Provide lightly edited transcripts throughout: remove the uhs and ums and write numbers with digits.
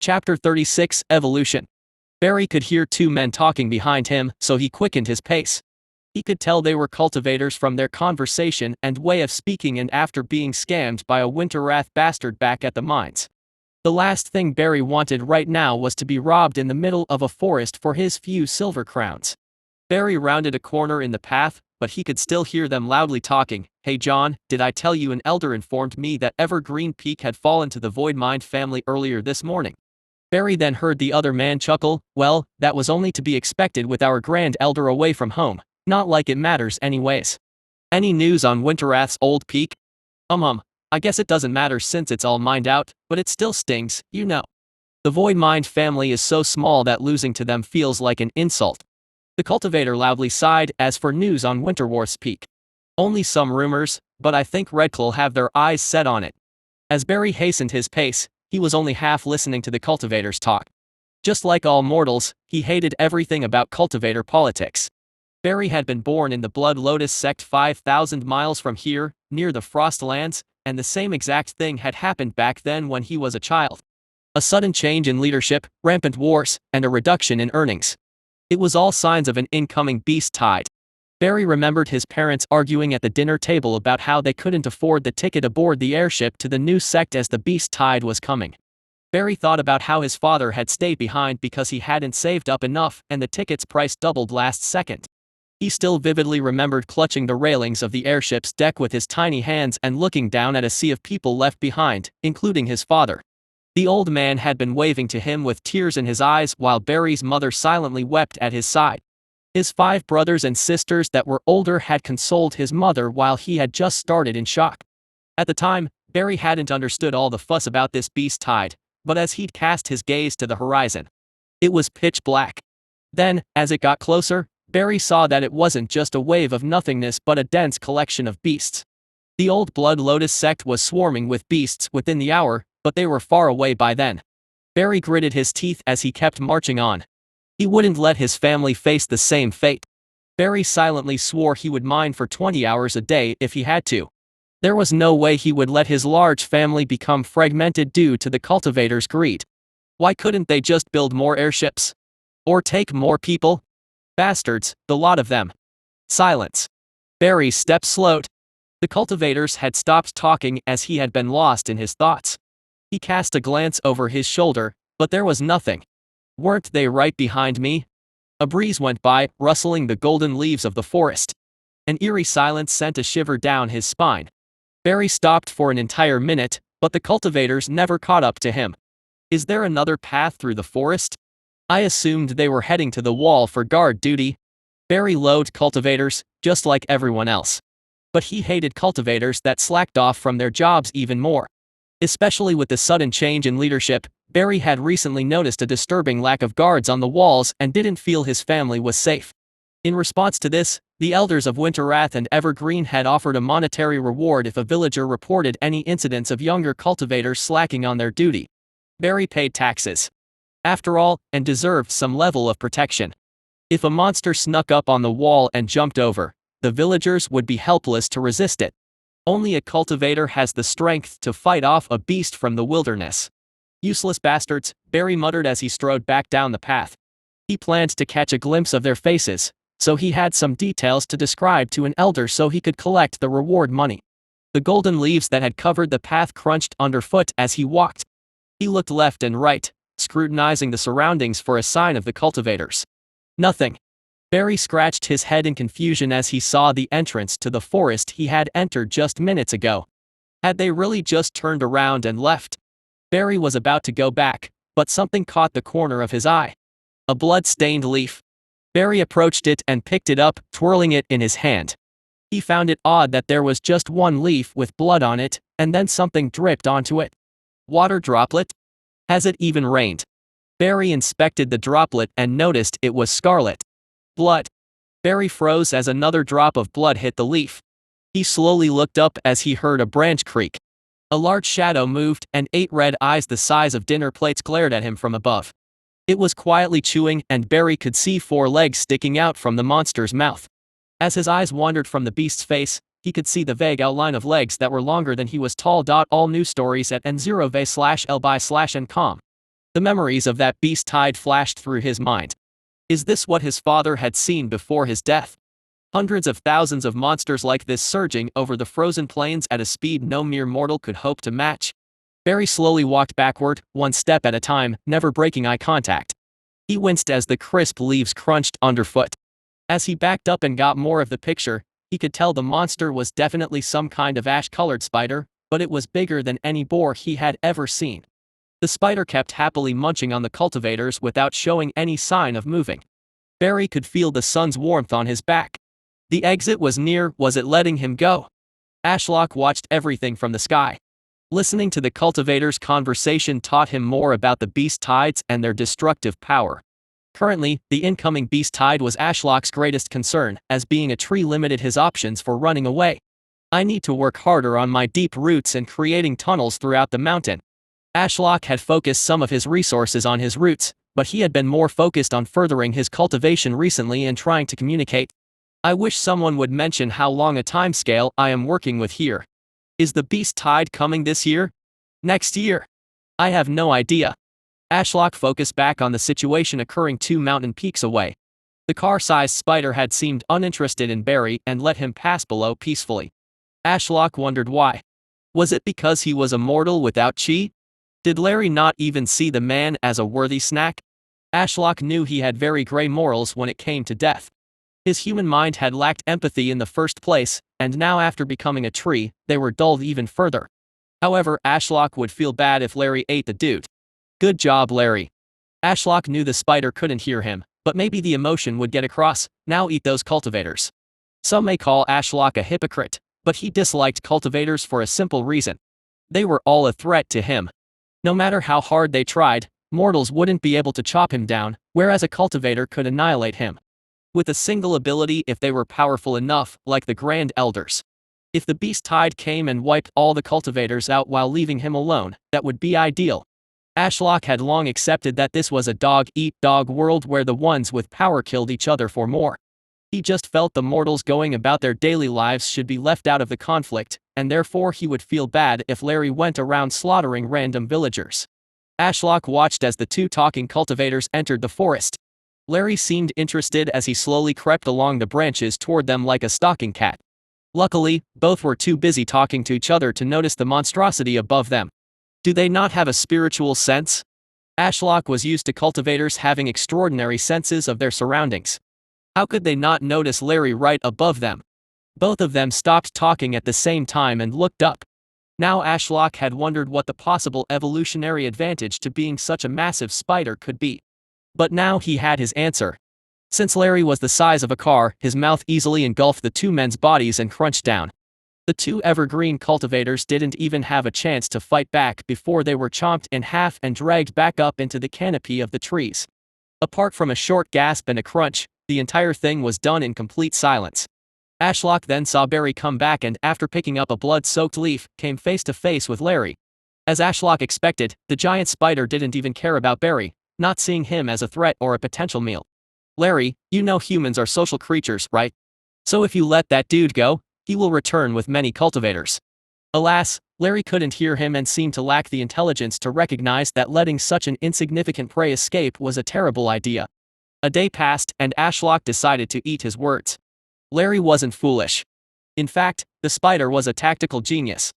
Chapter 36 Evolution. Barry could hear two men talking behind him, so he quickened his pace. He could tell they were cultivators from their conversation and way of speaking, and after being scammed by a Winterwrath bastard back at the mines. The last thing Barry wanted right now was to be robbed in the middle of a forest for his few silver crowns. Barry rounded a corner in the path, but he could still hear them loudly talking. "Hey John, did I tell you an elder informed me that Evergreen Peak had fallen to the Voidmind family earlier this morning?" Barry then heard the other man chuckle. "Well, that was only to be expected with our grand elder away from home. Not like it matters anyways. Any news on Winterwrath's old peak?" I guess it doesn't matter since it's all mined out, but it still stings, you know. The Voidmind family is so small that losing to them feels like an insult." The cultivator loudly sighed. "As for news on Winterwrath's peak, only some rumors, but I think Redclaw'll have their eyes set on it." As Barry hastened his pace, he was only half listening to the cultivator's talk. Just like all mortals, he hated everything about cultivator politics. Barry had been born in the Blood Lotus sect 5,000 miles from here, near the Frostlands, and the same exact thing had happened back then when he was a child. A sudden change in leadership, rampant wars, and a reduction in earnings. It was all signs of an incoming beast tide. Barry remembered his parents arguing at the dinner table about how they couldn't afford the ticket aboard the airship to the new sect as the beast tide was coming. Barry thought about how his father had stayed behind because he hadn't saved up enough and the ticket's price doubled last second. He still vividly remembered clutching the railings of the airship's deck with his tiny hands and looking down at a sea of people left behind, including his father. The old man had been waving to him with tears in his eyes while Barry's mother silently wept at his side. His 5 brothers and sisters that were older had consoled his mother while he had just started in shock. At the time, Barry hadn't understood all the fuss about this beast tide, but as he'd cast his gaze to the horizon, it was pitch black. Then, as it got closer, Barry saw that it wasn't just a wave of nothingness but a dense collection of beasts. The old Blood Lotus sect was swarming with beasts within the hour, but they were far away by then. Barry gritted his teeth as he kept marching on. He wouldn't let his family face the same fate. Barry silently swore he would mine for 20 hours a day if he had to. There was no way he would let his large family become fragmented due to the cultivator's greed. Why couldn't they just build more airships? Or take more people? Bastards, the lot of them. Silence. Barry's step slowed. The cultivators had stopped talking as he had been lost in his thoughts. He cast a glance over his shoulder, but there was nothing. Weren't they right behind me? A breeze went by, rustling the golden leaves of the forest. An eerie silence sent a shiver down his spine. Barry stopped for an entire minute, but the cultivators never caught up to him. Is there another path through the forest? I assumed they were heading to the wall for guard duty. Barry loathed cultivators, just like everyone else. But he hated cultivators that slacked off from their jobs even more. Especially with the sudden change in leadership, Barry had recently noticed a disturbing lack of guards on the walls and didn't feel his family was safe. In response to this, the elders of Winterwrath and Evergreen had offered a monetary reward if a villager reported any incidents of younger cultivators slacking on their duty. Barry paid taxes, after all, and deserved some level of protection. If a monster snuck up on the wall and jumped over, the villagers would be helpless to resist it. Only a cultivator has the strength to fight off a beast from the wilderness. Useless bastards, Barry muttered as he strode back down the path. He planned to catch a glimpse of their faces, so he had some details to describe to an elder so he could collect the reward money. The golden leaves that had covered the path crunched underfoot as he walked. He looked left and right, scrutinizing the surroundings for a sign of the cultivators. Nothing. Barry scratched his head in confusion as he saw the entrance to the forest he had entered just minutes ago. Had they really just turned around and left? Barry was about to go back, but something caught the corner of his eye. A blood-stained leaf. Barry approached it and picked it up, twirling it in his hand. He found it odd that there was just one leaf with blood on it, and then something dripped onto it. Water droplet? Has it even rained? Barry inspected the droplet and noticed it was scarlet. Blood. Barry froze as another drop of blood hit the leaf. He slowly looked up as he heard a branch creak. A large shadow moved, and 8 red eyes the size of dinner plates glared at him from above. It was quietly chewing, and Barry could see 4 legs sticking out from the monster's mouth. As his eyes wandered from the beast's face, he could see the vague outline of legs that were longer than he was tall. All new stories at n0v/lby/ncom. The memories of that beast tide flashed through his mind. Is this what his father had seen before his death? Hundreds of thousands of monsters like this surging over the frozen plains at a speed no mere mortal could hope to match. Barry slowly walked backward, one step at a time, never breaking eye contact. He winced as the crisp leaves crunched underfoot. As he backed up and got more of the picture, he could tell the monster was definitely some kind of ash-colored spider, but it was bigger than any boar he had ever seen. The spider kept happily munching on the cultivators without showing any sign of moving. Barry could feel the sun's warmth on his back. The exit was near. Was it letting him go? Ashlock watched everything from the sky. Listening to the cultivators' conversation taught him more about the beast tides and their destructive power. Currently, the incoming beast tide was Ashlock's greatest concern, as being a tree limited his options for running away. I need to work harder on my deep roots and creating tunnels throughout the mountain. Ashlock had focused some of his resources on his roots, but he had been more focused on furthering his cultivation recently and trying to communicate. I wish someone would mention how long a timescale I am working with here. Is the beast tide coming this year? Next year? I have no idea. Ashlock focused back on the situation occurring 2 mountain peaks away. The car-sized spider had seemed uninterested in Barry and let him pass below peacefully. Ashlock wondered why. Was it because he was a mortal without chi? Did Larry not even see the man as a worthy snack? Ashlock knew he had very gray morals when it came to death. His human mind had lacked empathy in the first place, and now after becoming a tree, they were dulled even further. However, Ashlock would feel bad if Larry ate the dude. Good job, Larry. Ashlock knew the spider couldn't hear him, but maybe the emotion would get across. Now eat those cultivators. Some may call Ashlock a hypocrite, but he disliked cultivators for a simple reason. They were all a threat to him. No matter how hard they tried, mortals wouldn't be able to chop him down, whereas a cultivator could annihilate him. With a single ability if they were powerful enough, like the Grand Elders. If the beast tide came and wiped all the cultivators out while leaving him alone, that would be ideal. Ashlock had long accepted that this was a dog-eat-dog world where the ones with power killed each other for more. He just felt the mortals going about their daily lives should be left out of the conflict, and therefore he would feel bad if Larry went around slaughtering random villagers. Ashlock watched as the 2 talking cultivators entered the forest. Larry seemed interested as he slowly crept along the branches toward them like a stalking cat. Luckily, both were too busy talking to each other to notice the monstrosity above them. Do they not have a spiritual sense? Ashlock was used to cultivators having extraordinary senses of their surroundings. How could they not notice Larry right above them? Both of them stopped talking at the same time and looked up. Now Ashlock had wondered what the possible evolutionary advantage to being such a massive spider could be. But now he had his answer. Since Larry was the size of a car, his mouth easily engulfed the 2 men's bodies and crunched down. The 2 evergreen cultivators didn't even have a chance to fight back before they were chomped in half and dragged back up into the canopy of the trees. Apart from a short gasp and a crunch, the entire thing was done in complete silence. Ashlock then saw Barry come back and, after picking up a blood-soaked leaf, came face to face with Larry. As Ashlock expected, the giant spider didn't even care about Barry, not seeing him as a threat or a potential meal. Larry, you know humans are social creatures, right? So if you let that dude go, he will return with many cultivators. Alas, Larry couldn't hear him and seemed to lack the intelligence to recognize that letting such an insignificant prey escape was a terrible idea. A day passed, and Ashlock decided to eat his words. Larry wasn't foolish. In fact, the spider was a tactical genius.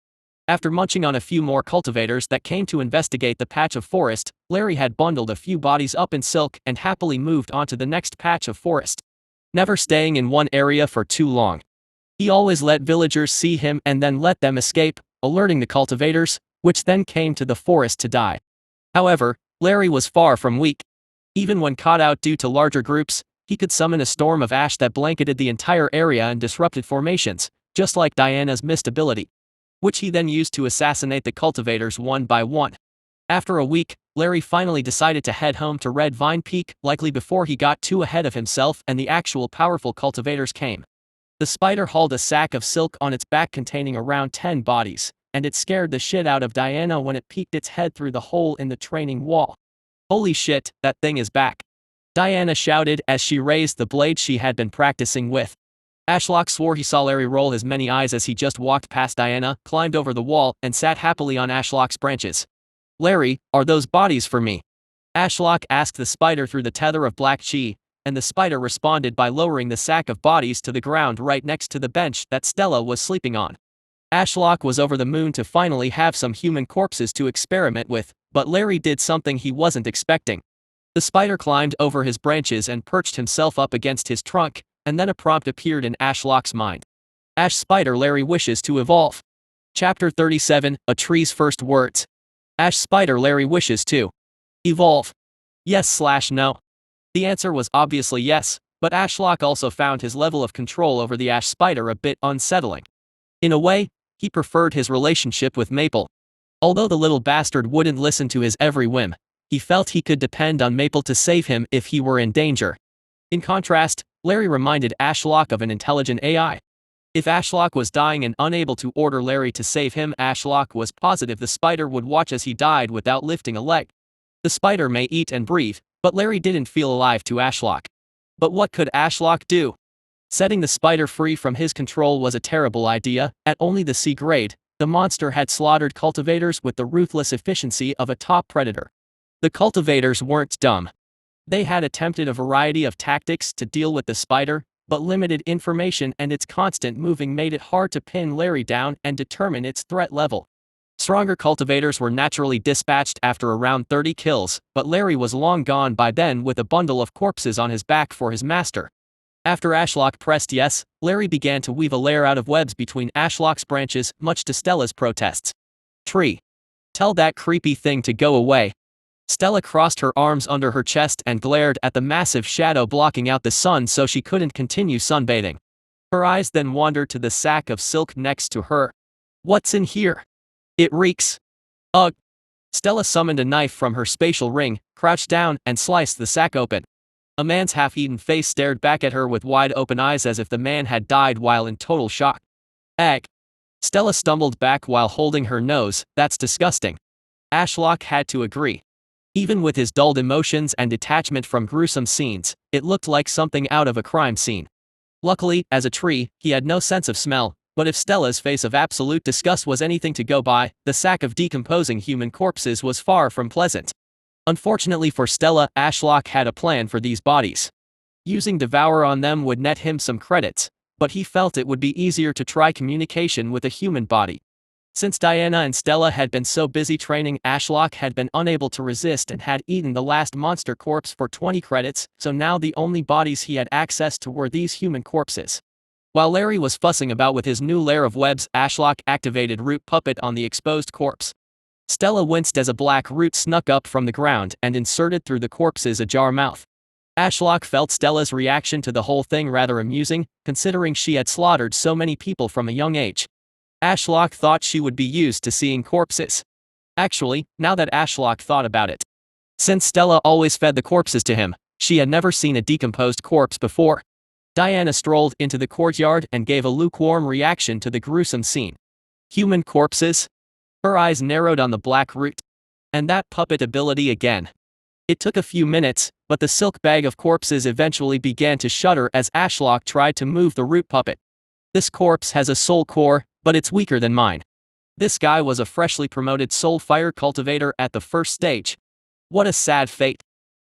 After munching on a few more cultivators that came to investigate the patch of forest, Larry had bundled a few bodies up in silk and happily moved on to the next patch of forest. Never staying in one area for too long. He always let villagers see him and then let them escape, alerting the cultivators, which then came to the forest to die. However, Larry was far from weak. Even when caught out due to larger groups, he could summon a storm of ash that blanketed the entire area and disrupted formations, just like Diana's mist ability, which he then used to assassinate the cultivators one by one. After a week, Larry finally decided to head home to Red Vine Peak, likely before he got too ahead of himself and the actual powerful cultivators came. The spider hauled a sack of silk on its back containing around 10 bodies, and it scared the shit out of Diana when it peeked its head through the hole in the training wall. Holy shit, that thing is back! Diana shouted as she raised the blade she had been practicing with. Ashlock swore he saw Larry roll his many eyes as he just walked past Diana, climbed over the wall, and sat happily on Ashlock's branches. Larry, are those bodies for me? Ashlock asked the spider through the tether of black chi, and the spider responded by lowering the sack of bodies to the ground right next to the bench that Stella was sleeping on. Ashlock was over the moon to finally have some human corpses to experiment with, but Larry did something he wasn't expecting. The spider climbed over his branches and perched himself up against his trunk, and then a prompt appeared in Ashlock's mind. Ash Spider Larry wishes to evolve. Chapter 37, A Tree's First Words. Ash Spider Larry wishes to evolve. Yes/no. The answer was obviously yes, but Ashlock also found his level of control over the Ash Spider a bit unsettling. In a way, he preferred his relationship with Maple. Although the little bastard wouldn't listen to his every whim, he felt he could depend on Maple to save him if he were in danger. In contrast, Larry reminded Ashlock of an intelligent AI. If Ashlock was dying and unable to order Larry to save him, Ashlock was positive the spider would watch as he died without lifting a leg. The spider may eat and breathe, but Larry didn't feel alive to Ashlock. But what could Ashlock do? Setting the spider free from his control was a terrible idea. At only the C grade, the monster had slaughtered cultivators with the ruthless efficiency of a top predator. The cultivators weren't dumb. They had attempted a variety of tactics to deal with the spider, but limited information and its constant moving made it hard to pin Larry down and determine its threat level. Stronger cultivators were naturally dispatched after around 30 kills, but Larry was long gone by then with a bundle of corpses on his back for his master. After Ashlock pressed yes, Larry began to weave a layer out of webs between Ashlock's branches, much to Stella's protests. Tree. Tell that creepy thing to go away. Stella crossed her arms under her chest and glared at the massive shadow blocking out the sun so she couldn't continue sunbathing. Her eyes then wandered to the sack of silk next to her. What's in here? It reeks. Ugh. Stella summoned a knife from her spatial ring, crouched down, and sliced the sack open. A man's half-eaten face stared back at her with wide-open eyes as if the man had died while in total shock. Egg. Stella stumbled back while holding her nose. That's disgusting. Ashlock had to agree. Even with his dulled emotions and detachment from gruesome scenes, it looked like something out of a crime scene. Luckily, as a tree, he had no sense of smell, but if Stella's face of absolute disgust was anything to go by, the sack of decomposing human corpses was far from pleasant. Unfortunately for Stella, Ashlock had a plan for these bodies. Using Devour on them would net him some credits, but he felt it would be easier to try communication with a human body. Since Diana and Stella had been so busy training, Ashlock had been unable to resist and had eaten the last monster corpse for 20 credits, so now the only bodies he had access to were these human corpses. While Larry was fussing about with his new layer of webs, Ashlock activated Root Puppet on the exposed corpse. Stella winced as a black root snuck up from the ground and inserted through the corpse's ajar mouth. Ashlock felt Stella's reaction to the whole thing rather amusing, considering she had slaughtered so many people from a young age. Ashlock thought she would be used to seeing corpses. Actually, now that Ashlock thought about it, since Stella always fed the corpses to him, she had never seen a decomposed corpse before. Diana strolled into the courtyard and gave a lukewarm reaction to the gruesome scene. Human corpses? Her eyes narrowed on the black root. And that puppet ability again. It took a few minutes, but the silk bag of corpses eventually began to shudder as Ashlock tried to move the root puppet. This corpse has a soul core, but it's weaker than mine. This guy was a freshly promoted soul fire cultivator at the first stage. What a sad fate.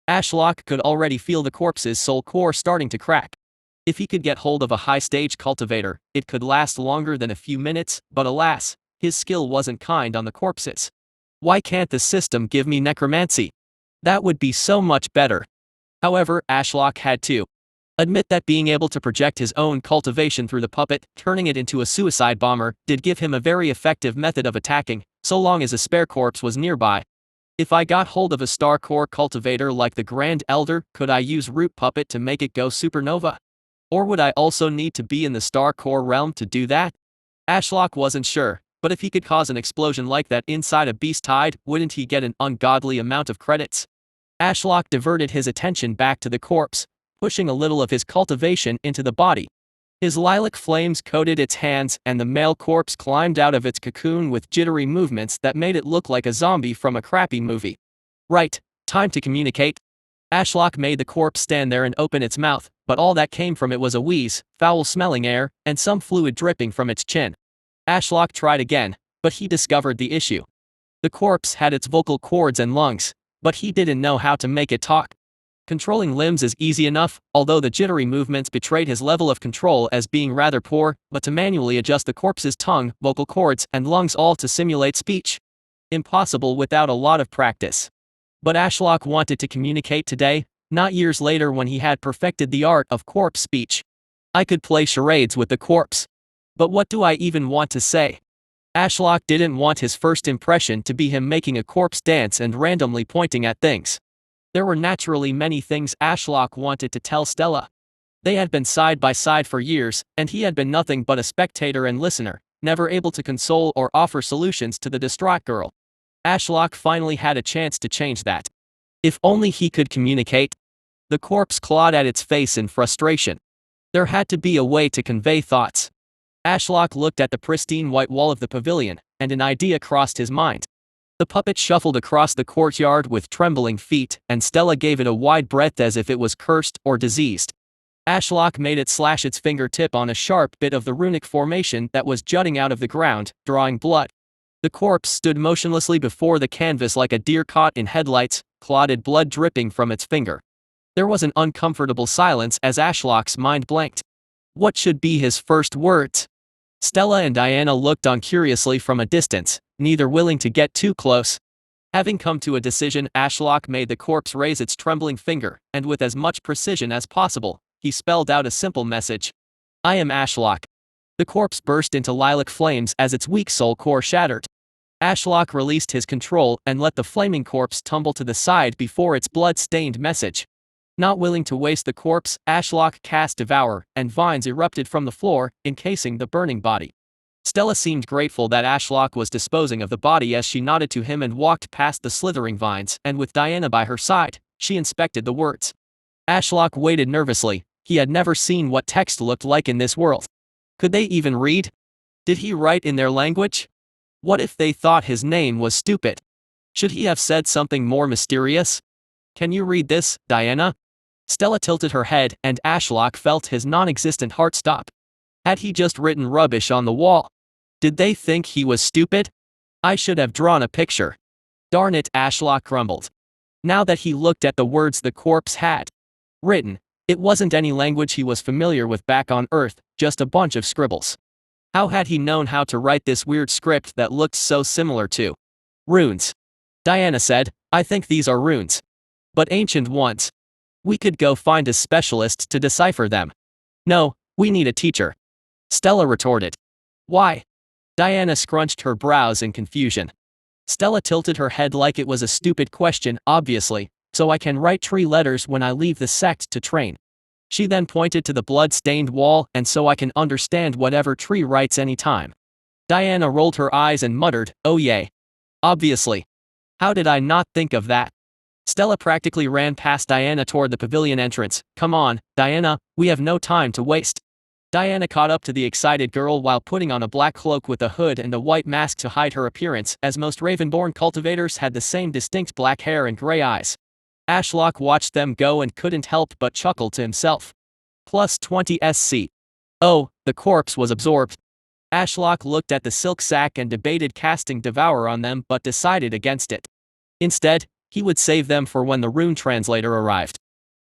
Ashlock could already feel the corpse's soul core starting to crack. If he could get hold of a high-stage cultivator, it could last longer than a few minutes, but alas, his skill wasn't kind on the corpses. Why can't the system give me necromancy? That would be so much better. However, Ashlock had to admit that being able to project his own cultivation through the puppet, turning it into a suicide bomber, did give him a very effective method of attacking, so long as a spare corpse was nearby. If I got hold of a star core cultivator like the Grand Elder, could I use Root Puppet to make it go supernova? Or would I also need to be in the star core realm to do that? Ashlock wasn't sure, but if he could cause an explosion like that inside a beast hide, wouldn't he get an ungodly amount of credits? Ashlock diverted his attention back to the corpse, pushing a little of his cultivation into the body. His lilac flames coated its hands and the male corpse climbed out of its cocoon with jittery movements that made it look like a zombie from a crappy movie. Right, time to communicate. Ashlock made the corpse stand there and open its mouth, but all that came from it was a wheeze, foul-smelling air, and some fluid dripping from its chin. Ashlock tried again, but he discovered the issue. The corpse had its vocal cords and lungs, But he didn't know how to make it talk. Controlling limbs is easy enough, although the jittery movements betrayed his level of control as being rather poor, but to manually adjust the corpse's tongue, vocal cords, and lungs all to simulate speech? Impossible without a lot of practice. But Ashlock wanted to communicate today, not years later when he had perfected the art of corpse speech. I could play charades with the corpse. But what do I even want to say? Ashlock didn't want his first impression to be him making a corpse dance and randomly pointing at things. There were naturally many things Ashlock wanted to tell Stella. They had been side by side for years, and he had been nothing but a spectator and listener, never able to console or offer solutions to the distraught girl. Ashlock finally had a chance to change that. If only he could communicate. The corpse clawed at its face in frustration. There had to be a way to convey thoughts. Ashlock looked at the pristine white wall of the pavilion, and an idea crossed his mind. The puppet shuffled across the courtyard with trembling feet, and Stella gave it a wide breath as if it was cursed or diseased. Ashlock made it slash its fingertip on a sharp bit of the runic formation that was jutting out of the ground, drawing blood. The corpse stood motionlessly before the canvas like a deer caught in headlights, clotted blood dripping from its finger. There was an uncomfortable silence as Ashlock's mind blanked. What should be his first words? Stella and Diana looked on curiously from a distance, neither willing to get too close. Having come to a decision, Ashlock made the corpse raise its trembling finger, and with as much precision as possible, he spelled out a simple message. I am Ashlock. The corpse burst into lilac flames as its weak soul core shattered. Ashlock released his control and let the flaming corpse tumble to the side before its blood-stained message. Not willing to waste the corpse, Ashlock cast Devour, and vines erupted from the floor, encasing the burning body. Stella seemed grateful that Ashlock was disposing of the body as she nodded to him and walked past the slithering vines, and with Diana by her side, she inspected the words. Ashlock waited nervously. He had never seen what text looked like in this world. Could they even read? Did he write in their language? What if they thought his name was stupid? Should he have said something more mysterious? Can you read this, Diana? Stella tilted her head, and Ashlock felt his non-existent heart stop. Had he just written rubbish on the wall? Did they think he was stupid? I should have drawn a picture. Darn it, Ashlock grumbled. Now that he looked at the words the corpse had written, it wasn't any language he was familiar with back on Earth, just a bunch of scribbles. How had he known how to write this weird script that looked so similar to runes? Diana said, I think these are runes. But ancient ones. We could go find a specialist to decipher them. No, we need a teacher. Stella retorted. Why? Diana scrunched her brows in confusion. Stella tilted her head like it was a stupid question, obviously, so I can write tree letters when I leave the sect to train. She then pointed to the blood-stained wall, and so I can understand whatever tree writes any time. Diana rolled her eyes and muttered, oh yay. Obviously. How did I not think of that? Stella practically ran past Diana toward the pavilion entrance. Come on, Diana, we have no time to waste. Diana caught up to the excited girl while putting on a black cloak with a hood and a white mask to hide her appearance, as most Reborn cultivators had the same distinct black hair and gray eyes. Ashlock watched them go and couldn't help but chuckle to himself. Plus 20 SC. Oh, the corpse was absorbed. Ashlock looked at the silk sack and debated casting Devour on them but decided against it. Instead, he would save them for when the rune translator arrived.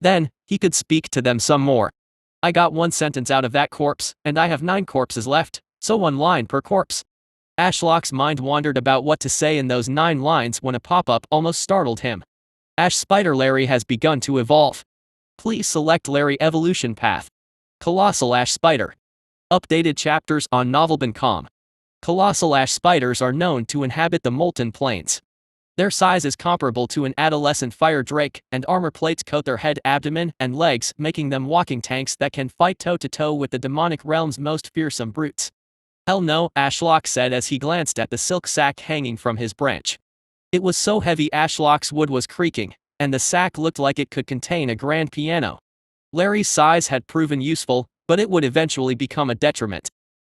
Then, he could speak to them some more. I got one sentence out of that corpse, and I have 9 corpses left, so 1 line per corpse. Ashlock's mind wandered about what to say in those 9 lines when a pop-up almost startled him. Ash Spider Larry has begun to evolve. Please select Larry Evolution Path. Colossal Ash Spider. Updated chapters on Novel.com. Colossal ash spiders are known to inhabit the molten plains. Their size is comparable to an adolescent fire drake, and armor plates coat their head, abdomen, and legs, making them walking tanks that can fight toe-to-toe with the demonic realm's most fearsome brutes. Hell no, Ashlock said as he glanced at the silk sack hanging from his branch. It was so heavy Ashlock's wood was creaking, and the sack looked like it could contain a grand piano. Larry's size had proven useful, but it would eventually become a detriment.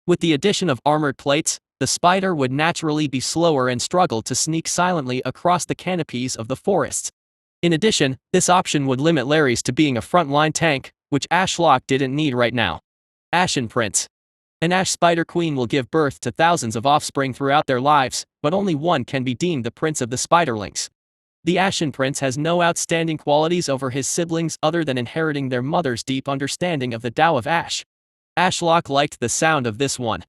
With the addition of armored plates, the spider would naturally be slower and struggle to sneak silently across the canopies of the forests. In addition, this option would limit Larry's to being a frontline tank, which Ashlock didn't need right now. Ashen Prince. An ash spider queen will give birth to thousands of offspring throughout their lives, but only one can be deemed the prince of the spiderlings. The Ashen Prince has no outstanding qualities over his siblings other than inheriting their mother's deep understanding of the Tao of Ash. Ashlock liked the sound of this one.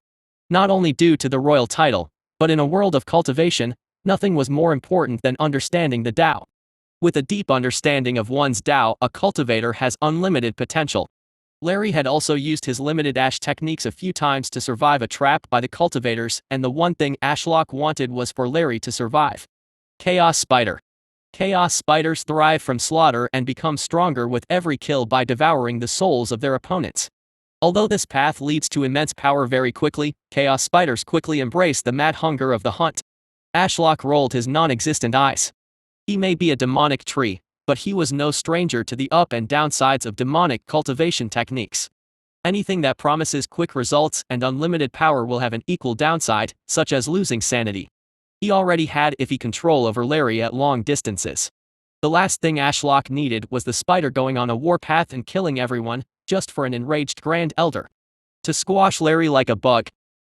Not only due to the royal title, but in a world of cultivation, nothing was more important than understanding the Tao. With a deep understanding of one's Tao, a cultivator has unlimited potential. Larry had also used his limited ash techniques a few times to survive a trap by the cultivators, and the one thing Ashlock wanted was for Larry to survive. Chaos Spider. Chaos spiders thrive from slaughter and become stronger with every kill by devouring the souls of their opponents. Although this path leads to immense power very quickly, chaos spiders quickly embrace the mad hunger of the hunt. Ashlock rolled his non-existent eyes. He may be a demonic tree, but he was no stranger to the up and downsides of demonic cultivation techniques. Anything that promises quick results and unlimited power will have an equal downside, such as losing sanity. He already had iffy control over Larry at long distances. The last thing Ashlock needed was the spider going on a warpath and killing everyone, just for an enraged Grand Elder. To squash Larry like a bug.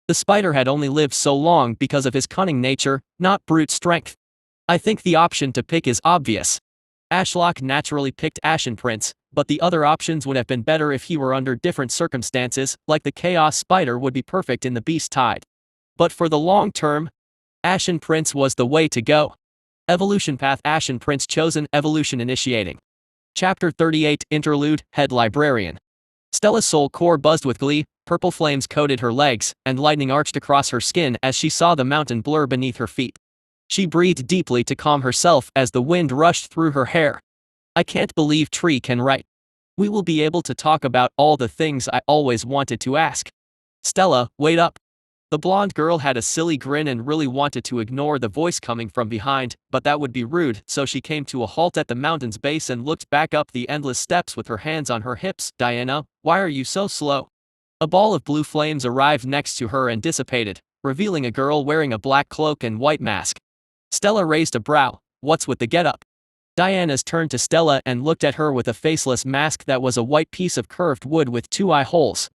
The spider had only lived so long because of his cunning nature, not brute strength. I think the option to pick is obvious. Ashlock naturally picked Ashen Prince, but the other options would have been better if he were under different circumstances, like the Chaos Spider would be perfect in the Beast Tide. But for the long term, Ashen Prince was the way to go. Evolution Path. Ashen Prince chosen. Evolution initiating. Chapter 38 Interlude. Head Librarian. Stella's soul core buzzed with glee, purple flames coated her legs, and lightning arched across her skin as she saw the mountain blur beneath her feet. She breathed deeply to calm herself as the wind rushed through her hair. I can't believe Tree can write. We will be able to talk about all the things I always wanted to ask. Stella, wait up. The blonde girl had a silly grin and really wanted to ignore the voice coming from behind, but that would be rude, so she came to a halt at the mountain's base and looked back up the endless steps with her hands on her hips. Diana, why are you so slow? A ball of blue flames arrived next to her and dissipated, revealing a girl wearing a black cloak and white mask. Stella raised a brow. What's with the getup? Diana's turned to Stella and looked at her with a faceless mask that was a white piece of curved wood with 2 eye holes.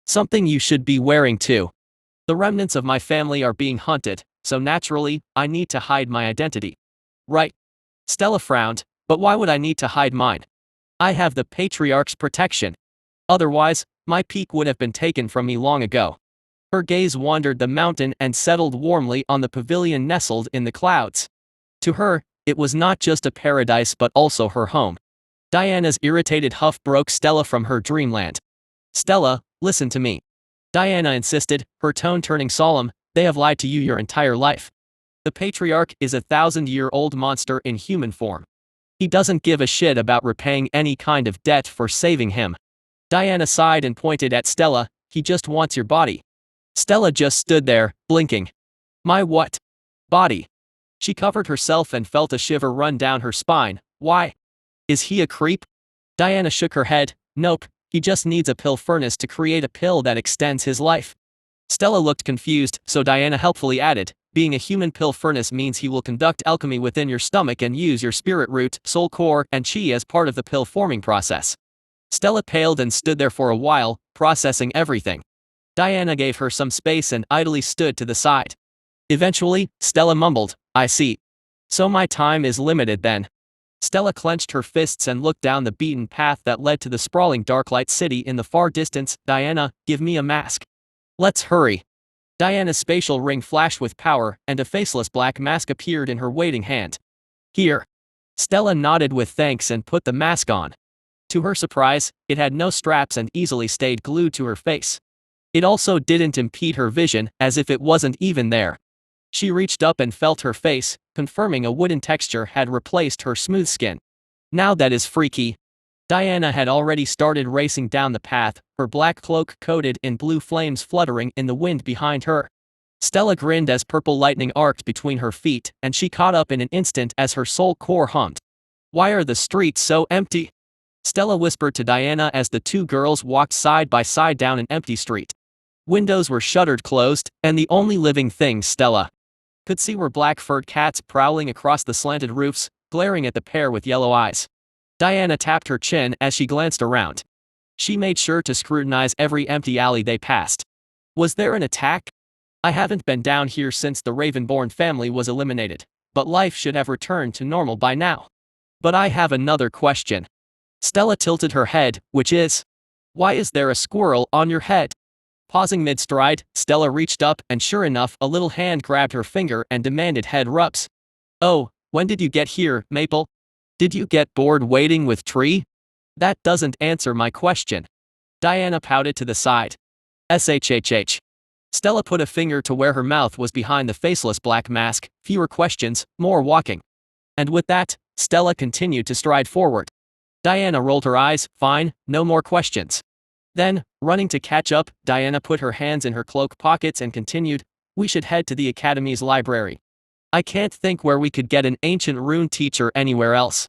Something you should be wearing too. The remnants of my family are being hunted, so naturally, I need to hide my identity. Right. Stella frowned, but why would I need to hide mine? I have the Patriarch's protection. Otherwise, my peak would have been taken from me long ago. Her gaze wandered the mountain and settled warmly on the pavilion nestled in the clouds. To her, it was not just a paradise but also her home. Diana's irritated huff broke Stella from her dreamland. Stella, listen to me. Diana insisted, her tone turning solemn. They have lied to you your entire life. The Patriarch is a 1,000-year-old monster in human form. He doesn't give a shit about repaying any kind of debt for saving him. Diana sighed and pointed at Stella. He just wants your body. Stella just stood there, blinking. My what? Body. She covered herself and felt a shiver run down her spine. Why? Is he a creep? Diana shook her head. Nope, he just needs a pill furnace to create a pill that extends his life. Stella looked confused, so Diana helpfully added, being a human pill furnace means he will conduct alchemy within your stomach and use your spirit root, soul core, and chi as part of the pill forming process. Stella paled and stood there for a while, processing everything. Diana gave her some space and idly stood to the side. Eventually, Stella mumbled, I see. So my time is limited then. Stella clenched her fists and looked down the beaten path that led to the sprawling darklight city in the far distance. Diana, give me a mask. Let's hurry. Diana's spatial ring flashed with power, and a faceless black mask appeared in her waiting hand. Here. Stella nodded with thanks and put the mask on. To her surprise, it had no straps and easily stayed glued to her face. It also didn't impede her vision, as if it wasn't even there. She reached up and felt her face, confirming a wooden texture had replaced her smooth skin. Now that is freaky. Diana had already started racing down the path, her black cloak coated in blue flames fluttering in the wind behind her. Stella grinned as purple lightning arced between her feet, and she caught up in an instant as her soul core hummed. Why are the streets so empty? Stella whispered to Diana as the two girls walked side by side down an empty street. Windows were shuttered closed, and the only living things Stella could see were black furred cats prowling across the slanted roofs, glaring at the pair with yellow eyes. Diana tapped her chin as she glanced around. She made sure to scrutinize every empty alley they passed. Was there an attack? I haven't been down here since the Ravenborn family was eliminated, but life should have returned to normal by now. But I have another question. Stella tilted her head, which is, why is there a squirrel on your head? Pausing mid-stride, Stella reached up and sure enough a little hand grabbed her finger and demanded head rubs. Oh, when did you get here, Maple? Did you get bored waiting with Tree? That doesn't answer my question. Diana pouted to the side. SHHH. Stella put a finger to where her mouth was behind the faceless black mask, fewer questions, more walking. And with that, Stella continued to stride forward. Diana rolled her eyes, fine, no more questions. Then, running to catch up, Diana put her hands in her cloak pockets and continued, we should head to the Academy's library. I can't think where we could get an ancient rune teacher anywhere else.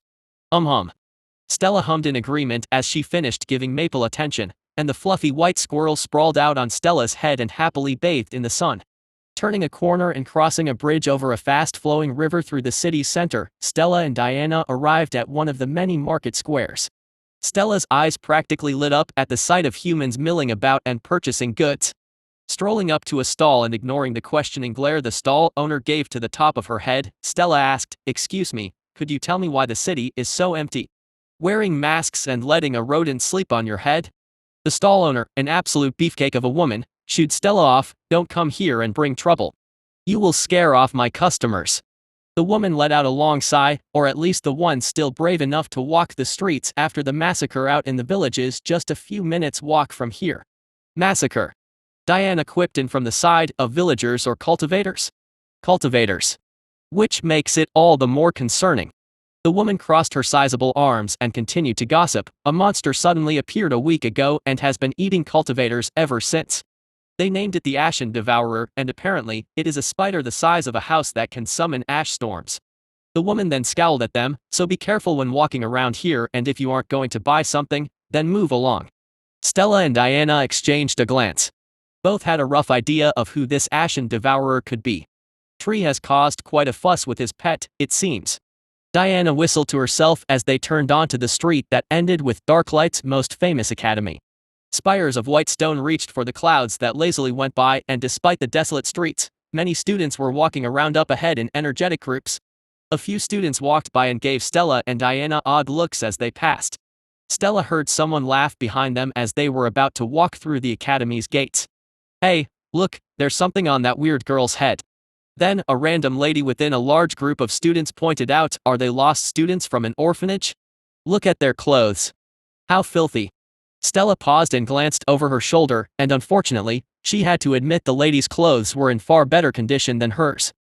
Stella hummed in agreement as she finished giving Maple attention, and the fluffy white squirrel sprawled out on Stella's head and happily bathed in the sun. Turning a corner and crossing a bridge over a fast-flowing river through the city's center, Stella and Diana arrived at one of the many market squares. Stella's eyes practically lit up at the sight of humans milling about and purchasing goods. Strolling up to a stall and ignoring the questioning glare the stall owner gave to the top of her head, Stella asked, excuse me, could you tell me why the city is so empty? Wearing masks and letting a rodent sleep on your head? The stall owner, an absolute beefcake of a woman, shooed Stella off, don't come here and bring trouble. You will scare off my customers. The woman let out a long sigh, or at least the one still brave enough to walk the streets after the massacre out in the villages just a few minutes' walk from here. Massacre. Diana quipped in from the side of villagers or cultivators? Cultivators. Which makes it all the more concerning. The woman crossed her sizable arms and continued to gossip, a monster suddenly appeared a week ago and has been eating cultivators ever since. They named it the Ashen Devourer, and apparently, it is a spider the size of a house that can summon ash storms. The woman then scowled at them, so be careful when walking around here, and if you aren't going to buy something, then move along. Stella and Diana exchanged a glance. Both had a rough idea of who this Ashen Devourer could be. Tree has caused quite a fuss with his pet, it seems. Diana whistled to herself as they turned onto the street that ended with Darklight's most famous academy. Spires of white stone reached for the clouds that lazily went by, and despite the desolate streets, many students were walking around up ahead in energetic groups. A few students walked by and gave Stella and Diana odd looks as they passed. Stella heard someone laugh behind them as they were about to walk through the academy's gates. Hey, look, there's something on that weird girl's head. Then, a random lady within a large group of students pointed out, are they lost students from an orphanage? Look at their clothes. How filthy. Stella paused and glanced over her shoulder, and unfortunately, she had to admit the lady's clothes were in far better condition than hers.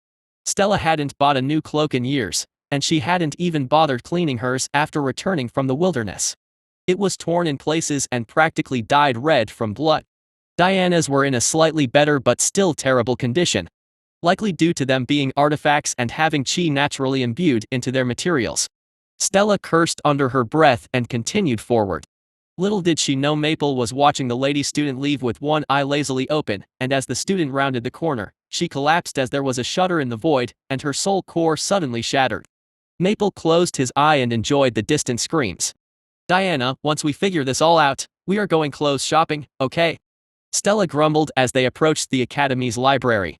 Stella hadn't bought a new cloak in years, and she hadn't even bothered cleaning hers after returning from the wilderness. It was torn in places and practically dyed red from blood. Diana's were in a slightly better but still terrible condition, likely due to them being artifacts and having chi naturally imbued into their materials. Stella cursed under her breath and continued forward. Little did she know Maple was watching the lady student leave with one eye lazily open, and as the student rounded the corner, she collapsed as there was a shudder in the void, and her soul core suddenly shattered. Maple closed his eye and enjoyed the distant screams. Diana, once we figure this all out, we are going clothes shopping, okay? Stella grumbled as they approached the academy's library.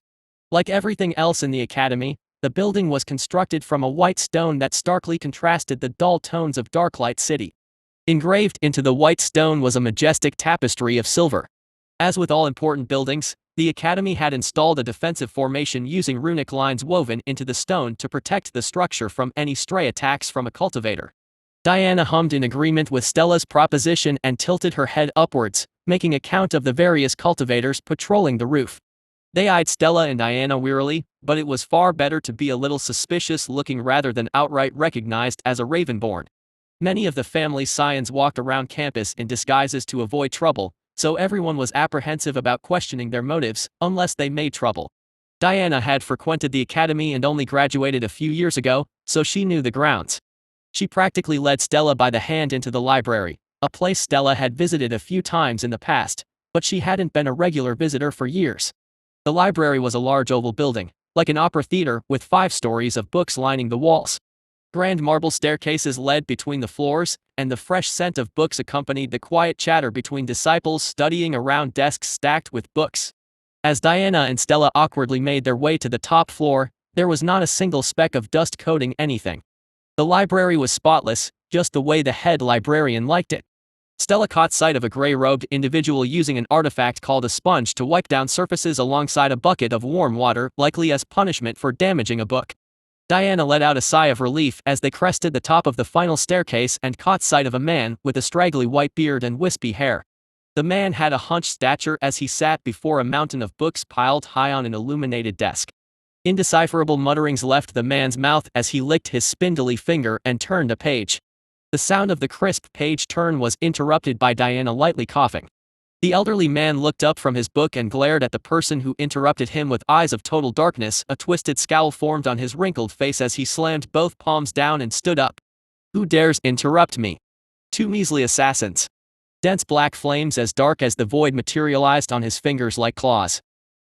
Like everything else in the academy, the building was constructed from a white stone that starkly contrasted the dull tones of Darklight City. Engraved into the white stone was a majestic tapestry of silver. As with all important buildings, the academy had installed a defensive formation using runic lines woven into the stone to protect the structure from any stray attacks from a cultivator. Diana hummed in agreement with Stella's proposition and tilted her head upwards, making a count of the various cultivators patrolling the roof. They eyed Stella and Diana wearily, but it was far better to be a little suspicious looking rather than outright recognized as a Ravenborn. Many of the family's scions walked around campus in disguises to avoid trouble, so everyone was apprehensive about questioning their motives, unless they made trouble. Diana had frequented the academy and only graduated a few years ago, so she knew the grounds. She practically led Stella by the hand into the library, a place Stella had visited a few times in the past, but she hadn't been a regular visitor for years. The library was a large oval building, like an opera theater, with 5 stories of books lining the walls. Grand marble staircases led between the floors, and the fresh scent of books accompanied the quiet chatter between disciples studying around desks stacked with books. As Diana and Stella awkwardly made their way to the top floor, There was not a single speck of dust coating anything. The library was spotless, just the way the head librarian liked it. Stella caught sight of a gray-robed individual using an artifact called a sponge to wipe down surfaces alongside a bucket of warm water, likely as punishment for damaging a book. Diana let out a sigh of relief as they crested the top of the final staircase and caught sight of a man with a straggly white beard and wispy hair. The man had a hunched stature as he sat before a mountain of books piled high on an illuminated desk. Indecipherable mutterings left the man's mouth as he licked his spindly finger and turned a page. The sound of the crisp page turn was interrupted by Diana lightly coughing. The elderly man looked up from his book and glared at the person who interrupted him with eyes of total darkness. A twisted scowl formed on his wrinkled face as he slammed both palms down and stood up. "Who dares interrupt me?" "Two measly assassins." Dense black flames as dark as the void materialized on his fingers like claws.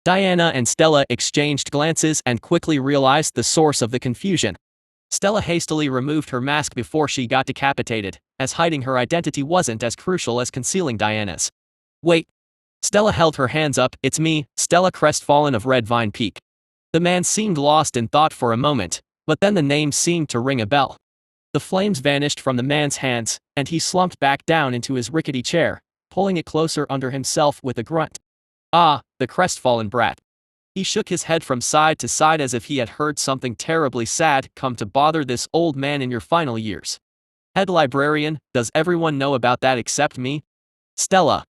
Diana and Stella exchanged glances and quickly realized the source of the confusion. Stella hastily removed her mask before she got decapitated, as hiding her identity wasn't as crucial as concealing Diana's. "Wait." Stella held her hands up. "It's me, Stella Crestfallen of Red Vine Peak." The man seemed lost in thought for a moment, but then the name seemed to ring a bell. The flames vanished from the man's hands, and he slumped back down into his rickety chair, pulling it closer under himself with a grunt. "Ah, the crestfallen brat." He shook his head from side to side as if he had heard something terribly sad come to bother this old man in your final years. "Head librarian, does everyone know about that except me?" Stella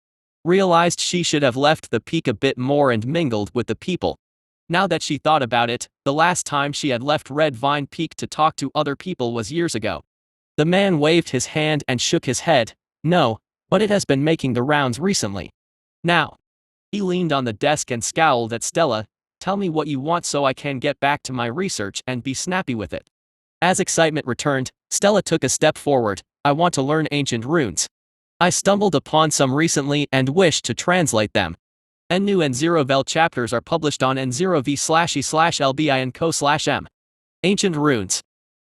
realized she should have left the peak a bit more and mingled with the people. Now that she thought about it, the last time she had left Red Vine Peak to talk to other people was years ago. The man waved his hand and shook his head. "No, but it has been making the rounds recently." "Now." He leaned on the desk and scowled at Stella. "Tell me what you want so I can get back to my research and be snappy with it." As excitement returned, Stella took a step forward. "I want to learn ancient runes. I stumbled upon some recently and wish to translate them. New N0vel chapters are published on N0v/e/lbinco/m. Ancient runes."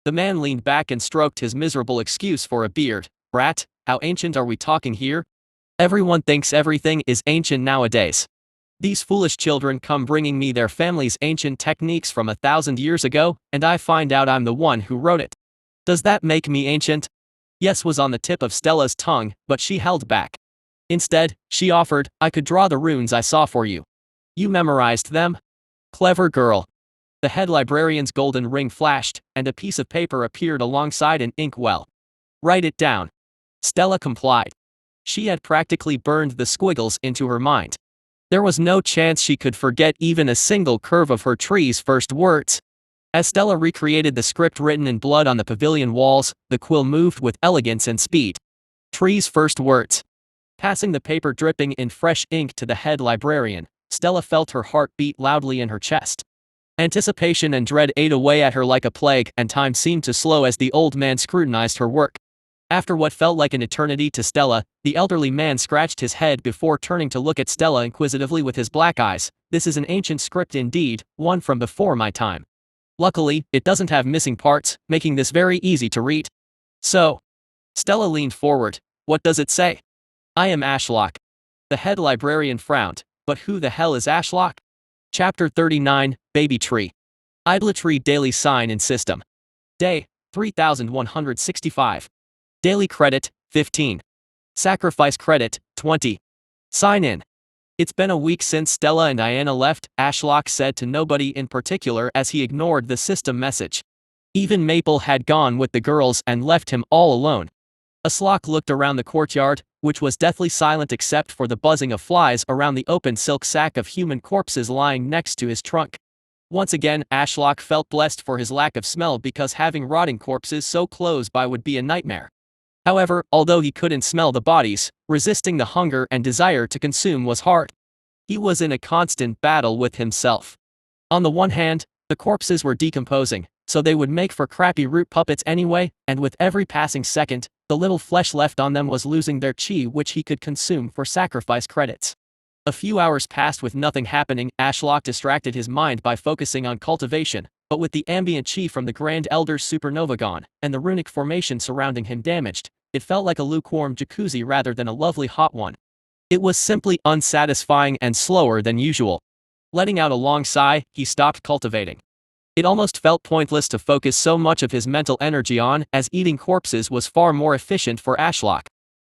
The man leaned back and stroked his miserable excuse for a beard. "Brat, how ancient are we talking here? Everyone thinks everything is ancient nowadays. These foolish children come bringing me their family's ancient techniques from 1,000 years ago, and I find out I'm the one who wrote it. Does that make me ancient?" Yes was on the tip of Stella's tongue, but she held back. Instead, she offered, "I could draw the runes I saw for you." "You memorized them?" "Clever girl." The head librarian's golden ring flashed, and a piece of paper appeared alongside an ink well. "Write it down." Stella complied. She had practically burned the squiggles into her mind. There was no chance she could forget even a single curve of her tree's first words. As Stella recreated the script written in blood on the pavilion walls, the quill moved with elegance and speed. Tree's first words. Passing the paper dripping in fresh ink to the head librarian, Stella felt her heart beat loudly in her chest. Anticipation and dread ate away at her like a plague, and time seemed to slow as the old man scrutinized her work. After what felt like an eternity to Stella, the elderly man scratched his head before turning to look at Stella inquisitively with his black eyes. "This is an ancient script indeed, one from before my time. Luckily, it doesn't have missing parts, making this very easy to read." "So?" Stella leaned forward. "What does it say?" "I am Ashlock." The head librarian frowned. "But who the hell is Ashlock?" Chapter 39, Baby Tree. Idolatry Daily Sign in System. Day 3165. Daily Credit 15. Sacrifice Credit 20. Sign in. "It's been a week since Stella and Diana left," Ashlock said to nobody in particular as he ignored the system message. Even Maple had gone with the girls and left him all alone. Ashlock looked around the courtyard, which was deathly silent except for the buzzing of flies around the open silk sack of human corpses lying next to his trunk. Once again, Ashlock felt blessed for his lack of smell because having rotting corpses so close by would be a nightmare. However, although he couldn't smell the bodies, resisting the hunger and desire to consume was hard. He was in a constant battle with himself. On the one hand, the corpses were decomposing, so they would make for crappy root puppets anyway, and with every passing second, the little flesh left on them was losing their chi which he could consume for sacrifice credits. A few hours passed with nothing happening. Ashlock distracted his mind by focusing on cultivation, but with the ambient chi from the Grand Elder's supernova gone, and the runic formation surrounding him damaged, it felt like a lukewarm jacuzzi rather than a lovely hot one. It was simply unsatisfying and slower than usual. Letting out a long sigh, he stopped cultivating. It almost felt pointless to focus so much of his mental energy on, as eating corpses was far more efficient for Ashlock.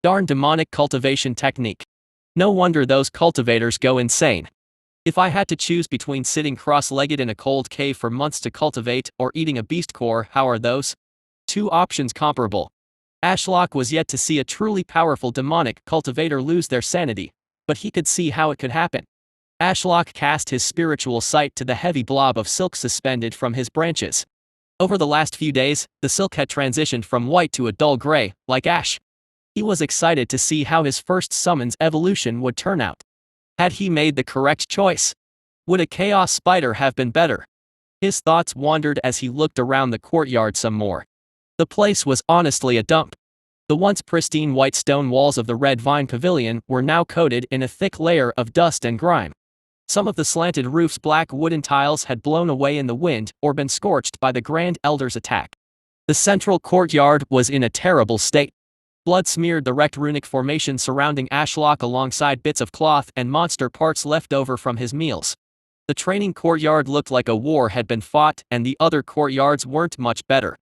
Darn demonic cultivation technique. No wonder those cultivators go insane. If I had to choose between sitting cross-legged in a cold cave for months to cultivate or eating a beast core, how are those two options comparable? Ashlock was yet to see a truly powerful demonic cultivator lose their sanity, but he could see how it could happen. Ashlock cast his spiritual sight to the heavy blob of silk suspended from his branches. Over the last few days, the silk had transitioned from white to a dull gray, like ash. He was excited to see how his first summon's evolution would turn out. Had he made the correct choice? Would a chaos spider have been better? His thoughts wandered as he looked around the courtyard some more. The place was honestly a dump. The once pristine white stone walls of the Red Vine Pavilion were now coated in a thick layer of dust and grime. Some of the slanted roof's black wooden tiles had blown away in the wind or been scorched by the Grand Elder's attack. The central courtyard was in a terrible state. Blood smeared the wrecked runic formation surrounding Ashlock alongside bits of cloth and monster parts left over from his meals. The training courtyard looked like a war had been fought, and the other courtyards weren't much better.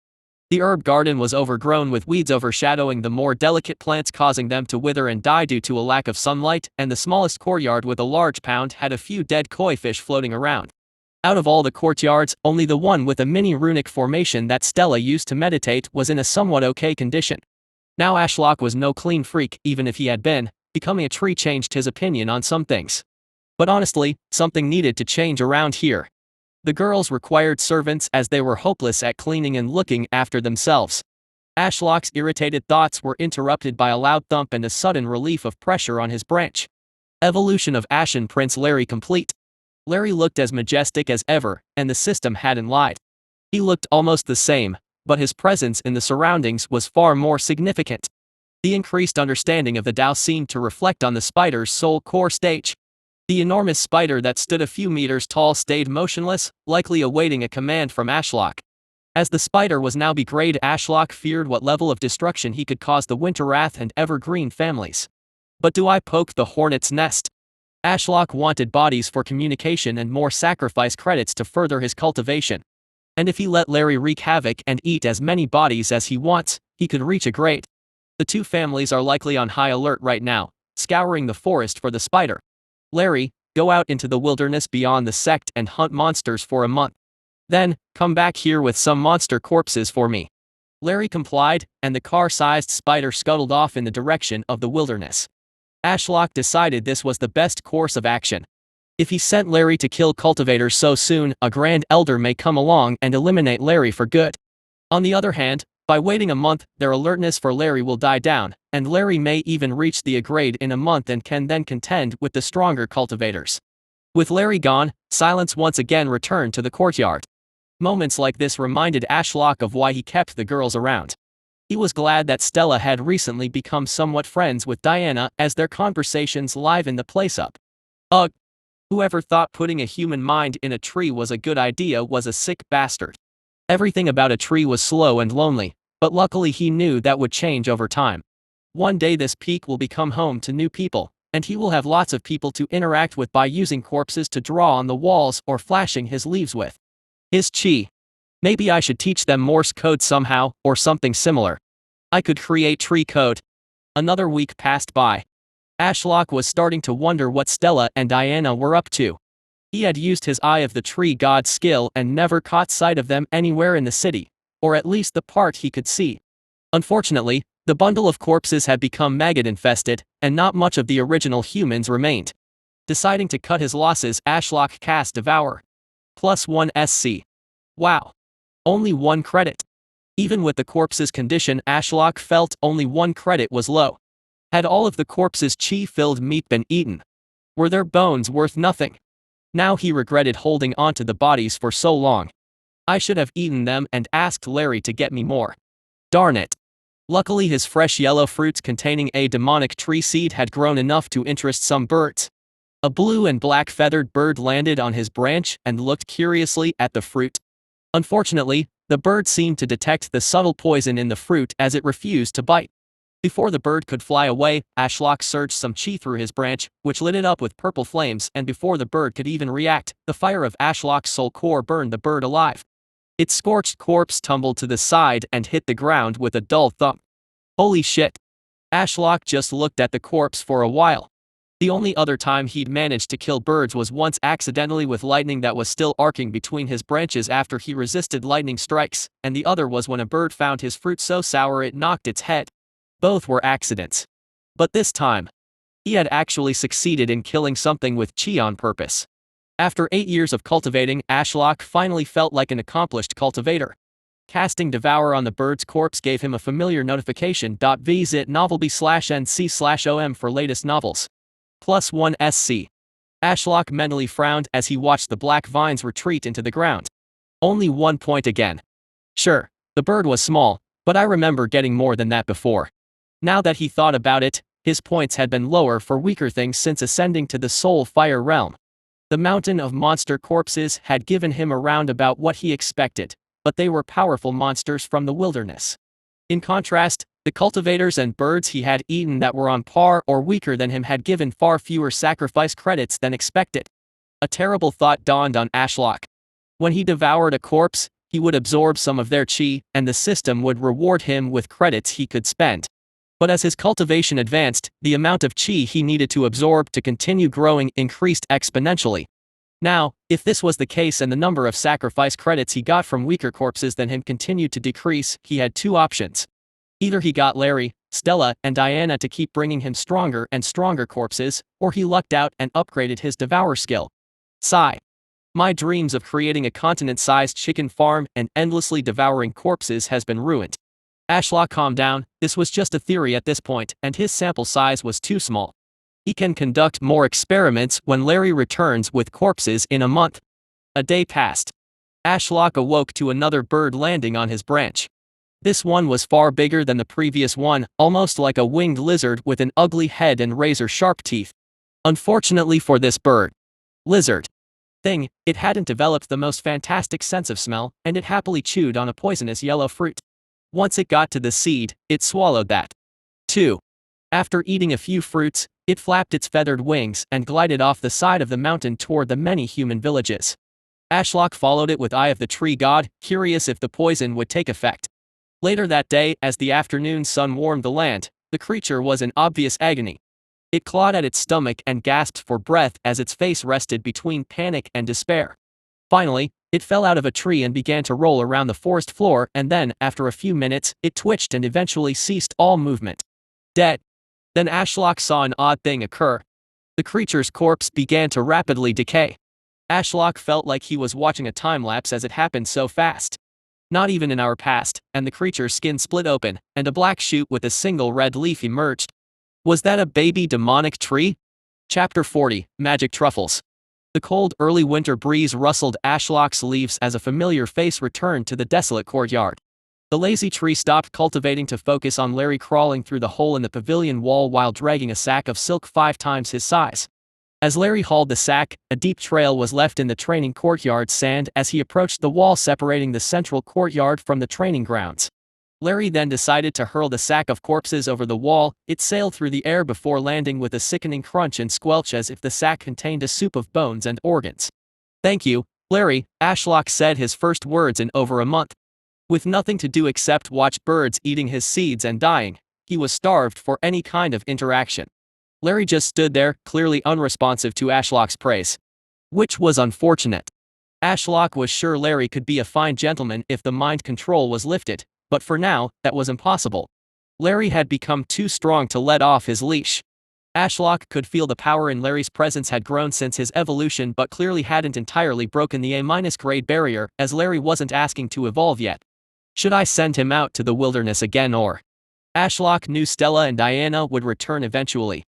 The herb garden was overgrown with weeds overshadowing the more delicate plants, causing them to wither and die due to a lack of sunlight, and the smallest courtyard with a large pound had a few dead koi fish floating around. Out of all the courtyards, only the one with a mini runic formation that Stella used to meditate was in a somewhat okay condition. Now Ashlock was no clean freak, even if he had been. Becoming a tree changed his opinion on some things. But honestly, something needed to change around here. The girls required servants as they were hopeless at cleaning and looking after themselves. Ashlock's irritated thoughts were interrupted by a loud thump and a sudden relief of pressure on his branch. Evolution of Ashen Prince Larry complete. Larry looked as majestic as ever, and the system hadn't lied. He looked almost the same, but his presence in the surroundings was far more significant. The increased understanding of the Tao seemed to reflect on the spider's soul core stage. The enormous spider that stood a few meters tall stayed motionless, likely awaiting a command from Ashlock. As the spider was now betrayed, Ashlock feared what level of destruction he could cause the Winterwrath and Evergreen families. But do I poke the hornet's nest? Ashlock wanted bodies for communication and more sacrifice credits to further his cultivation. And if he let Larry wreak havoc and eat as many bodies as he wants, he could reach a grade. The two families are likely on high alert right now, scouring the forest for the spider. Larry, go out into the wilderness beyond the sect and hunt monsters for a month. Then, come back here with some monster corpses for me. Larry complied, and the car-sized spider scuttled off in the direction of the wilderness. Ashlock decided this was the best course of action. If he sent Larry to kill cultivators so soon, a Grand Elder may come along and eliminate Larry for good. On the other hand, by waiting a month, their alertness for Larry will die down, and Larry may even reach the A grade in a month and can then contend with the stronger cultivators. With Larry gone, silence once again returned to the courtyard. Moments like this reminded Ashlock of why he kept the girls around. He was glad that Stella had recently become somewhat friends with Diana, as their conversations livened the place up. Ugh! Whoever thought putting a human mind in a tree was a good idea was a sick bastard. Everything about a tree was slow and lonely, but luckily he knew that would change over time. One day this peak will become home to new people, and he will have lots of people to interact with by using corpses to draw on the walls or flashing his leaves with. His chi. Maybe I should teach them Morse code somehow, or something similar. I could create tree code. Another week passed by. Ashlock was starting to wonder what Stella and Diana were up to. He had used his Eye of the Tree God skill and never caught sight of them anywhere in the city, or at least the part he could see. Unfortunately, the bundle of corpses had become maggot-infested, and not much of the original humans remained. Deciding to cut his losses, Ashlock cast Devour. +1 SC. Wow. Only 1 credit. Even with the corpse's condition, Ashlock felt only 1 credit was low. Had all of the corpse's chi-filled meat been eaten? Were their bones worth nothing? Now he regretted holding onto the bodies for so long. I should have eaten them and asked Larry to get me more. Darn it. Luckily his fresh yellow fruits containing a demonic tree seed had grown enough to interest some birds. A blue and black feathered bird landed on his branch and looked curiously at the fruit. Unfortunately, the bird seemed to detect the subtle poison in the fruit as it refused to bite. Before the bird could fly away, Ashlock surged some chi through his branch, which lit it up with purple flames, and before the bird could even react, the fire of Ashlock's soul core burned the bird alive. Its scorched corpse tumbled to the side and hit the ground with a dull thump. Holy shit. Ashlock just looked at the corpse for a while. The only other time he'd managed to kill birds was once accidentally with lightning that was still arcing between his branches after he resisted lightning strikes, and the other was when a bird found his fruit so sour it knocked its head. Both were accidents. But this time, he had actually succeeded in killing something with chi on purpose. After 8 years of cultivating, Ashlock finally felt like an accomplished cultivator. Casting Devour on the bird's corpse gave him a familiar notification. Visit novelby/nc/om for latest novels. +1 SC. Ashlock mentally frowned as he watched the black vines retreat into the ground. Only 1 point again. Sure, the bird was small, but I remember getting more than that before. Now that he thought about it, his points had been lower for weaker things since ascending to the Soul Fire realm. The mountain of monster corpses had given him around about what he expected, but they were powerful monsters from the wilderness. In contrast, the cultivators and birds he had eaten that were on par or weaker than him had given far fewer sacrifice credits than expected. A terrible thought dawned on Ashlock. When he devoured a corpse, he would absorb some of their chi, and the system would reward him with credits he could spend. But as his cultivation advanced, the amount of chi he needed to absorb to continue growing increased exponentially. Now, if this was the case and the number of sacrifice credits he got from weaker corpses than him continued to decrease, he had two options. Either he got Larry, Stella, and Diana to keep bringing him stronger and stronger corpses, or he lucked out and upgraded his Devour skill. Sigh. My dreams of creating a continent-sized chicken farm and endlessly devouring corpses has been ruined. Ashlock calmed down. This was just a theory at this point, and his sample size was too small. He can conduct more experiments when Larry returns with corpses in a month. A day passed. Ashlock awoke to another bird landing on his branch. This one was far bigger than the previous one, almost like a winged lizard with an ugly head and razor-sharp teeth. Unfortunately for this lizard thing, it hadn't developed the most fantastic sense of smell, and it happily chewed on a poisonous yellow fruit. Once it got to the seed, it swallowed that, too. After eating a few fruits, it flapped its feathered wings and glided off the side of the mountain toward the many human villages. Ashlock followed it with Eye of the Tree God, curious if the poison would take effect. Later that day, as the afternoon sun warmed the land, the creature was in obvious agony. It clawed at its stomach and gasped for breath as its face rested between panic and despair. Finally, it fell out of a tree and began to roll around the forest floor, and then, after a few minutes, it twitched and eventually ceased all movement. Dead. Then Ashlock saw an odd thing occur. The creature's corpse began to rapidly decay. Ashlock felt like he was watching a time-lapse as it happened so fast. Not even an hour passed, and the creature's skin split open, and a black shoot with a single red leaf emerged. Was that a baby demonic tree? Chapter 40, Magic Truffles. The cold early winter breeze rustled Ashlock's leaves as a familiar face returned to the desolate courtyard. The lazy tree stopped cultivating to focus on Larry crawling through the hole in the pavilion wall while dragging a sack of silk 5 times his size. As Larry hauled the sack, a deep trail was left in the training courtyard sand as he approached the wall separating the central courtyard from the training grounds. Larry then decided to hurl the sack of corpses over the wall. It sailed through the air before landing with a sickening crunch and squelch as if the sack contained a soup of bones and organs. "Thank you, Larry," Ashlock said, his first words in over a month. With nothing to do except watch birds eating his seeds and dying, he was starved for any kind of interaction. Larry just stood there, clearly unresponsive to Ashlock's praise. Which was unfortunate. Ashlock was sure Larry could be a fine gentleman if the mind control was lifted, but for now, that was impossible. Larry had become too strong to let off his leash. Ashlock could feel the power in Larry's presence had grown since his evolution but clearly hadn't entirely broken the A-grade barrier, as Larry wasn't asking to evolve yet. Should I send him out to the wilderness again or? Ashlock knew Stella and Diana would return eventually.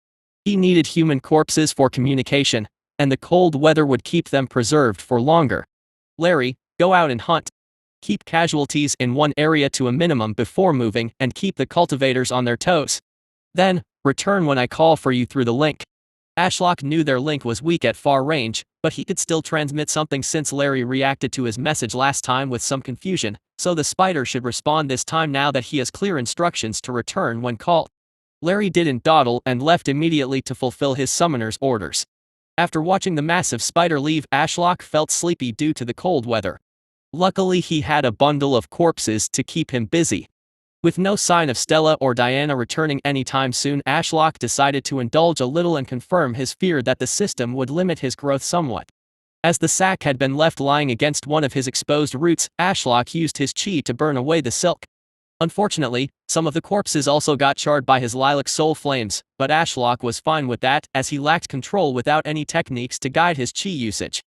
He needed human corpses for communication, and the cold weather would keep them preserved for longer. Larry, go out and hunt. Keep casualties in one area to a minimum before moving and keep the cultivators on their toes. Then, return when I call for you through the link. Ashlock knew their link was weak at far range, but he could still transmit something since Larry reacted to his message last time with some confusion, so the spider should respond this time now that he has clear instructions to return when called. Larry didn't dawdle and left immediately to fulfill his summoner's orders. After watching the massive spider leave, Ashlock felt sleepy due to the cold weather. Luckily, he had a bundle of corpses to keep him busy. With no sign of Stella or Diana returning anytime soon, Ashlock decided to indulge a little and confirm his fear that the system would limit his growth somewhat. As the sack had been left lying against one of his exposed roots, Ashlock used his chi to burn away the silk. Unfortunately, some of the corpses also got charred by his lilac soul flames, but Ashlock was fine with that, as he lacked control without any techniques to guide his chi usage.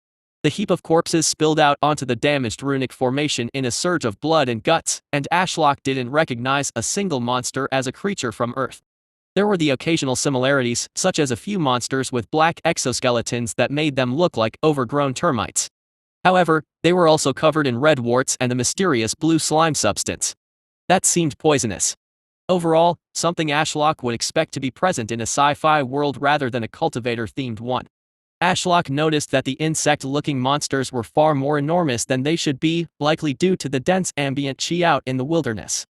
The heap of corpses spilled out onto the damaged runic formation in a surge of blood and guts, and Ashlock didn't recognize a single monster as a creature from Earth. There were the occasional similarities, such as a few monsters with black exoskeletons that made them look like overgrown termites. However, they were also covered in red warts and a mysterious blue slime substance that seemed poisonous. Overall, something Ashlock would expect to be present in a sci-fi world rather than a cultivator-themed one. Ashlock noticed that the insect-looking monsters were far more enormous than they should be, likely due to the dense ambient chi out in the wilderness.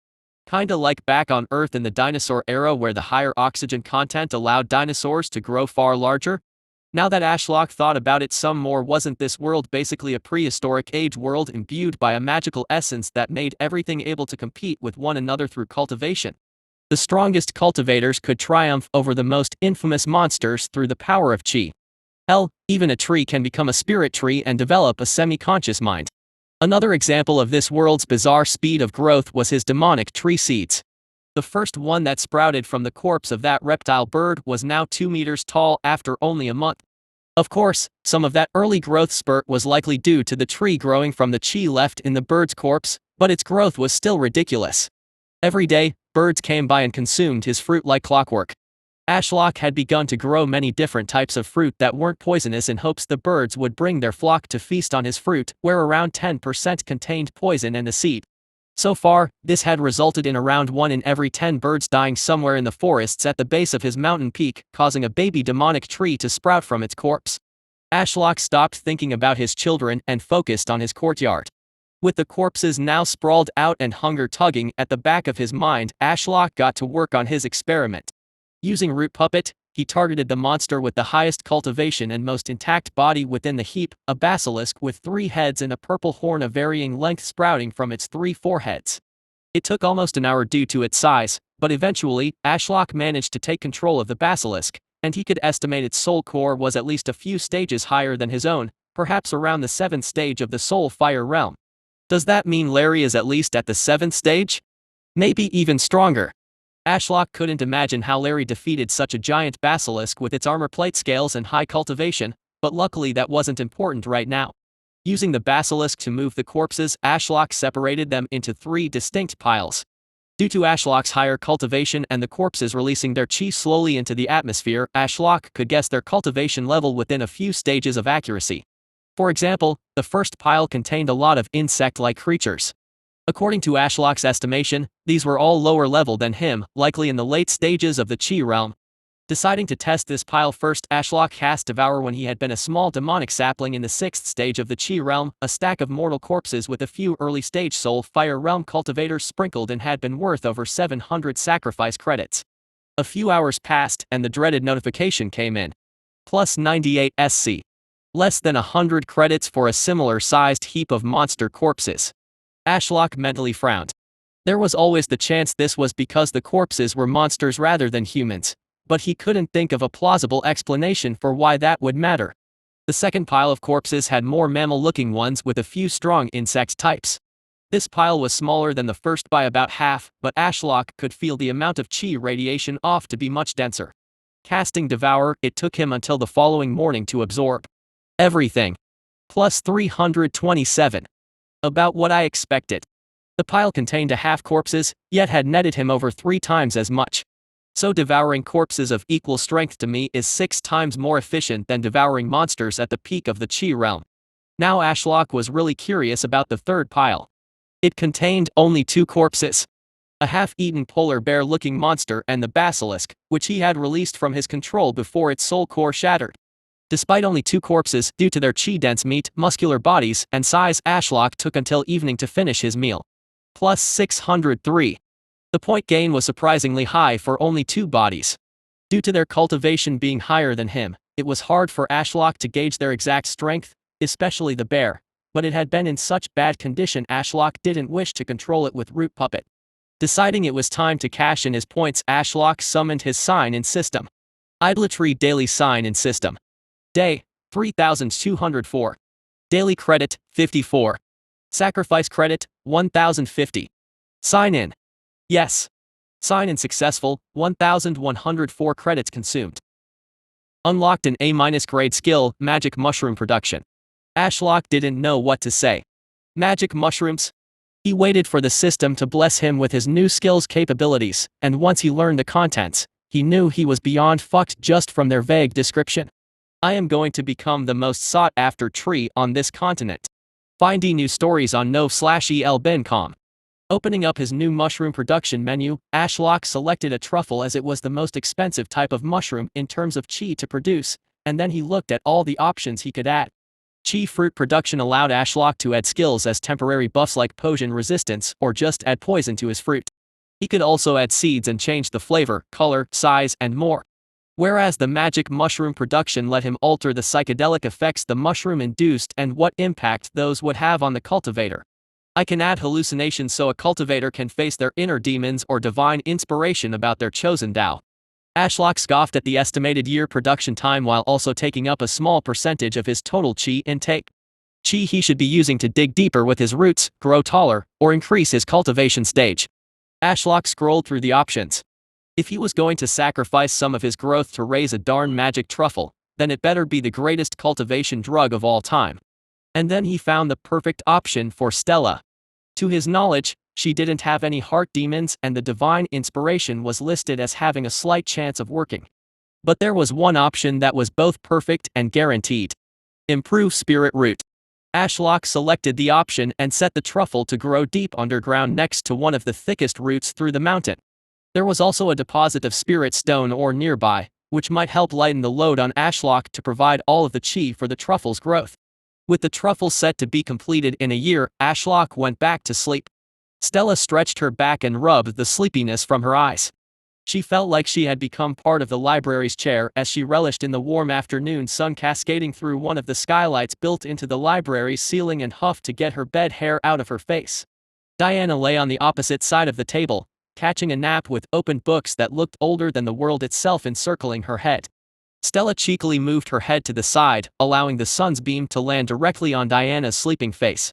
Kinda like back on Earth in the dinosaur era, where the higher oxygen content allowed dinosaurs to grow far larger. Now that Ashlock thought about it some more, wasn't this world basically a prehistoric age world imbued by a magical essence that made everything able to compete with one another through cultivation? The strongest cultivators could triumph over the most infamous monsters through the power of chi. Hell, even a tree can become a spirit tree and develop a semi-conscious mind. Another example of this world's bizarre speed of growth was his demonic tree seeds. The first one that sprouted from the corpse of that reptile bird was now 2 meters tall after only a month. Of course, some of that early growth spurt was likely due to the tree growing from the chi left in the bird's corpse, but its growth was still ridiculous. Every day, birds came by and consumed his fruit like clockwork. Ashlock had begun to grow many different types of fruit that weren't poisonous in hopes the birds would bring their flock to feast on his fruit, where around 10% contained poison and a seed. So far, this had resulted in around 1 in every 10 birds dying somewhere in the forests at the base of his mountain peak, causing a baby demonic tree to sprout from its corpse. Ashlock stopped thinking about his children and focused on his courtyard. With the corpses now sprawled out and hunger tugging at the back of his mind, Ashlock got to work on his experiment. Using Root Puppet, he targeted the monster with the highest cultivation and most intact body within the heap, a basilisk with 3 heads and a purple horn of varying length sprouting from its 3 foreheads. It took almost an hour due to its size, but eventually, Ashlock managed to take control of the basilisk, and he could estimate its soul core was at least a few stages higher than his own, perhaps around the 7th stage of the soul fire realm. Does that mean Larry is at least at the 7th stage? Maybe even stronger. Ashlock couldn't imagine how Larry defeated such a giant basilisk with its armor plate scales and high cultivation, but luckily that wasn't important right now. Using the basilisk to move the corpses, Ashlock separated them into 3 distinct piles. Due to Ashlock's higher cultivation and the corpses releasing their chi slowly into the atmosphere, Ashlock could guess their cultivation level within a few stages of accuracy. For example, the first pile contained a lot of insect-like creatures. According to Ashlock's estimation, these were all lower level than him, likely in the late stages of the chi realm. Deciding to test this pile first, Ashlock cast Devour when he had been a small demonic sapling in the 6th stage of the chi realm, a stack of mortal corpses with a few early stage soul fire realm cultivators sprinkled in had been worth over 700 sacrifice credits. A few hours passed and the dreaded notification came in. Plus 98 SC. Less than 100 credits for a similar sized heap of monster corpses. Ashlock mentally frowned. There was always the chance this was because the corpses were monsters rather than humans, but he couldn't think of a plausible explanation for why that would matter. The second pile of corpses had more mammal-looking ones with a few strong insect types. This pile was smaller than the first by about half, but Ashlock could feel the amount of chi radiation off to be much denser. Casting Devour, it took him until the following morning to absorb everything. Plus 327. About what I expected. The pile contained a half corpses, yet had netted him over 3 times as much. So devouring corpses of equal strength to me is 6 times more efficient than devouring monsters at the peak of the chi realm. Now Ashlock was really curious about the third pile. It contained only 2 corpses. A half-eaten polar bear-looking monster and the basilisk, which he had released from his control before its soul core shattered. Despite only 2 corpses, due to their chi-dense meat, muscular bodies, and size, Ashlock took until evening to finish his meal. Plus 603. The point gain was surprisingly high for only 2 bodies. Due to their cultivation being higher than him, it was hard for Ashlock to gauge their exact strength, especially the bear, but it had been in such bad condition Ashlock didn't wish to control it with Root Puppet. Deciding it was time to cash in his points, Ashlock summoned his sign in system. Idolatry daily sign in system. Day, 3204. Daily credit, 54. Sacrifice credit, 1050. Sign in. Yes. Sign in successful, 1104 credits consumed. Unlocked an A- grade skill, Magic Mushroom Production. Ashlock didn't know what to say. Magic mushrooms? He waited for the system to bless him with his new skills capabilities, and once he learned the contents, he knew he was beyond fucked just from their vague description. I am going to become the most sought-after tree on this continent. Finding new stories on no/elben.com. Opening up his new mushroom production menu, Ashlock selected a truffle as it was the most expensive type of mushroom in terms of chi to produce, and then he looked at all the options he could add. Chi fruit production allowed Ashlock to add skills as temporary buffs like poison resistance or just add poison to his fruit. He could also add seeds and change the flavor, color, size, and more. Whereas the magic mushroom production let him alter the psychedelic effects the mushroom induced and what impact those would have on the cultivator. I can add hallucinations so a cultivator can face their inner demons or divine inspiration about their chosen Tao. Ashlock scoffed at the estimated year production time while also taking up a small percentage of his total chi intake. Chi he should be using to dig deeper with his roots, grow taller, or increase his cultivation stage. Ashlock scrolled through the options. If he was going to sacrifice some of his growth to raise a darn magic truffle, then it better be the greatest cultivation drug of all time. And then he found the perfect option for Stella. To his knowledge, she didn't have any heart demons and the divine inspiration was listed as having a slight chance of working. But there was one option that was both perfect and guaranteed. Improve spirit root. Ashlock selected the option and set the truffle to grow deep underground next to one of the thickest roots through the mountain. There was also a deposit of spirit stone ore nearby, which might help lighten the load on Ashlock to provide all of the chi for the truffle's growth. With the truffle set to be completed in a year, Ashlock went back to sleep. Stella stretched her back and rubbed the sleepiness from her eyes. She felt like she had become part of the library's chair as she relished in the warm afternoon sun cascading through one of the skylights built into the library's ceiling and huffed to get her bed hair out of her face. Diana lay on the opposite side of the table, catching a nap with open books that looked older than the world itself encircling her head. Stella cheekily moved her head to the side, allowing the sun's beam to land directly on Diana's sleeping face.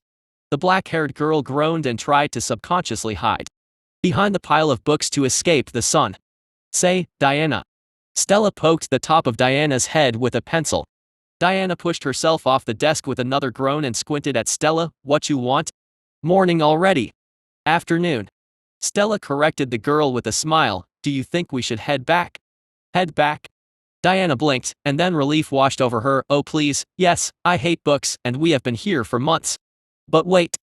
The black-haired girl groaned and tried to subconsciously hide behind the pile of books to escape the sun. Say, Diana. Stella poked the top of Diana's head with a pencil. Diana pushed herself off the desk with another groan and squinted at Stella. What you want? Morning already. Afternoon. Stella corrected the girl with a smile. Do you think we should head back? Head back? Diana blinked, and then relief washed over her. Oh please, yes, I hate books, and we have been here for months. But wait.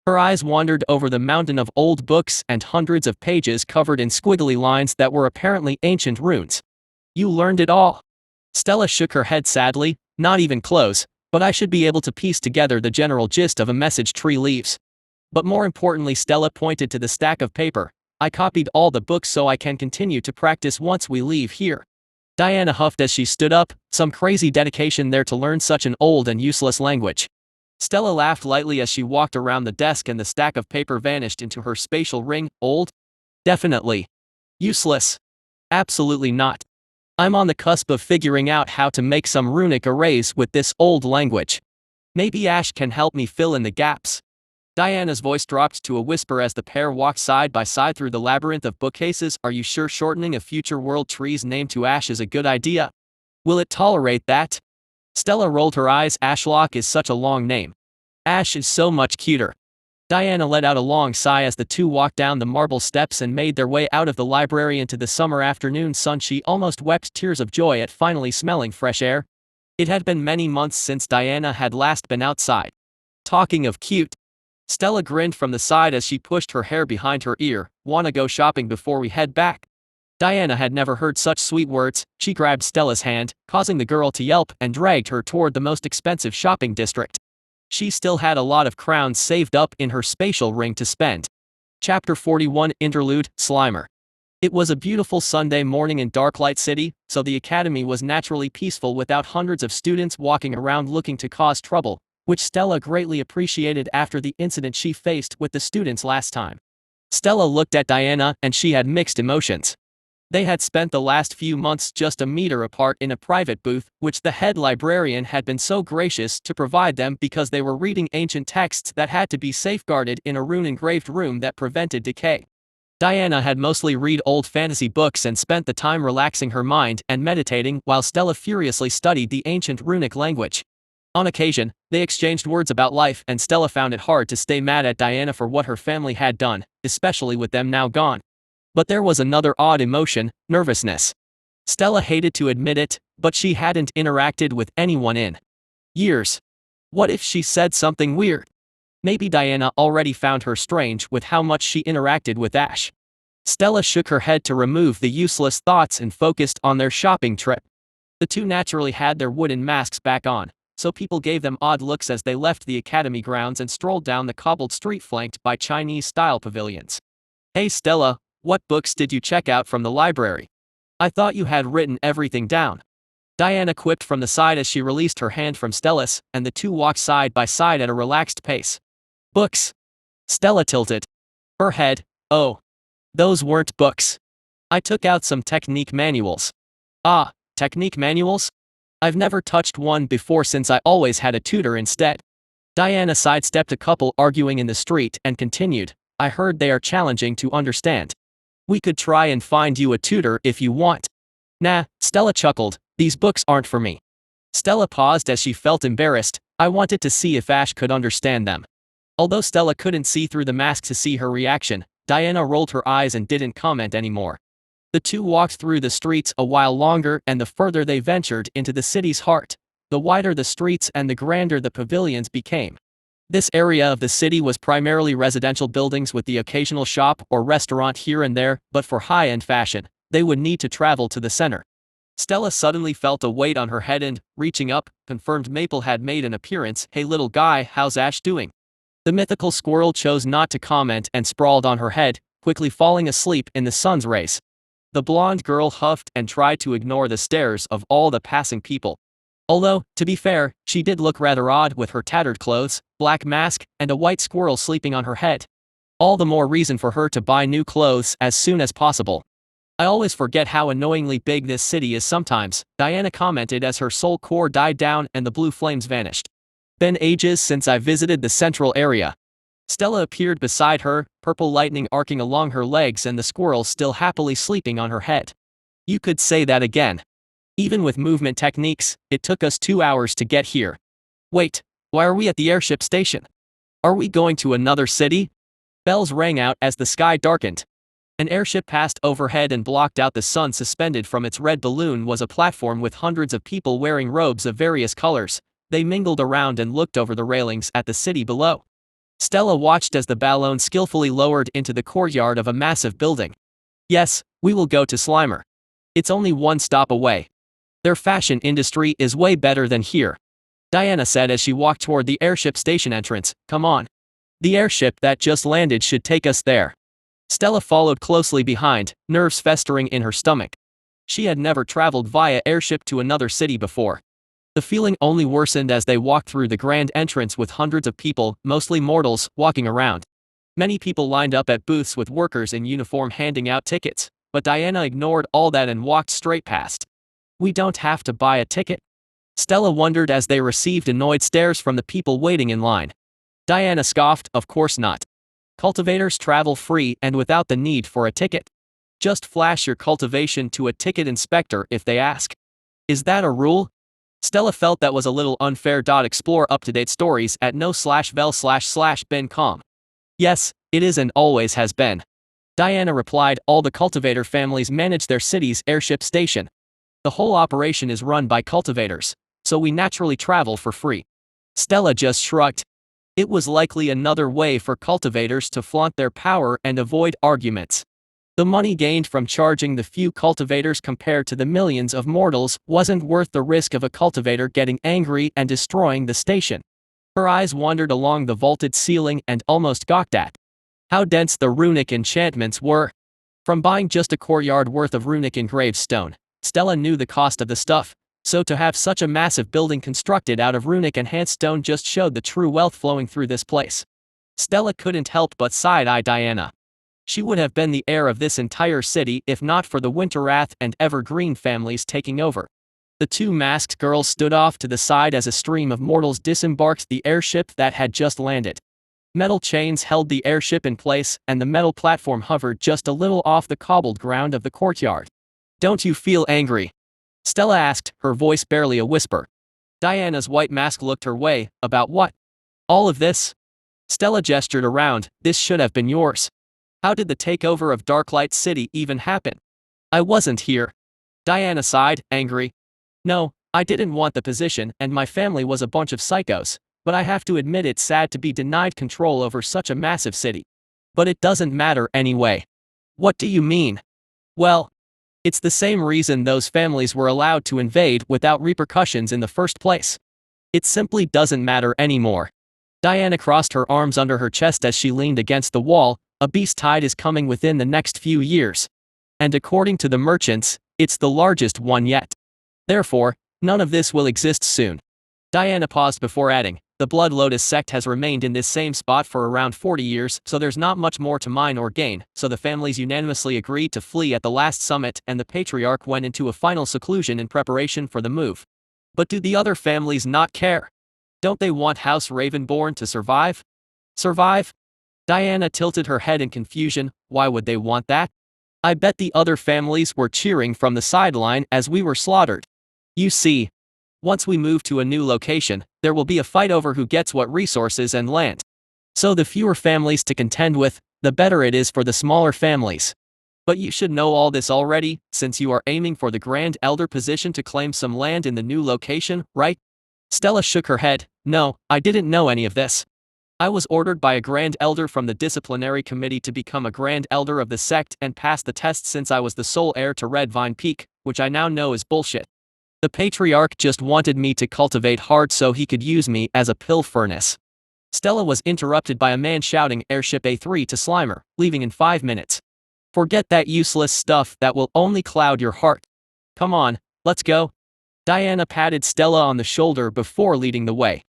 Her eyes wandered over the mountain of old books and hundreds of pages covered in squiggly lines that were apparently ancient runes. You learned it all. Stella shook her head sadly. Not even close, but I should be able to piece together the general gist of a message tree leaves. But more importantly, Stella pointed to the stack of paper. I copied all the books so I can continue to practice once we leave here. Diana huffed as she stood up, some crazy dedication there to learn such an old and useless language. Stella laughed lightly as she walked around the desk and the stack of paper vanished into her spatial ring. Old? Definitely. Useless? Absolutely not. I'm on the cusp of figuring out how to make some runic arrays with this old language. Maybe Ash can help me fill in the gaps. Diana's voice dropped to a whisper as the pair walked side by side through the labyrinth of bookcases. Are you sure shortening a future world tree's name to Ash is a good idea? Will it tolerate that? Stella rolled her eyes. Ashlock is such a long name. Ash is so much cuter. Diana let out a long sigh as the two walked down the marble steps and made their way out of the library into the summer afternoon sun. She almost wept tears of joy at finally smelling fresh air. It had been many months since Diana had last been outside. Talking of cute. Stella grinned from the side as she pushed her hair behind her ear. Wanna go shopping before we head back? Diana had never heard such sweet words. She grabbed Stella's hand, causing the girl to yelp, and dragged her toward the most expensive shopping district. She still had a lot of crowns saved up in her spatial ring to spend. Chapter 41 Interlude, Slimer. It was a beautiful Sunday morning in Darklight City, so the academy was naturally peaceful without hundreds of students walking around looking to cause trouble, which Stella greatly appreciated after the incident she faced with the students last time. Stella looked at Diana and she had mixed emotions. They had spent the last few months just a meter apart in a private booth, which the head librarian had been so gracious to provide them because they were reading ancient texts that had to be safeguarded in a rune-engraved room that prevented decay. Diana had mostly read old fantasy books and spent the time relaxing her mind and meditating while Stella furiously studied the ancient runic language. On occasion, they exchanged words about life and Stella found it hard to stay mad at Diana for what her family had done, especially with them now gone. But there was another odd emotion, nervousness. Stella hated to admit it, but she hadn't interacted with anyone in years. What if she said something weird? Maybe Diana already found her strange with how much she interacted with Ash. Stella shook her head to remove the useless thoughts and focused on their shopping trip. The two naturally had their wooden masks back on, so people gave them odd looks as they left the academy grounds and strolled down the cobbled street flanked by Chinese-style pavilions. "Hey Stella, what books did you check out from the library? I thought you had written everything down." Diana quipped from the side as she released her hand from Stella's, and the two walked side by side at a relaxed pace. "Books?" Stella tilted her head. "Oh. Those weren't books. I took out some technique manuals." "Ah, technique manuals? I've never touched one before since I always had a tutor instead." Diana sidestepped a couple arguing in the street and continued, "I heard they are challenging to understand. We could try and find you a tutor if you want." "Nah," Stella chuckled, "these books aren't for me." Stella paused as she felt embarrassed. "I wanted to see if Ash could understand them." Although Stella couldn't see through the mask to see her reaction, Diana rolled her eyes and didn't comment anymore. The two walked through the streets a while longer, and the further they ventured into the city's heart, the wider the streets and the grander the pavilions became. This area of the city was primarily residential buildings with the occasional shop or restaurant here and there, but for high-end fashion, they would need to travel to the center. Stella suddenly felt a weight on her head and, reaching up, confirmed Maple had made an appearance. "Hey little guy, how's Ash doing?" The mythical squirrel chose not to comment and sprawled on her head, quickly falling asleep in the sun's rays. The blonde girl huffed and tried to ignore the stares of all the passing people. Although, to be fair, she did look rather odd with her tattered clothes, black mask, and a white squirrel sleeping on her head. All the more reason for her to buy new clothes as soon as possible. "I always forget how annoyingly big this city is sometimes," Diana commented as her soul core died down and the blue flames vanished. "Been ages since I visited the central area." Stella appeared beside her, purple lightning arcing along her legs and the squirrel still happily sleeping on her head. "You could say that again. Even with movement techniques, it took us 2 hours to get here." "Wait, why are we at the airship station? Are we going to another city?" Bells rang out as the sky darkened. An airship passed overhead and blocked out the sun. Suspended from its red balloon was a platform with hundreds of people wearing robes of various colors. They mingled around and looked over the railings at the city below. Stella watched as the balloon skillfully lowered into the courtyard of a massive building. "Yes, we will go to Slimer. It's only one stop away. Their fashion industry is way better than here," Diana said as she walked toward the airship station entrance. "Come on. The airship that just landed should take us there." Stella followed closely behind, nerves festering in her stomach. She had never traveled via airship to another city before. The feeling only worsened as they walked through the grand entrance with hundreds of people, mostly mortals, walking around. Many people lined up at booths with workers in uniform handing out tickets, but Diana ignored all that and walked straight past. "We don't have to buy a ticket?" Stella wondered as they received annoyed stares from the people waiting in line. Diana scoffed, "Of course not. Cultivators travel free and without the need for a ticket. Just flash your cultivation to a ticket inspector if they ask." "Is that a rule?" Stella felt that was a little unfair. Explore up-to-date stories at no/vel//ben.com. "Yes, it is and always has been," Diana replied. "All the cultivator families manage their city's airship station. The whole operation is run by cultivators, so we naturally travel for free." Stella just shrugged. It was likely another way for cultivators to flaunt their power and avoid arguments. The money gained from charging the few cultivators compared to the millions of mortals wasn't worth the risk of a cultivator getting angry and destroying the station. Her eyes wandered along the vaulted ceiling and almost gawked at how dense the runic enchantments were. From buying just a courtyard worth of runic engraved stone, Stella knew the cost of the stuff, so to have such a massive building constructed out of runic enhanced stone just showed the true wealth flowing through this place. Stella couldn't help but side-eye Diana. She would have been the heir of this entire city if not for the Winterrath and Evergreen families taking over. The two masked girls stood off to the side as a stream of mortals disembarked the airship that had just landed. Metal chains held the airship in place and the metal platform hovered just a little off the cobbled ground of the courtyard. "Don't you feel angry?" Stella asked, her voice barely a whisper. Diana's white mask looked her way. "About what? All of this?" Stella gestured around. "This should have been yours. How did the takeover of Darklight City even happen?" "I wasn't here." Diana sighed, angry. "No, I didn't want the position and my family was a bunch of psychos, but I have to admit it's sad to be denied control over such a massive city. But it doesn't matter anyway." "What do you mean?" "Well, it's the same reason those families were allowed to invade without repercussions in the first place. It simply doesn't matter anymore." Diana crossed her arms under her chest as she leaned against the wall. "A beast tide is coming within the next few years. And according to the merchants, it's the largest one yet. Therefore, none of this will exist soon." Diana paused before adding, "The Blood Lotus sect has remained in this same spot for around 40 years, so there's not much more to mine or gain, so the families unanimously agreed to flee at the last summit and the patriarch went into a final seclusion in preparation for the move. But do the other families not care? Don't they want House Ravenborn to survive?" "Survive?" Diana tilted her head in confusion. "Why would they want that? I bet the other families were cheering from the sideline as we were slaughtered. You see, once we move to a new location, there will be a fight over who gets what resources and land. So the fewer families to contend with, the better it is for the smaller families. But you should know all this already, since you are aiming for the Grand Elder position to claim some land in the new location, right?" Stella shook her head. "No, I didn't know any of this. I was ordered by a Grand Elder from the Disciplinary Committee to become a Grand Elder of the sect and pass the test since I was the sole heir to Red Vine Peak, which I now know is bullshit. The Patriarch just wanted me to cultivate hard so he could use me as a pill furnace." Stella was interrupted by a man shouting, "Airship A3 to Slimer, leaving in 5 minutes. Forget that useless stuff that will only cloud your heart. Come on, let's go." Diana patted Stella on the shoulder before leading the way.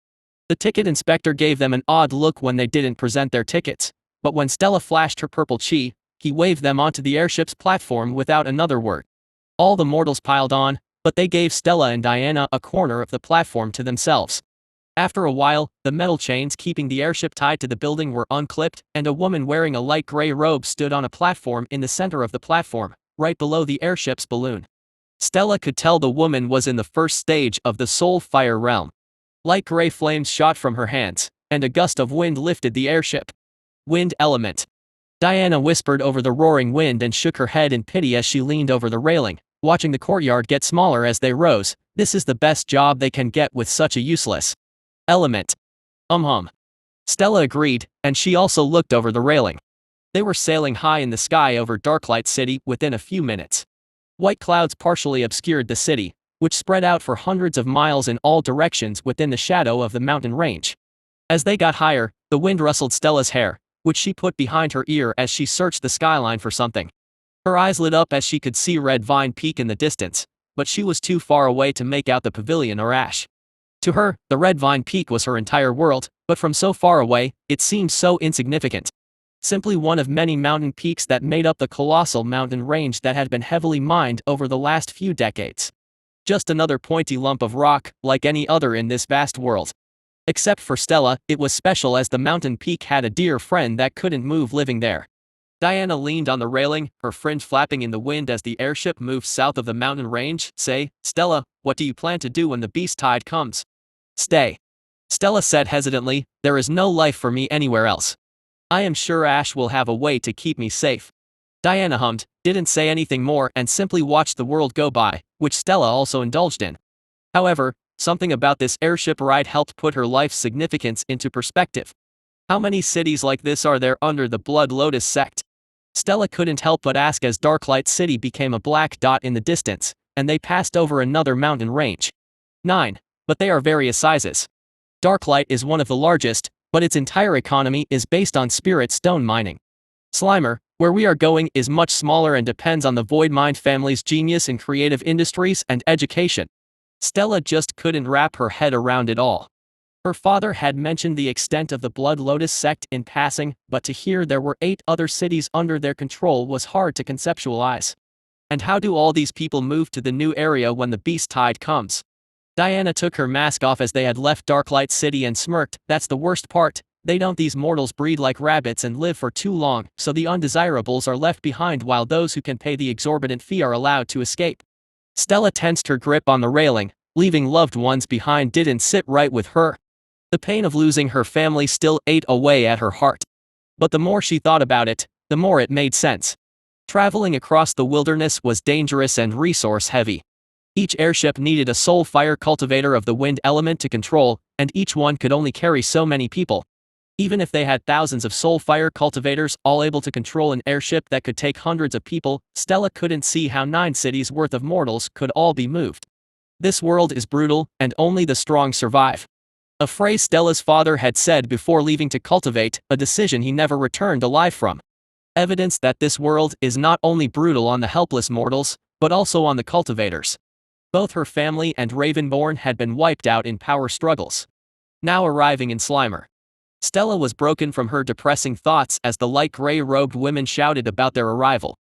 The ticket inspector gave them an odd look when they didn't present their tickets, but when Stella flashed her purple chi, he waved them onto the airship's platform without another word. All the mortals piled on, but they gave Stella and Diana a corner of the platform to themselves. After a while, the metal chains keeping the airship tied to the building were unclipped, and a woman wearing a light gray robe stood on a platform in the center of the platform, right below the airship's balloon. Stella could tell the woman was in the first stage of the Soul Fire realm. Light gray flames shot from her hands, and a gust of wind lifted the airship. "Wind element." Diana whispered over the roaring wind and shook her head in pity as she leaned over the railing, watching the courtyard get smaller as they rose. "This is the best job they can get with such a useless element." Stella agreed, and she also looked over the railing. They were sailing high in the sky over Darklight City within a few minutes. White clouds partially obscured the city, which spread out for hundreds of miles in all directions within the shadow of the mountain range. As they got higher, the wind rustled Stella's hair, which she put behind her ear as she searched the skyline for something. Her eyes lit up as she could see Red Vine Peak in the distance, but she was too far away to make out the pavilion or ash. To her, the Red Vine Peak was her entire world, but from so far away, it seemed so insignificant. Simply one of many mountain peaks that made up the colossal mountain range that had been heavily mined over the last few decades. Just another pointy lump of rock, like any other in this vast world. Except for Stella, it was special as the mountain peak had a dear friend that couldn't move living there. Diana leaned on the railing, her fringe flapping in the wind as the airship moved south of the mountain range. "Say, Stella, what do you plan to do when the beast tide comes?" "Stay." Stella said hesitantly, "There is no life for me anywhere else. I am sure Ash will have a way to keep me safe." Diana hummed, didn't say anything more and simply watched the world go by, which Stella also indulged in. However, something about this airship ride helped put her life's significance into perspective. How many cities like this are there under the Blood Lotus sect? Stella couldn't help but ask as Darklight City became a black dot in the distance, and they passed over another mountain range. 9. But they are various sizes. Darklight is one of the largest, but its entire economy is based on spirit stone mining. Slimer, where we are going is much smaller and depends on the Void Mind family's genius in creative industries and education. Stella just couldn't wrap her head around it all. Her father had mentioned the extent of the Blood Lotus sect in passing, but to hear there were 8 other cities under their control was hard to conceptualize. And how do all these people move to the new area when the beast tide comes? Diana took her mask off as they had left Darklight City and smirked. That's the worst part. They don't. These mortals breed like rabbits and live for too long, so the undesirables are left behind while those who can pay the exorbitant fee are allowed to escape. Stella tensed her grip on the railing. Leaving loved ones behind didn't sit right with her. The pain of losing her family still ate away at her heart. But the more she thought about it, the more it made sense. Traveling across the wilderness was dangerous and resource-heavy. Each airship needed a soul fire cultivator of the wind element to control, and each one could only carry so many people. Even if they had thousands of soul fire cultivators all able to control an airship that could take hundreds of people, Stella couldn't see how 9 cities worth of mortals could all be moved. This world is brutal, and only the strong survive. A phrase Stella's father had said before leaving to cultivate, a decision he never returned alive from. Evidence that this world is not only brutal on the helpless mortals, but also on the cultivators. Both her family and Reborn had been wiped out in power struggles. Now arriving in Slimer, Stella was broken from her depressing thoughts as the light gray-robed women shouted about their arrival.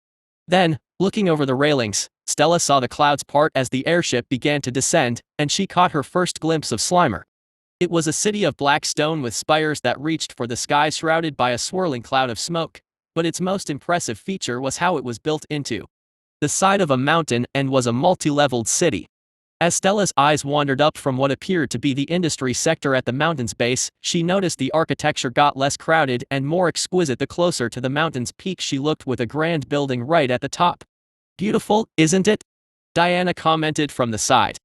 Then, looking over the railings, Stella saw the clouds part as the airship began to descend, and she caught her first glimpse of Slimer. It was a city of black stone with spires that reached for the sky shrouded by a swirling cloud of smoke, but its most impressive feature was how it was built into the side of a mountain and was a multi-leveled city. As Stella's eyes wandered up from what appeared to be the industry sector at the mountain's base, she noticed the architecture got less crowded and more exquisite the closer to the mountain's peak she looked, with a grand building right at the top. Beautiful, isn't it? Diana commented from the side.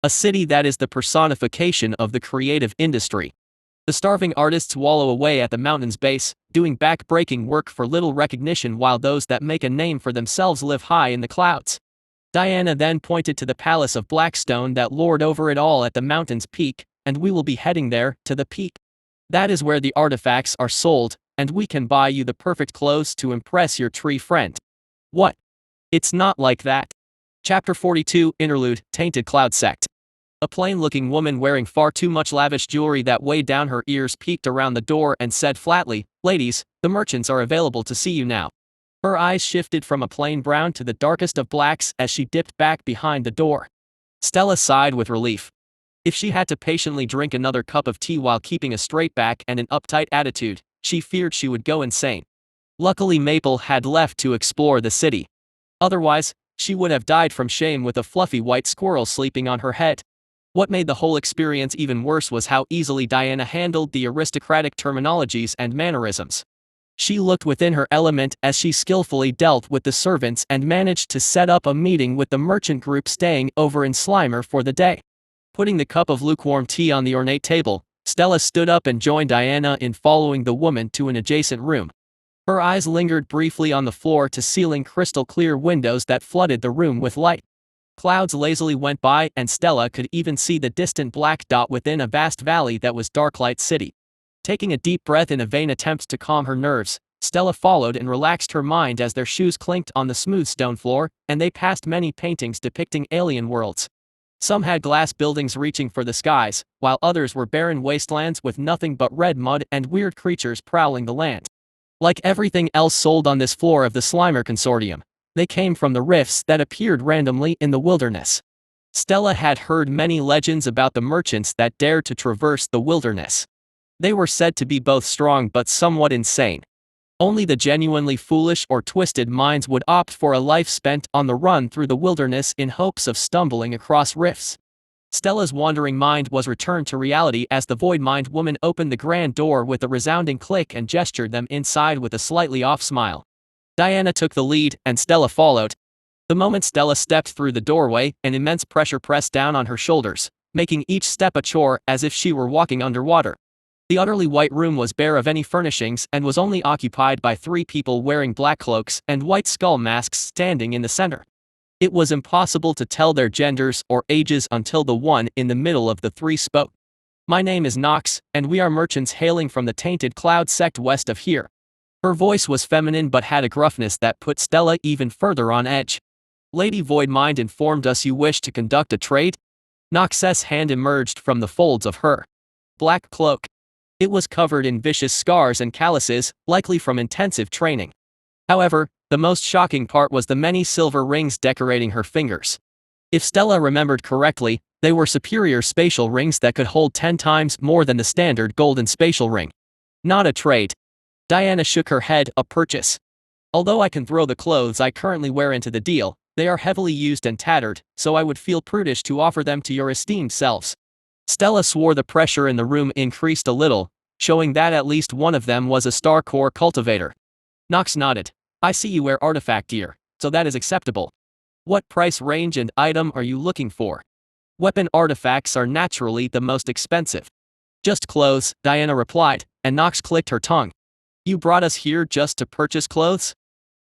A city that is the personification of the creative industry. The starving artists wallow away at the mountain's base, doing back-breaking work for little recognition, while those that make a name for themselves live high in the clouds. Diana then pointed to the palace of Blackstone that lord over it all at the mountain's peak, and we will be heading there, to the peak. That is where the artifacts are sold, and we can buy you the perfect clothes to impress your tree friend. What? It's not like that. Chapter 42, Interlude, Tainted Cloud Sect. A plain-looking woman wearing far too much lavish jewelry that weighed down her ears peeked around the door and said flatly, "Ladies, the merchants are available to see you now." Her eyes shifted from a plain brown to the darkest of blacks as she dipped back behind the door. Stella sighed with relief. If she had to patiently drink another cup of tea while keeping a straight back and an uptight attitude, she feared she would go insane. Luckily, Maple had left to explore the city. Otherwise, she would have died from shame with a fluffy white squirrel sleeping on her head. What made the whole experience even worse was how easily Diana handled the aristocratic terminologies and mannerisms. She looked within her element as she skillfully dealt with the servants and managed to set up a meeting with the merchant group staying over in Slimer for the day. Putting the cup of lukewarm tea on the ornate table, Stella stood up and joined Diana in following the woman to an adjacent room. Her eyes lingered briefly on the floor-to-ceiling crystal-clear windows that flooded the room with light. Clouds lazily went by, and Stella could even see the distant black dot within a vast valley that was Darklight City. Taking a deep breath in a vain attempt to calm her nerves, Stella followed and relaxed her mind as their shoes clinked on the smooth stone floor, and they passed many paintings depicting alien worlds. Some had glass buildings reaching for the skies, while others were barren wastelands with nothing but red mud and weird creatures prowling the land. Like everything else sold on this floor of the Slimer Consortium, they came from the rifts that appeared randomly in the wilderness. Stella had heard many legends about the merchants that dared to traverse the wilderness. They were said to be both strong but somewhat insane. Only the genuinely foolish or twisted minds would opt for a life spent on the run through the wilderness in hopes of stumbling across rifts. Stella's wandering mind was returned to reality as the Void Mind woman opened the grand door with a resounding click and gestured them inside with a slightly off smile. Diana took the lead, and Stella followed. The moment Stella stepped through the doorway, an immense pressure pressed down on her shoulders, making each step a chore as if she were walking underwater. The utterly white room was bare of any furnishings and was only occupied by 3 people wearing black cloaks and white skull masks standing in the center. It was impossible to tell their genders or ages until the one in the middle of the 3 spoke. "My name is Nox, and we are merchants hailing from the Tainted Cloud Sect west of here." Her voice was feminine but had a gruffness that put Stella even further on edge. Lady Voidmind informed us you wish to conduct a trade? Nox's hand emerged from the folds of her black cloak. It was covered in vicious scars and calluses, likely from intensive training. However, the most shocking part was the many silver rings decorating her fingers. If Stella remembered correctly, they were superior spatial rings that could hold 10 times more than the standard golden spatial ring. Not a trade. Diana shook her head. A purchase. Although I can throw the clothes I currently wear into the deal, they are heavily used and tattered, so I would feel prudish to offer them to your esteemed selves. Stella swore. The pressure in the room increased a little, showing that at least one of them was a Star Core cultivator. Nox nodded. I see you wear artifact gear, so that is acceptable. What price range and item are you looking for? Weapon artifacts are naturally the most expensive. Just clothes, Diana replied, and Nox clicked her tongue. You brought us here just to purchase clothes?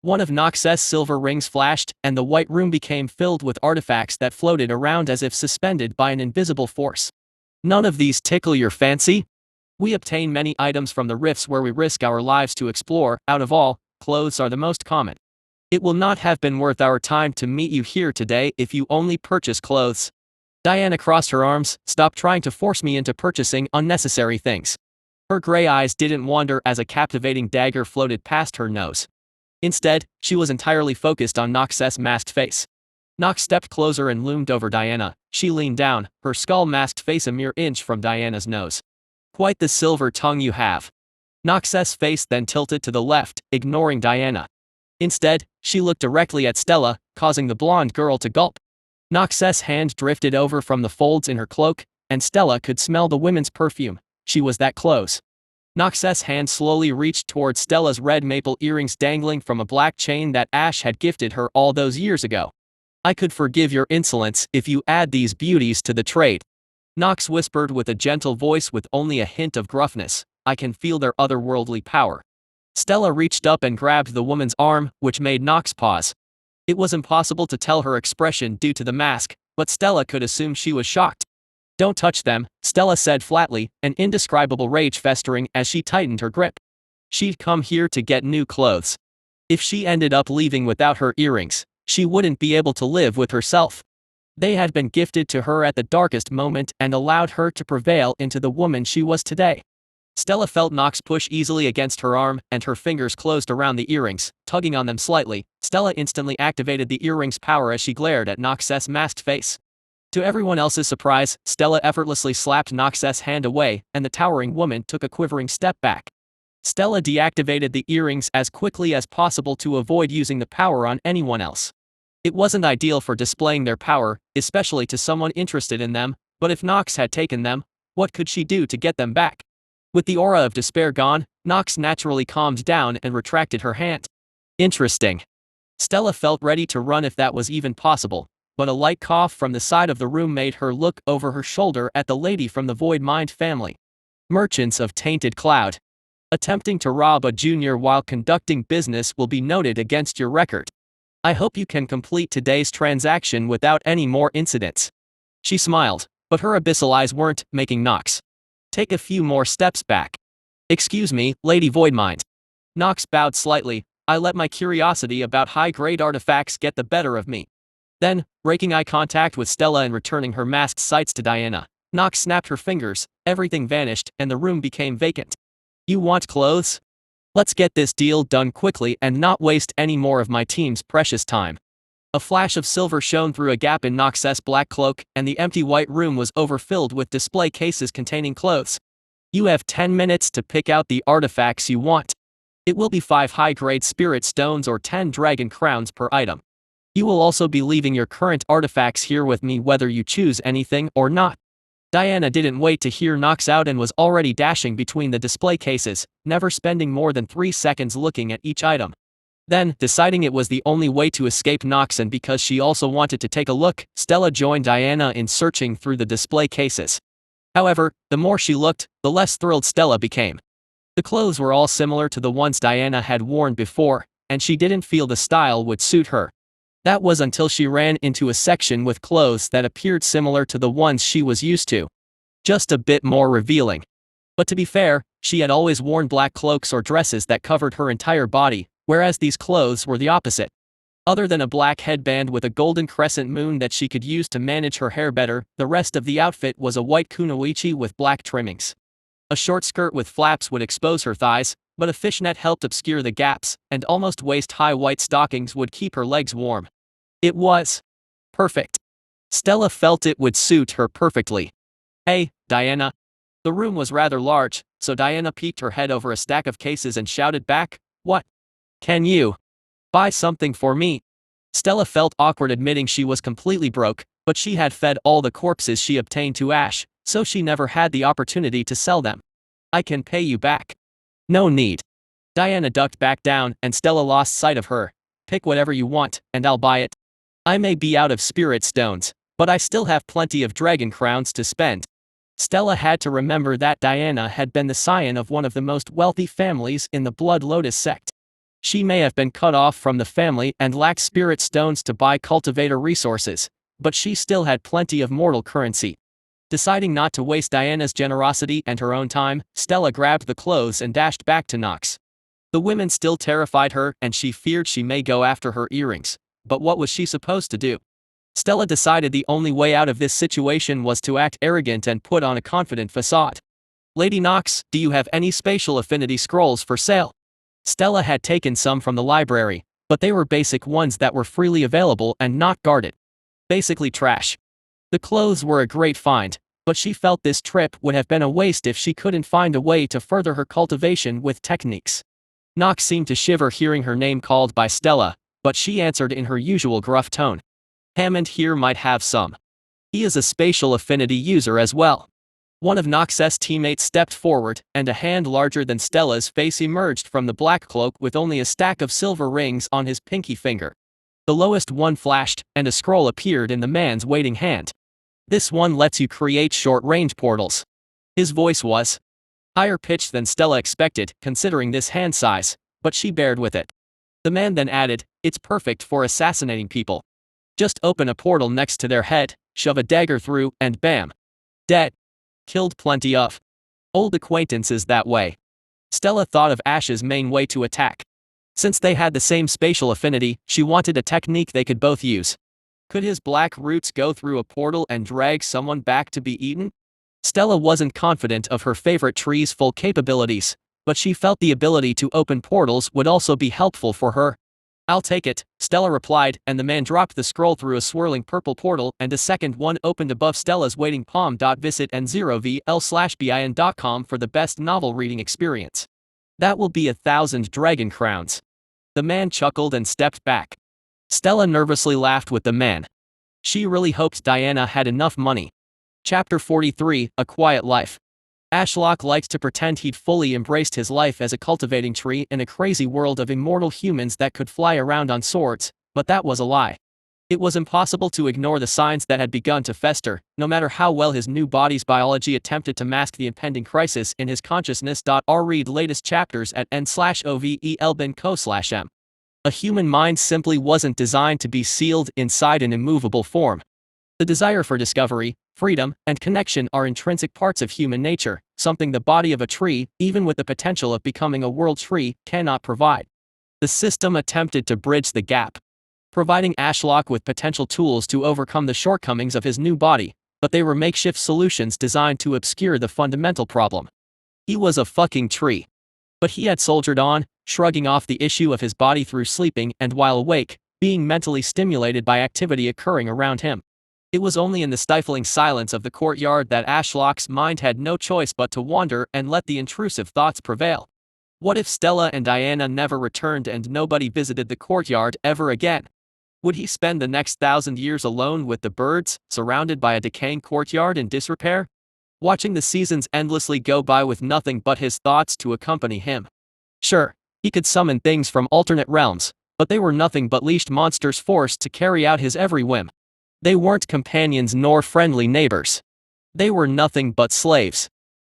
One of Nox's silver rings flashed, and the white room became filled with artifacts that floated around as if suspended by an invisible force. None of these tickle your fancy? We obtain many items from the rifts where we risk our lives to explore. Out of all, clothes are the most common. It will not have been worth our time to meet you here today if you only purchase clothes. Diana crossed her arms. Stop trying to force me into purchasing unnecessary things. Her gray eyes didn't wander as a captivating dagger floated past her nose. Instead, she was entirely focused on Nox's masked face. Nox stepped closer and loomed over Diana. She leaned down, her skull-masked face a mere inch from Diana's nose. Quite the silver tongue you have. Nox's face then tilted to the left, ignoring Diana. Instead, she looked directly at Stella, causing the blonde girl to gulp. Nox's hand drifted over from the folds in her cloak, and Stella could smell the woman's perfume. She was that close. Nox's hand slowly reached towards Stella's red maple earrings dangling from a black chain that Ash had gifted her all those years ago. I could forgive your insolence if you add these beauties to the trade. Nox whispered with a gentle voice with only a hint of gruffness. I can feel their otherworldly power. Stella reached up and grabbed the woman's arm, which made Nox pause. It was impossible to tell her expression due to the mask, but Stella could assume she was shocked. Don't touch them, Stella said flatly, an indescribable rage festering as she tightened her grip. She'd come here to get new clothes. If she ended up leaving without her earrings, she wouldn't be able to live with herself. They had been gifted to her at the darkest moment and allowed her to prevail into the woman she was today. Stella felt Nox push easily against her arm, and her fingers closed around the earrings, tugging on them slightly. Stella instantly activated the earrings' power as she glared at Nox's masked face. To everyone else's surprise, Stella effortlessly slapped Nox's hand away, and the towering woman took a quivering step back. Stella deactivated the earrings as quickly as possible to avoid using the power on anyone else. It wasn't ideal for displaying their power, especially to someone interested in them, but if Nox had taken them, what could she do to get them back? With the aura of despair gone, Nox naturally calmed down and retracted her hand. Interesting. Stella felt ready to run if that was even possible, but a light cough from the side of the room made her look over her shoulder at the lady from the Voidmind family. Merchants of Tainted Cloud. Attempting to rob a junior while conducting business will be noted against your record. I hope you can complete today's transaction without any more incidents. She smiled, but her abyssal eyes weren't making Nox take a few more steps back. Excuse me, Lady Voidmind. Nox bowed slightly. I let my curiosity about high-grade artifacts get the better of me. Then, breaking eye contact with Stella and returning her masked sights to Diana, Nox snapped her fingers, everything vanished, and the room became vacant. You want clothes? Let's get this deal done quickly and not waste any more of my team's precious time. A flash of silver shone through a gap in Nox's black cloak, and the empty white room was overfilled with display cases containing clothes. You have 10 minutes to pick out the artifacts you want. It will be 5 high-grade spirit stones or 10 dragon crowns per item. You will also be leaving your current artifacts here with me whether you choose anything or not. Diana didn't wait to hear Nox out and was already dashing between the display cases, never spending more than 3 seconds looking at each item. Then, deciding it was the only way to escape Nox and because she also wanted to take a look, Stella joined Diana in searching through the display cases. However, the more she looked, the less thrilled Stella became. The clothes were all similar to the ones Diana had worn before, and she didn't feel the style would suit her. That was until she ran into a section with clothes that appeared similar to the ones she was used to. Just a bit more revealing. But to be fair, she had always worn black cloaks or dresses that covered her entire body, whereas these clothes were the opposite. Other than a black headband with a golden crescent moon that she could use to manage her hair better, the rest of the outfit was a white kunoichi with black trimmings. A short skirt with flaps would expose her thighs, but a fishnet helped obscure the gaps, and almost waist-high white stockings would keep her legs warm. It was perfect. Stella felt it would suit her perfectly. "Hey, Diana." The room was rather large, so Diana peeked her head over a stack of cases and shouted back, "What? Can you buy something for me?" Stella felt awkward admitting she was completely broke, but she had fed all the corpses she obtained to Ash, so she never had the opportunity to sell them. "I can pay you back." "No need." Diana ducked back down and Stella lost sight of her. "Pick whatever you want, and I'll buy it. I may be out of spirit stones, but I still have plenty of dragon crowns to spend." Stella had to remember that Diana had been the scion of one of the most wealthy families in the Blood Lotus sect. She may have been cut off from the family and lacked spirit stones to buy cultivator resources, but she still had plenty of mortal currency. Deciding not to waste Diana's generosity and her own time, Stella grabbed the clothes and dashed back to Nox. The women still terrified her and she feared she may go after her earrings, but what was she supposed to do? Stella decided the only way out of this situation was to act arrogant and put on a confident facade. "Lady Nox, do you have any spatial affinity scrolls for sale?" Stella had taken some from the library, but they were basic ones that were freely available and not guarded. Basically trash. The clothes were a great find, but she felt this trip would have been a waste if she couldn't find a way to further her cultivation with techniques. Nox seemed to shiver hearing her name called by Stella, but she answered in her usual gruff tone. "Hammond here might have some. He is a spatial affinity user as well." One of Nox's teammates stepped forward, and a hand larger than Stella's face emerged from the black cloak with only a stack of silver rings on his pinky finger. The lowest one flashed, and a scroll appeared in the man's waiting hand. "This one lets you create short-range portals." His voice was higher pitched than Stella expected, considering this hand size, but she bared with it. The man then added, "It's perfect for assassinating people. Just open a portal next to their head, shove a dagger through, and bam. Dead. Killed plenty of old acquaintances that way." Stella thought of Ash's main way to attack. Since they had the same spatial affinity, she wanted a technique they could both use. Could his black roots go through a portal and drag someone back to be eaten? Stella wasn't confident of her favorite tree's full capabilities, but she felt the ability to open portals would also be helpful for her. "I'll take it," Stella replied, and the man dropped the scroll through a swirling purple portal and a second one opened above Stella's waiting palm. Visit n0vl/bin.com for the best novel reading experience. "That will be 1,000 dragon crowns." The man chuckled and stepped back. Stella nervously laughed with the man. She really hoped Diana had enough money. Chapter 43, A Quiet Life. Ashlock liked to pretend he'd fully embraced his life as a cultivating tree in a crazy world of immortal humans that could fly around on swords, but that was a lie. It was impossible to ignore the signs that had begun to fester, no matter how well his new body's biology attempted to mask the impending crisis in his consciousness. Read latest chapters at n/ovelbin.co/m. A human mind simply wasn't designed to be sealed inside an immovable form. The desire for discovery, freedom, and connection are intrinsic parts of human nature, something the body of a tree, even with the potential of becoming a world tree, cannot provide. The system attempted to bridge the gap, providing Ashlock with potential tools to overcome the shortcomings of his new body, but they were makeshift solutions designed to obscure the fundamental problem. He was a fucking tree. But he had soldiered on, shrugging off the issue of his body through sleeping and while awake, being mentally stimulated by activity occurring around him. It was only in the stifling silence of the courtyard that Ashlock's mind had no choice but to wander and let the intrusive thoughts prevail. What if Stella and Diana never returned and nobody visited the courtyard ever again? Would he spend the next 1,000 years alone with the birds, surrounded by a decaying courtyard in disrepair? Watching the seasons endlessly go by with nothing but his thoughts to accompany him. Sure, he could summon things from alternate realms, but they were nothing but leashed monsters forced to carry out his every whim. They weren't companions nor friendly neighbors. They were nothing but slaves.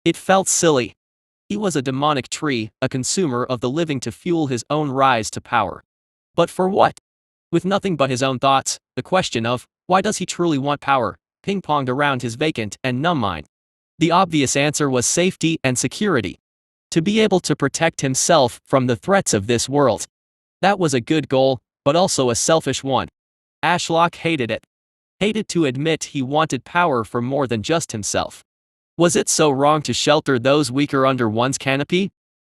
It felt silly. He was a demonic tree, a consumer of the living to fuel his own rise to power. But for what? With nothing but his own thoughts, the question of, why does he truly want power, ping-ponged around his vacant and numb mind. The obvious answer was safety and security. To be able to protect himself from the threats of this world. That was a good goal, but also a selfish one. Ashlock hated it. Hated to admit he wanted power for more than just himself. Was it so wrong to shelter those weaker under one's canopy?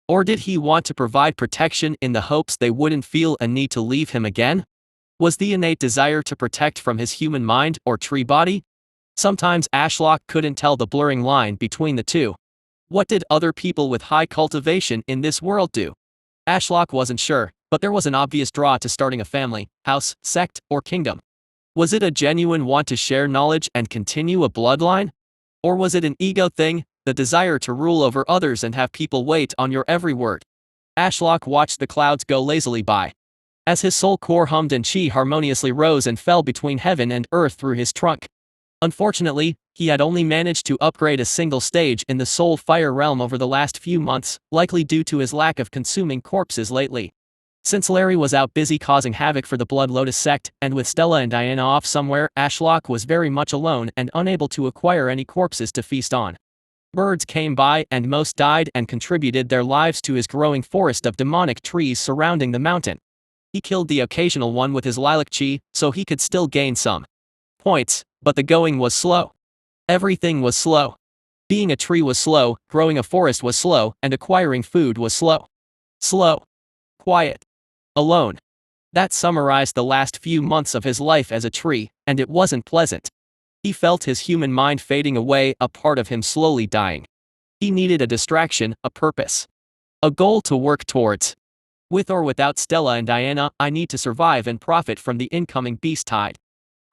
Or did he want to provide protection in the hopes they wouldn't feel a need to leave him again? Was the innate desire to protect from his human mind or tree body? Sometimes Ashlock couldn't tell the blurring line between the two. What did other people with high cultivation in this world do? Ashlock wasn't sure, but there was an obvious draw to starting a family, house, sect, or kingdom. Was it a genuine want to share knowledge and continue a bloodline? Or was it an ego thing, the desire to rule over others and have people wait on your every word? Ashlock watched the clouds go lazily by. As his soul core hummed and chi harmoniously rose and fell between heaven and earth through his trunk. Unfortunately, he had only managed to upgrade a single stage in the soul fire realm over the last few months, likely due to his lack of consuming corpses lately. Since Larry was out busy causing havoc for the Blood Lotus sect, and with Stella and Diana off somewhere, Ashlock was very much alone and unable to acquire any corpses to feast on. Birds came by and most died and contributed their lives to his growing forest of demonic trees surrounding the mountain. He killed the occasional one with his lilac chi, so he could still gain some points, but the going was slow. Everything was slow. Being a tree was slow, growing a forest was slow, and acquiring food was slow. Slow. Quiet. Alone. That summarized the last few months of his life as a tree, and it wasn't pleasant. He felt his human mind fading away, a part of him slowly dying. He needed a distraction, a purpose. A goal to work towards. With or without Stella and Diana, I need to survive and profit from the incoming beast tide.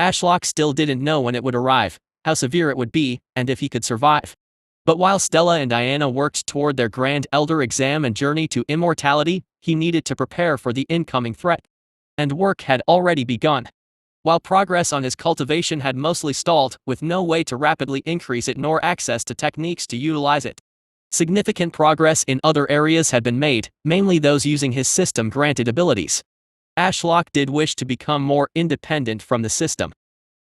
Ashlock still didn't know when it would arrive, how severe it would be, and if he could survive. But while Stella and Diana worked toward their grand elder exam and journey to immortality, he needed to prepare for the incoming threat. And work had already begun. While progress on his cultivation had mostly stalled, with no way to rapidly increase it nor access to techniques to utilize it. Significant progress in other areas had been made, mainly those using his system-granted abilities. Ashlock did wish to become more independent from the system.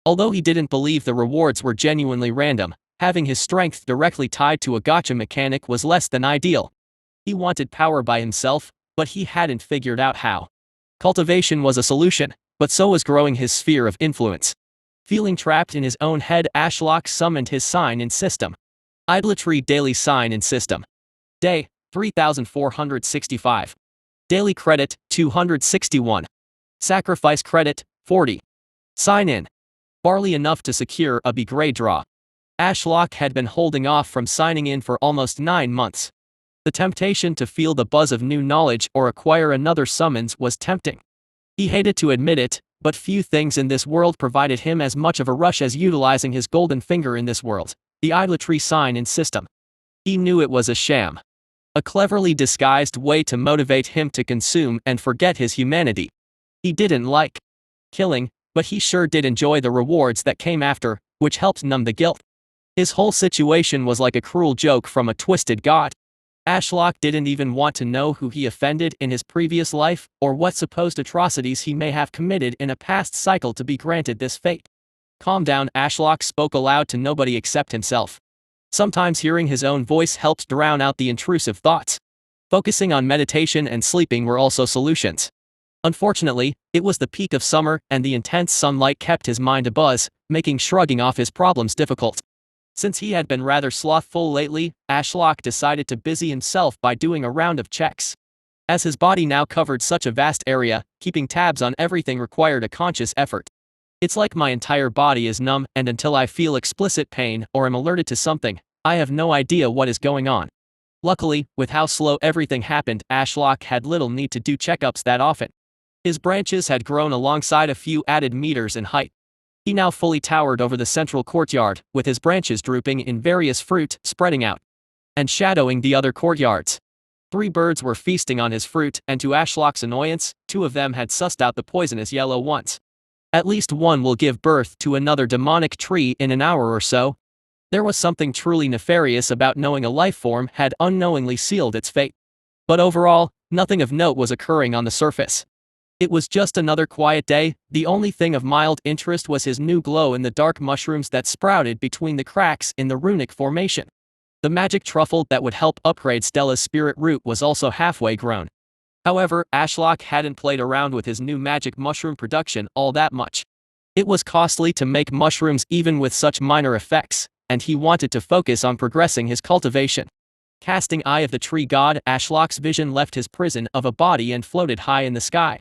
Although he didn't believe the rewards were genuinely random, having his strength directly tied to a gacha mechanic was less than ideal. He wanted power by himself, but he hadn't figured out how. Cultivation was a solution, but so was growing his sphere of influence. Feeling trapped in his own head, Ashlock summoned his sign-in system. Idolatry daily sign-in system. Day, 3465. Daily credit, 261. Sacrifice credit, 40. Sign-in. Barely enough to secure a B-grade draw. Ashlock had been holding off from signing in for almost 9 months. The temptation to feel the buzz of new knowledge or acquire another summons was tempting. He hated to admit it, but few things in this world provided him as much of a rush as utilizing his golden finger in this world, the idolatry sign-in system. He knew it was a sham. A cleverly disguised way to motivate him to consume and forget his humanity. He didn't like killing, but he sure did enjoy the rewards that came after, which helped numb the guilt. His whole situation was like a cruel joke from a twisted god. Ashlock didn't even want to know who he offended in his previous life, or what supposed atrocities he may have committed in a past cycle to be granted this fate. Calm down, Ashlock spoke aloud to nobody except himself. Sometimes hearing his own voice helped drown out the intrusive thoughts. Focusing on meditation and sleeping were also solutions. Unfortunately, it was the peak of summer and the intense sunlight kept his mind abuzz, making shrugging off his problems difficult. Since he had been rather slothful lately, Ashlock decided to busy himself by doing a round of checks. As his body now covered such a vast area, keeping tabs on everything required a conscious effort. It's like my entire body is numb, and until I feel explicit pain or am alerted to something, I have no idea what is going on. Luckily, with how slow everything happened, Ashlock had little need to do checkups that often. His branches had grown alongside a few added meters in height. He now fully towered over the central courtyard, with his branches drooping in various fruit, spreading out and shadowing the other courtyards. 3 birds were feasting on his fruit, and to Ashlock's annoyance, 2 of them had sussed out the poisonous yellow ones. At least one will give birth to another demonic tree in an hour or so. There was something truly nefarious about knowing a life form had unknowingly sealed its fate. But overall, nothing of note was occurring on the surface. It was just another quiet day. The only thing of mild interest was his new glow in the dark mushrooms that sprouted between the cracks in the runic formation. The magic truffle that would help upgrade Stella's spirit root was also halfway grown. However, Ashlock hadn't played around with his new magic mushroom production all that much. It was costly to make mushrooms even with such minor effects, and he wanted to focus on progressing his cultivation. Casting Eye of the Tree God, Ashlock's vision left his prison of a body and floated high in the sky.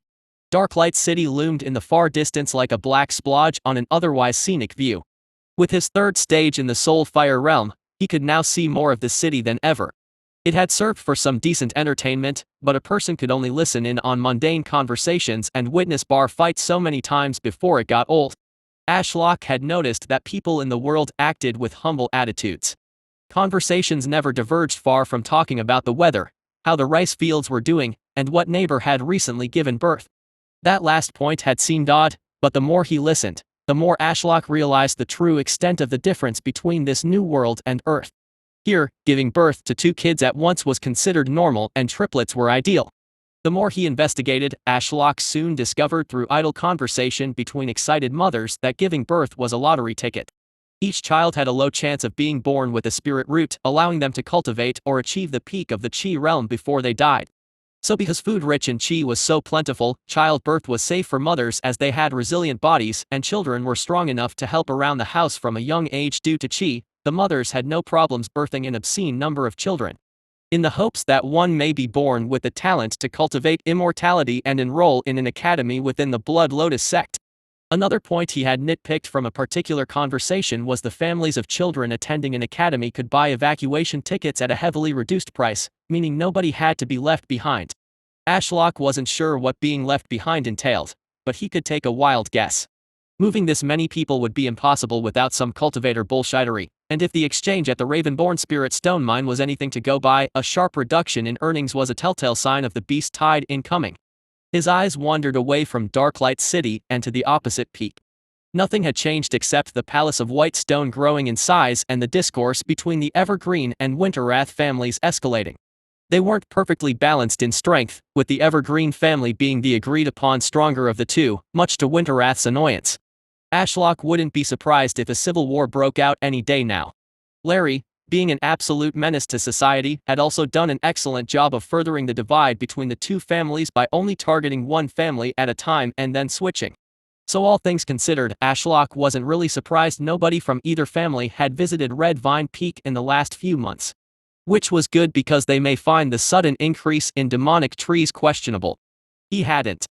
Darklight City loomed in the far distance like a black splodge on an otherwise scenic view. With his third stage in the Soul Fire realm, he could now see more of the city than ever. It had served for some decent entertainment, but a person could only listen in on mundane conversations and witness bar fights so many times before it got old. Ashlock had noticed that people in the world acted with humble attitudes. Conversations never diverged far from talking about the weather, how the rice fields were doing, and what neighbor had recently given birth. That last point had seemed odd, but the more he listened, the more Ashlock realized the true extent of the difference between this new world and Earth. Here, giving birth to 2 kids at once was considered normal and triplets were ideal. The more he investigated, Ashlock soon discovered through idle conversation between excited mothers that giving birth was a lottery ticket. Each child had a low chance of being born with a spirit root, allowing them to cultivate or achieve the peak of the Chi realm before they died. So because food rich in Chi was so plentiful, childbirth was safe for mothers as they had resilient bodies and children were strong enough to help around the house from a young age due to Chi. The mothers had no problems birthing an obscene number of children. In the hopes that one may be born with the talent to cultivate immortality and enroll in an academy within the Blood Lotus sect. Another point he had nitpicked from a particular conversation was the families of children attending an academy could buy evacuation tickets at a heavily reduced price, meaning nobody had to be left behind. Ashlock wasn't sure what being left behind entailed, but he could take a wild guess. Moving this many people would be impossible without some cultivator bullshittery, and if the exchange at the Reborn Spirit Stone Mine was anything to go by, a sharp reduction in earnings was a telltale sign of the beast tide incoming. His eyes wandered away from Darklight City and to the opposite peak. Nothing had changed except the Palace of White Stone growing in size and the discourse between the Evergreen and Winterwrath families escalating. They weren't perfectly balanced in strength, with the Evergreen family being the agreed-upon stronger of the two, much to Winterwrath's annoyance. Ashlock wouldn't be surprised if a civil war broke out any day now. Larry, being an absolute menace to society, had also done an excellent job of furthering the divide between the two families by only targeting one family at a time and then switching. So all things considered, Ashlock wasn't really surprised nobody from either family had visited Red Vine Peak in the last few months. Which was good because they may find the sudden increase in demonic trees questionable. He hadn't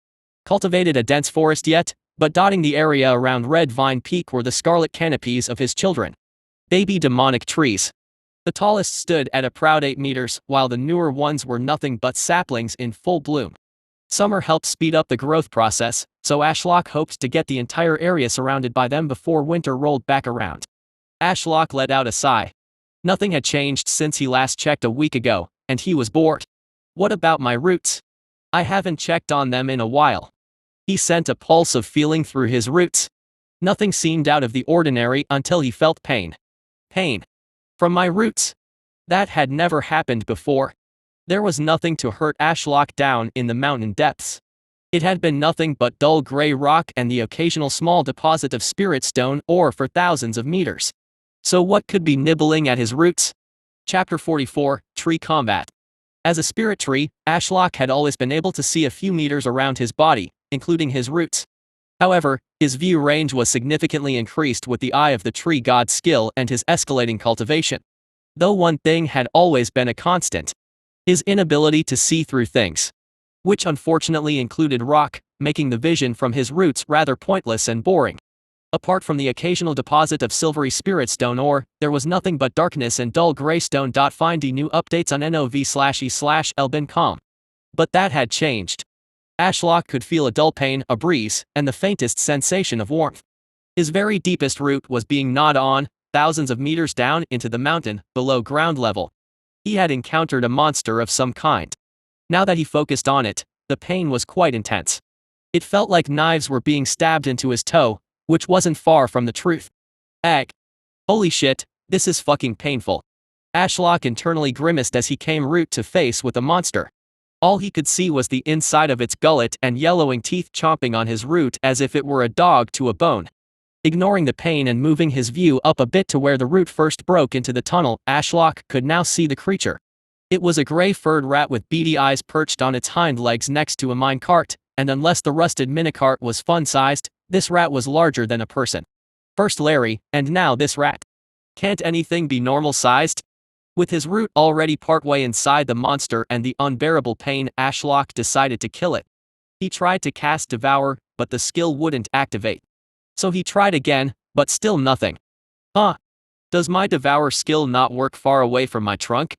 cultivated a dense forest yet, but dotting the area around Red Vine Peak were the scarlet canopies of his children. Baby demonic trees. The tallest stood at a proud 8 meters, while the newer ones were nothing but saplings in full bloom. Summer helped speed up the growth process, so Ashlock hoped to get the entire area surrounded by them before winter rolled back around. Ashlock let out a sigh. Nothing had changed since he last checked a week ago, and he was bored. What about my roots? I haven't checked on them in a while. He sent a pulse of feeling through his roots. Nothing seemed out of the ordinary until he felt pain. Pain. From my roots. That had never happened before. There was nothing to hurt Ashlock down in the mountain depths. It had been nothing but dull gray rock and the occasional small deposit of spirit stone ore for thousands of meters. So what could be nibbling at his roots? Chapter 44, Tree Combat. As a spirit tree, Ashlock had always been able to see a few meters around his body, including his roots. However, his view range was significantly increased with the Eye of the Tree God's skill and his escalating cultivation. Though one thing had always been a constant. His inability to see through things. Which unfortunately included rock, making the vision from his roots rather pointless and boring. Apart from the occasional deposit of silvery spirit stone ore, there was nothing but darkness and dull gray stone. Find new updates on NOV/E/Elbin.com. But that had changed. Ashlock could feel a dull pain, a breeze, and the faintest sensation of warmth. His very deepest root was being gnawed on, thousands of meters down into the mountain, below ground level. He had encountered a monster of some kind. Now that he focused on it, the pain was quite intense. It felt like knives were being stabbed into his toe, which wasn't far from the truth. Ag. Holy shit, this is fucking painful. Ashlock internally grimaced as he came root to face with the monster. All he could see was the inside of its gullet and yellowing teeth chomping on his root as if it were a dog to a bone. Ignoring the pain and moving his view up a bit to where the root first broke into the tunnel, Ashlock could now see the creature. It was a gray-furred rat with beady eyes perched on its hind legs next to a minecart, and unless the rusted minecart was fun-sized, this rat was larger than a person. First Larry, and now this rat. Can't anything be normal-sized? With his root already partway inside the monster and the unbearable pain, Ashlock decided to kill it. He tried to cast Devour, but the skill wouldn't activate. So he tried again, but still nothing. Huh? Does my Devour skill not work far away from my trunk?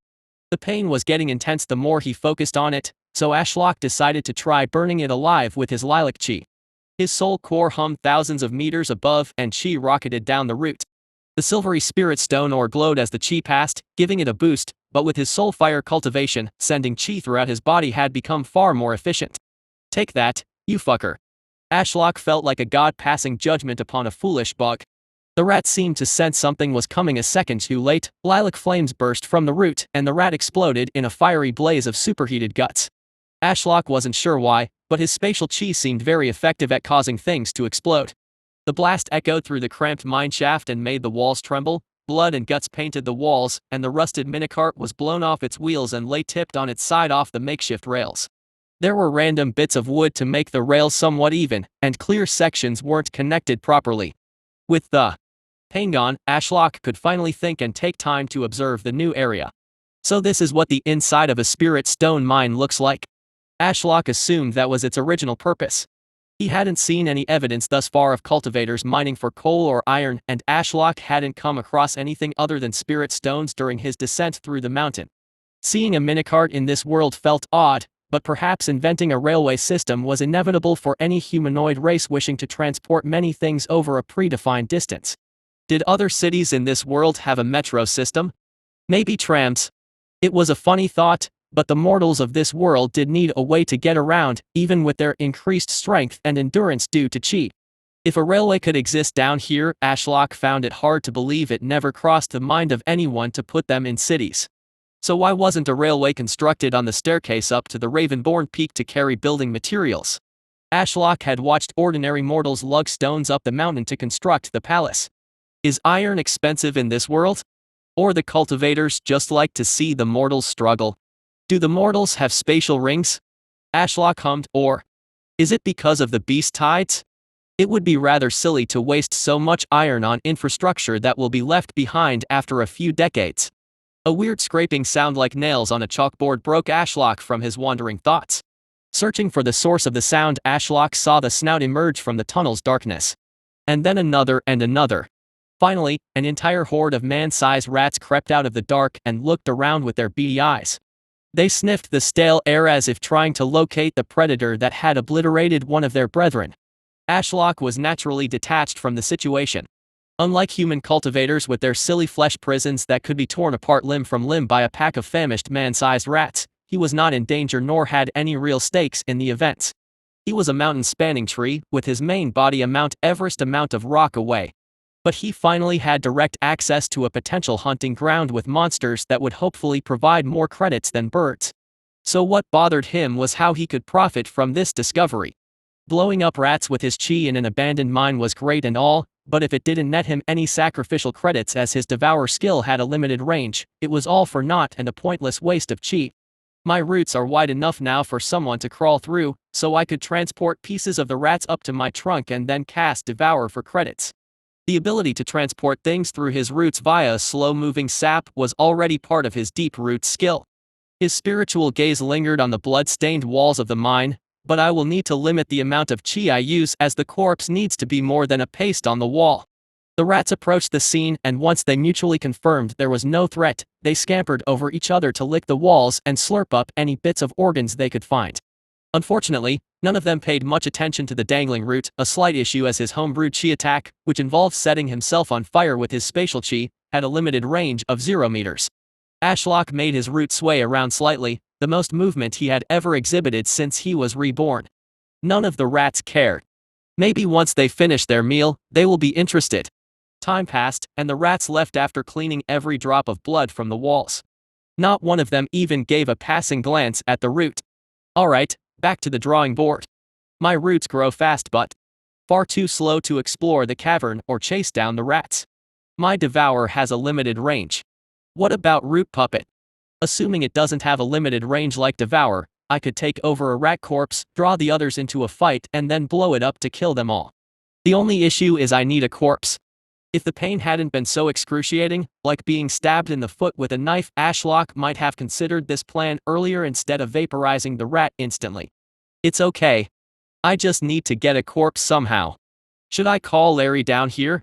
The pain was getting intense the more he focused on it, so Ashlock decided to try burning it alive with his lilac chi. His soul core hummed thousands of meters above and chi rocketed down the root. The silvery spirit stone ore glowed as the chi passed, giving it a boost, but with his soul fire cultivation, sending chi throughout his body had become far more efficient. Take that, you fucker. Ashlock felt like a god passing judgment upon a foolish bug. The rat seemed to sense something was coming a second too late. Lilac flames burst from the root, and the rat exploded in a fiery blaze of superheated guts. Ashlock wasn't sure why, but his spatial chi seemed very effective at causing things to explode. The blast echoed through the cramped mineshaft and made the walls tremble. Blood and guts painted the walls, and the rusted minecart was blown off its wheels and lay tipped on its side off the makeshift rails. There were random bits of wood to make the rails somewhat even, and clear sections weren't connected properly. With the pain gone, Ashlock could finally think and take time to observe the new area. So this is what the inside of a spirit stone mine looks like. Ashlock assumed that was its original purpose. He hadn't seen any evidence thus far of cultivators mining for coal or iron, and Ashlock hadn't come across anything other than spirit stones during his descent through the mountain. Seeing a minecart in this world felt odd, but perhaps inventing a railway system was inevitable for any humanoid race wishing to transport many things over a predefined distance. Did other cities in this world have a metro system? Maybe trams. It was a funny thought, but the mortals of this world did need a way to get around, even with their increased strength and endurance due to chi. If a railway could exist down here, Ashlock found it hard to believe it never crossed the mind of anyone to put them in cities. So why wasn't a railway constructed on the staircase up to the Reborn peak to carry building materials? Ashlock had watched ordinary mortals lug stones up the mountain to construct the palace. Is iron expensive in this world? Or the cultivators just like to see the mortals struggle? Do the mortals have spatial rings? Ashlock hummed, or is it because of the beast tides? It would be rather silly to waste so much iron on infrastructure that will be left behind after a few decades. A weird scraping sound like nails on a chalkboard broke Ashlock from his wandering thoughts. Searching for the source of the sound, Ashlock saw the snout emerge from the tunnel's darkness. And then another and another. Finally, an entire horde of man-sized rats crept out of the dark and looked around with their beady eyes. They sniffed the stale air as if trying to locate the predator that had obliterated one of their brethren. Ashlock was naturally detached from the situation. Unlike human cultivators with their silly flesh prisons that could be torn apart limb from limb by a pack of famished man-sized rats, he was not in danger nor had any real stakes in the events. He was a mountain-spanning tree, with his main body a Mount Everest amount of rock away. But he finally had direct access to a potential hunting ground with monsters that would hopefully provide more credits than birds. So what bothered him was how he could profit from this discovery. Blowing up rats with his chi in an abandoned mine was great and all, but if it didn't net him any sacrificial credits as his Devour skill had a limited range, it was all for naught and a pointless waste of chi. My roots are wide enough now for someone to crawl through, so I could transport pieces of the rats up to my trunk and then cast Devour for credits. The ability to transport things through his roots via slow-moving sap was already part of his deep root skill. His spiritual gaze lingered on the blood-stained walls of the mine, but I will need to limit the amount of chi I use as the corpse needs to be more than a paste on the wall. The rats approached the scene, and once they mutually confirmed there was no threat, they scampered over each other to lick the walls and slurp up any bits of organs they could find. Unfortunately, none of them paid much attention to the dangling root, a slight issue as his homebrewed chi attack, which involved setting himself on fire with his spatial chi, had a limited range of 0 meters. Ashlock made his root sway around slightly, the most movement he had ever exhibited since he was reborn. None of the rats cared. Maybe once they finish their meal, they will be interested. Time passed, and the rats left after cleaning every drop of blood from the walls. Not one of them even gave a passing glance at the root. Alright, back to the drawing board. My roots grow fast, but Far too slow to explore the cavern or chase down the rats. My devour has a limited range. What about Root Puppet? Assuming it doesn't have a limited range like devour, I could take over a rat corpse, draw the others into a fight and then blow it up to kill them all. The only issue is I need a corpse. If the pain hadn't been so excruciating, like being stabbed in the foot with a knife, Ashlock might have considered this plan earlier instead of vaporizing the rat instantly. It's okay. I just need to get a corpse somehow. Should I call Larry down here?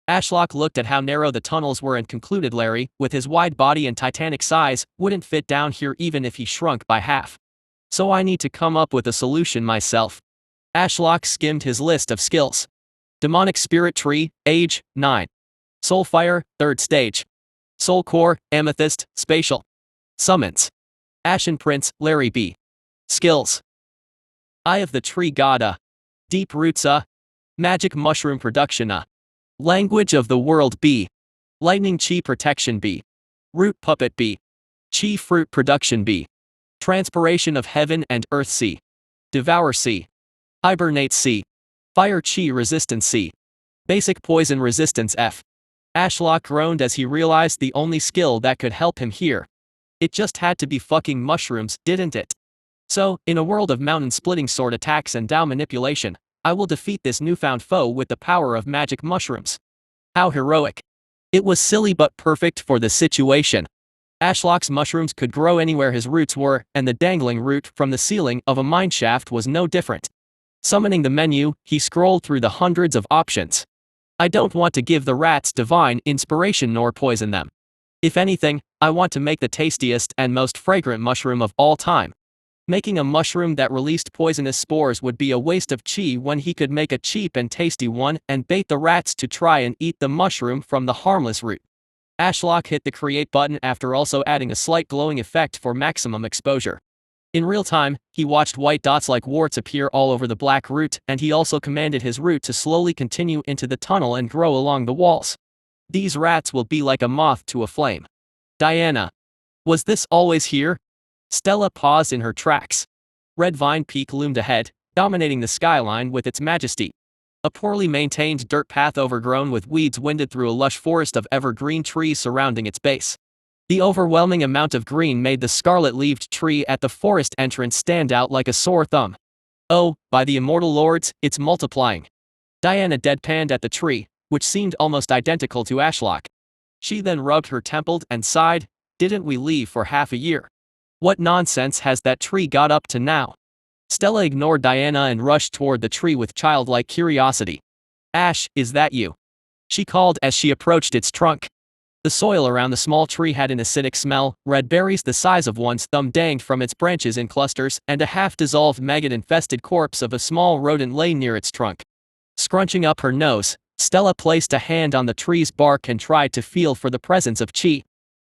Ashlock looked at how narrow the tunnels were and concluded Larry, with his wide body and titanic size, wouldn't fit down here even if he shrunk by half. So I need to come up with a solution myself. Ashlock skimmed his list of skills. Demonic Spirit Tree, age, 9. Soulfire, 3rd stage. Soul Core, Amethyst, Spatial. Summons. Ashen Prince, Larry B. Skills. Eye of the Tree God, Deep Roots, Magic Mushroom Production, Language of the World B. Lightning Chi Protection B. Root Puppet B. Chi Fruit Production B. Transpiration of Heaven and Earth C. Devour C. Hibernate C. Fire Chi Resistance C. Basic Poison Resistance F. Ashlock groaned as he realized the only skill that could help him here. It just had to be fucking mushrooms, didn't it? So, in a world of mountain-splitting sword attacks and Dao manipulation, I will defeat this newfound foe with the power of magic mushrooms. How heroic. It was silly but perfect for the situation. Ashlock's mushrooms could grow anywhere his roots were, and the dangling root from the ceiling of a mineshaft was no different. Summoning the menu, he scrolled through the hundreds of options. I don't want to give the rats divine inspiration nor poison them. If anything, I want to make the tastiest and most fragrant mushroom of all time. Making a mushroom that released poisonous spores would be a waste of chi when he could make a cheap and tasty one and bait the rats to try and eat the mushroom from the harmless root. Ashlock hit the create button after also adding a slight glowing effect for maximum exposure. In real time, he watched white dots like warts appear all over the black root, and he also commanded his root to slowly continue into the tunnel and grow along the walls. These rats will be like a moth to a flame. Diana. Was this always here? Stella paused in her tracks. Red Vine Peak loomed ahead, dominating the skyline with its majesty. A poorly maintained dirt path overgrown with weeds winded through a lush forest of evergreen trees surrounding its base. The overwhelming amount of green made the scarlet-leaved tree at the forest entrance stand out like a sore thumb. Oh, by the immortal lords, it's multiplying. Diana deadpanned at the tree, which seemed almost identical to Ashlock. She then rubbed her temple and sighed, didn't we leave for half a year? What nonsense has that tree got up to now? Stella ignored Diana and rushed toward the tree with childlike curiosity. Ash, is that you? She called as she approached its trunk. The soil around the small tree had an acidic smell, red berries the size of one's thumb danged from its branches in clusters, and a half-dissolved maggot-infested corpse of a small rodent lay near its trunk. Scrunching up her nose, Stella placed a hand on the tree's bark and tried to feel for the presence of chi.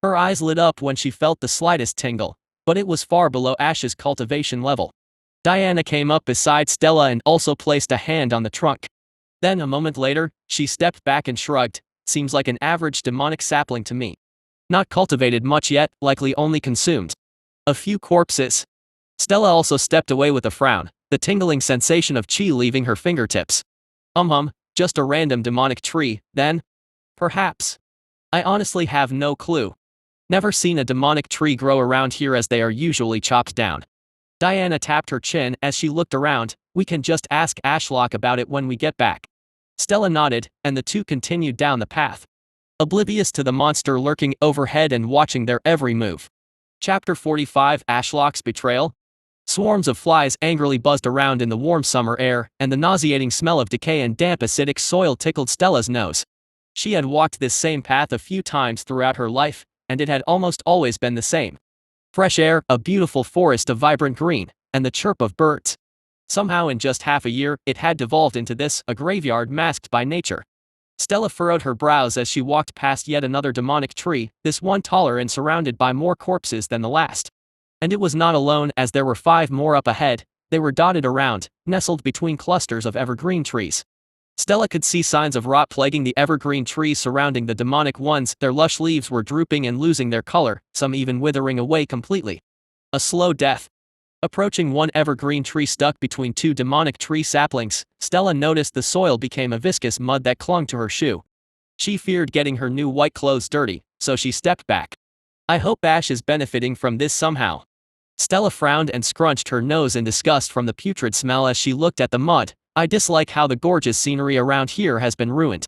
Her eyes lit up when she felt the slightest tingle, but it was far below Ash's cultivation level. Diana came up beside Stella and also placed a hand on the trunk. Then a moment later, she stepped back and shrugged. Seems like an average demonic sapling to me. Not cultivated much yet, likely only consumed. A few corpses. Stella also stepped away with a frown, the tingling sensation of chi leaving her fingertips. Just a random demonic tree, then? Perhaps. I honestly have no clue. Never seen a demonic tree grow around here as they are usually chopped down. Diana tapped her chin as she looked around. We can just ask Ashlock about it when we get back. Stella nodded, and the two continued down the path, oblivious to the monster lurking overhead and watching their every move. Chapter 45 Ashlock's Betrayal. Swarms of flies angrily buzzed around in the warm summer air, and the nauseating smell of decay and damp acidic soil tickled Stella's nose. She had walked this same path a few times throughout her life, and it had almost always been the same. Fresh air, a beautiful forest of vibrant green, and the chirp of birds. Somehow in just half a year, it had devolved into this, a graveyard masked by nature. Stella furrowed her brows as she walked past yet another demonic tree, this one taller and surrounded by more corpses than the last. And it was not alone, as there were 5 more up ahead. They were dotted around, nestled between clusters of evergreen trees. Stella could see signs of rot plaguing the evergreen trees surrounding the demonic ones. Their lush leaves were drooping and losing their color, some even withering away completely. A slow death. Approaching one evergreen tree stuck between two demonic tree saplings, Stella noticed the soil became a viscous mud that clung to her shoe. She feared getting her new white clothes dirty, so she stepped back. I hope Ash is benefiting from this somehow. Stella frowned and scrunched her nose in disgust from the putrid smell as she looked at the mud. I dislike how the gorgeous scenery around here has been ruined.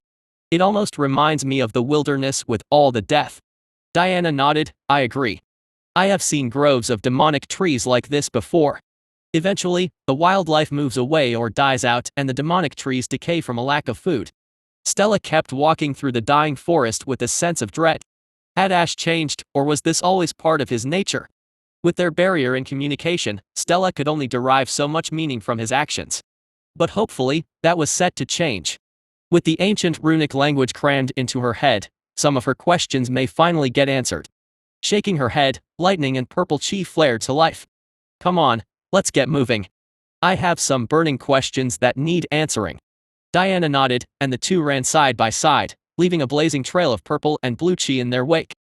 It almost reminds me of the wilderness with all the death. Diana nodded. I agree. I have seen groves of demonic trees like this before. Eventually, the wildlife moves away or dies out and the demonic trees decay from a lack of food. Stella kept walking through the dying forest with a sense of dread. Had Ash changed, or was this always part of his nature? With their barrier in communication, Stella could only derive so much meaning from his actions. But hopefully, that was set to change. With the ancient runic language crammed into her head, some of her questions may finally get answered. Shaking her head, lightning and purple chi flared to life. Come on, let's get moving. I have some burning questions that need answering. Diana nodded, and the two ran side by side, leaving a blazing trail of purple and blue chi in their wake.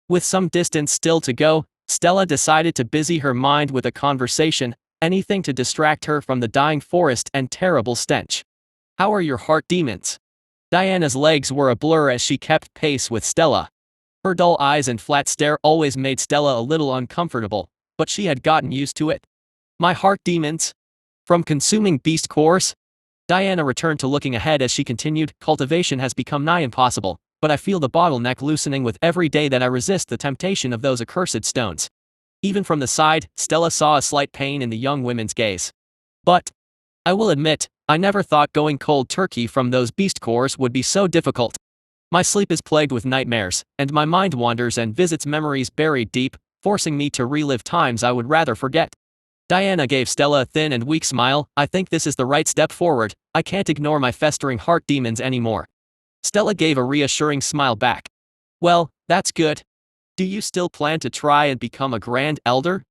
With some distance still to go, Stella decided to busy her mind with a conversation, anything to distract her from the dying forest and terrible stench. How are your heart demons? Diana's legs were a blur as she kept pace with Stella. Her dull eyes and flat stare always made Stella a little uncomfortable, but she had gotten used to it. My heart demons? From consuming beast cores? Diana returned to looking ahead as she continued. Cultivation has become nigh impossible, but I feel the bottleneck loosening with every day that I resist the temptation of those accursed stones. Even from the side, Stella saw a slight pain in the young woman's gaze. But I will admit, I never thought going cold turkey from those beast cores would be so difficult. My sleep is plagued with nightmares, and my mind wanders and visits memories buried deep, forcing me to relive times I would rather forget. Diana gave Stella a thin and weak smile. I think this is the right step forward. I can't ignore my festering heart demons anymore. Stella gave a reassuring smile back. Well, that's good. Do you still plan to try and become a Grand Elder?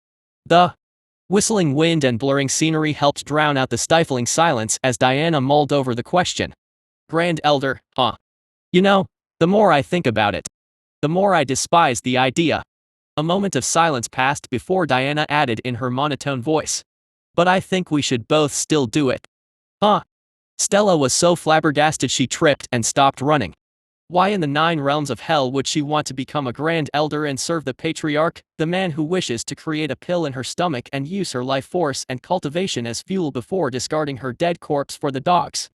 The whistling wind and blurring scenery helped drown out the stifling silence as Diana mulled over the question. Grand Elder, huh? You know, the more I think about it, the more I despise the idea. A moment of silence passed before Diana added in her monotone voice. But I think we should both still do it. Huh? Stella was so flabbergasted she tripped and stopped running. Why in the 9 realms of hell would she want to become a Grand Elder and serve the Patriarch, the man who wishes to create a pill in her stomach and use her life force and cultivation as fuel before discarding her dead corpse for the dogs?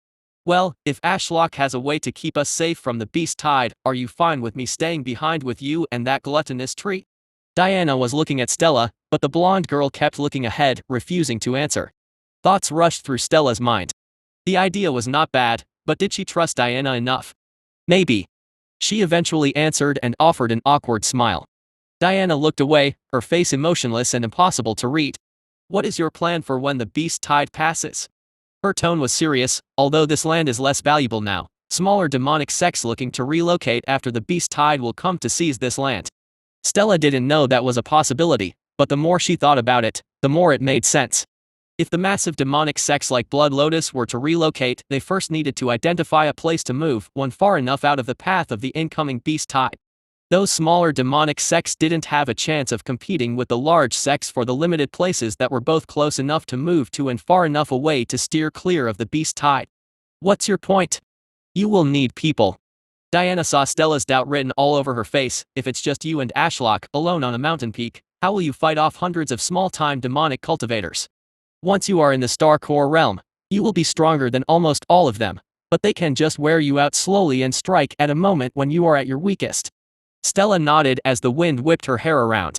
Well, if Ashlock has a way to keep us safe from the beast tide, are you fine with me staying behind with you and that gluttonous tree? Diana was looking at Stella, but the blonde girl kept looking ahead, refusing to answer. Thoughts rushed through Stella's mind. The idea was not bad, but did she trust Diana enough? Maybe. She eventually answered and offered an awkward smile. Diana looked away, her face emotionless and impossible to read. What is your plan for when the beast tide passes? Her tone was serious. Although this land is less valuable now, smaller demonic sects looking to relocate after the beast tide will come to seize this land. Stella didn't know that was a possibility, but the more she thought about it, the more it made sense. If the massive demonic sects like Blood Lotus were to relocate, they first needed to identify a place to move, one far enough out of the path of the incoming beast tide. Those smaller demonic sects didn't have a chance of competing with the large sects for the limited places that were both close enough to move to and far enough away to steer clear of the beast tide. What's your point? You will need people. Diana saw Stella's doubt written all over her face. If it's just you and Ashlock, alone on a mountain peak, how will you fight off hundreds of small-time demonic cultivators? Once you are in the Star Core realm, you will be stronger than almost all of them, but they can just wear you out slowly and strike at a moment when you are at your weakest. Stella nodded as the wind whipped her hair around.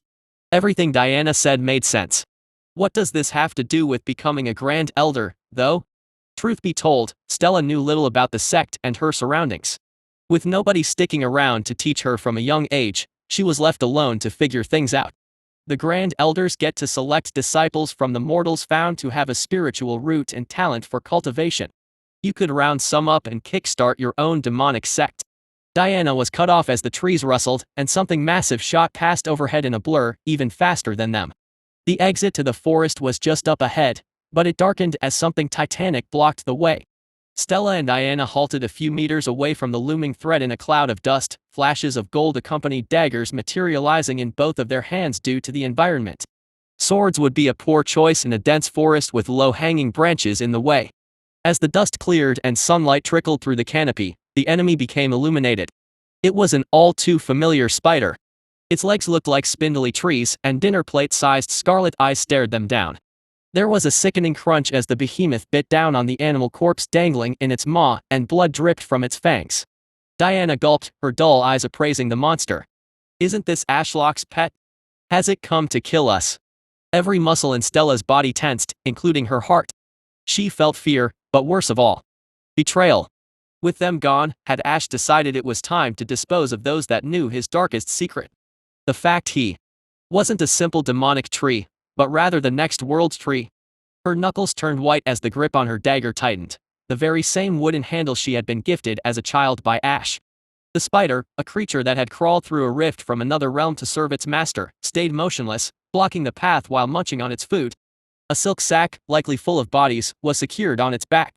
Everything Diana said made sense. What does this have to do with becoming a Grand Elder, though? Truth be told, Stella knew little about the sect and her surroundings. With nobody sticking around to teach her from a young age, she was left alone to figure things out. The Grand Elders get to select disciples from the mortals found to have a spiritual root and talent for cultivation. You could round some up and kickstart your own demonic sect. Diana was cut off as the trees rustled, and something massive shot past overhead in a blur, even faster than them. The exit to the forest was just up ahead, but it darkened as something titanic blocked the way. Stella and Diana halted a few meters away from the looming threat in a cloud of dust, flashes of gold accompanied daggers materializing in both of their hands due to the environment. Swords would be a poor choice in a dense forest with low-hanging branches in the way. As the dust cleared and sunlight trickled through the canopy, the enemy became illuminated. It was an all-too-familiar spider. Its legs looked like spindly trees, and dinner plate-sized scarlet eyes stared them down. There was a sickening crunch as the behemoth bit down on the animal corpse dangling in its maw, and blood dripped from its fangs. Diana gulped, her dull eyes appraising the monster. Isn't this Ashlock's pet? Has it come to kill us? Every muscle in Stella's body tensed, including her heart. She felt fear, but worse of all, betrayal. With them gone, had Ash decided it was time to dispose of those that knew his darkest secret. The fact he wasn't a simple demonic tree, but rather the next world's tree. Her knuckles turned white as the grip on her dagger tightened, the very same wooden handle she had been gifted as a child by Ash. The spider, a creature that had crawled through a rift from another realm to serve its master, stayed motionless, blocking the path while munching on its food. A silk sack, likely full of bodies, was secured on its back.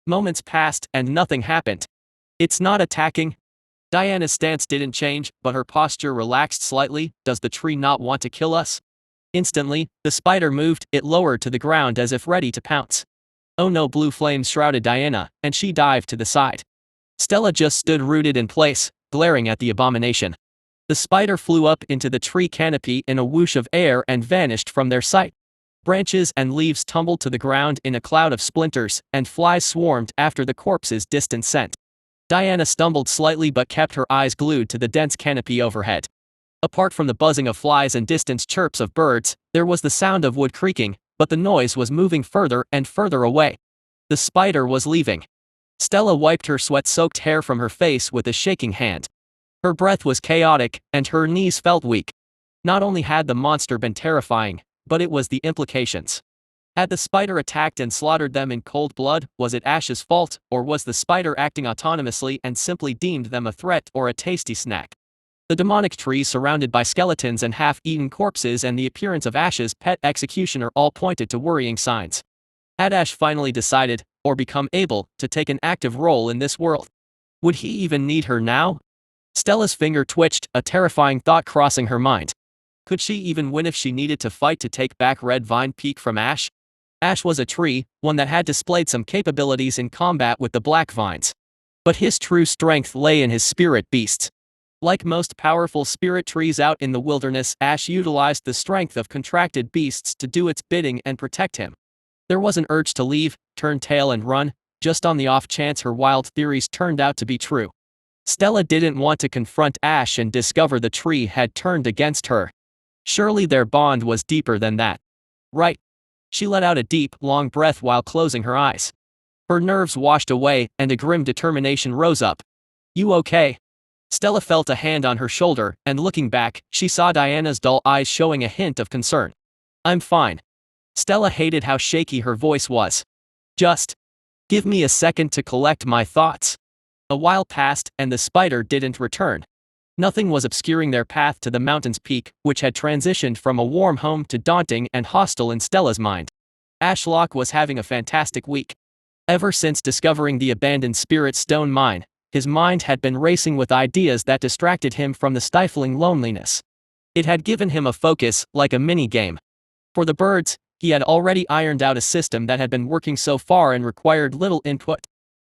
Moments passed and nothing happened. It's not attacking. Diana's stance didn't change, but her posture relaxed slightly. Does the tree not want to kill us? Instantly, the spider moved, it lowered to the ground as if ready to pounce. Oh no, blue flames shrouded Diana, and she dived to the side. Stella just stood rooted in place, glaring at the abomination. The spider flew up into the tree canopy in a whoosh of air and vanished from their sight. Branches and leaves tumbled to the ground in a cloud of splinters, and flies swarmed after the corpse's distant scent. Diana stumbled slightly but kept her eyes glued to the dense canopy overhead. Apart from the buzzing of flies and distant chirps of birds, there was the sound of wood creaking, but the noise was moving further and further away. The spider was leaving. Stella wiped her sweat-soaked hair from her face with a shaking hand. Her breath was chaotic, and her knees felt weak. Not only had the monster been terrifying, but it was the implications. Had the spider attacked and slaughtered them in cold blood? Was it Ash's fault, or was the spider acting autonomously and simply deemed them a threat or a tasty snack? The demonic tree surrounded by skeletons and half-eaten corpses and the appearance of Ash's pet executioner all pointed to worrying signs. Had Ash finally decided, or become able, to take an active role in this world? Would he even need her now? Stella's finger twitched, a terrifying thought crossing her mind. Could she even win if she needed to fight to take back Red Vine Peak from Ash? Ash was a tree, one that had displayed some capabilities in combat with the Black Vines. But his true strength lay in his spirit beasts. Like most powerful spirit trees out in the wilderness, Ash utilized the strength of contracted beasts to do its bidding and protect him. There was an urge to leave, turn tail and run, just on the off chance her wild theories turned out to be true. Stella didn't want to confront Ash and discover the tree had turned against her. Surely their bond was deeper than that. Right. She let out a deep, long breath while closing her eyes. Her nerves washed away, and a grim determination rose up. You okay? Stella felt a hand on her shoulder, and looking back, she saw Diana's dull eyes showing a hint of concern. I'm fine. Stella hated how shaky her voice was. Just give me a second to collect my thoughts. A while passed, and the spider didn't return. Nothing was obscuring their path to the mountain's peak, which had transitioned from a warm home to daunting and hostile in Stella's mind. Ashlock was having a fantastic week. Ever since discovering the abandoned Spirit Stone mine, his mind had been racing with ideas that distracted him from the stifling loneliness. It had given him a focus, like a mini-game. For the birds, he had already ironed out a system that had been working so far and required little input.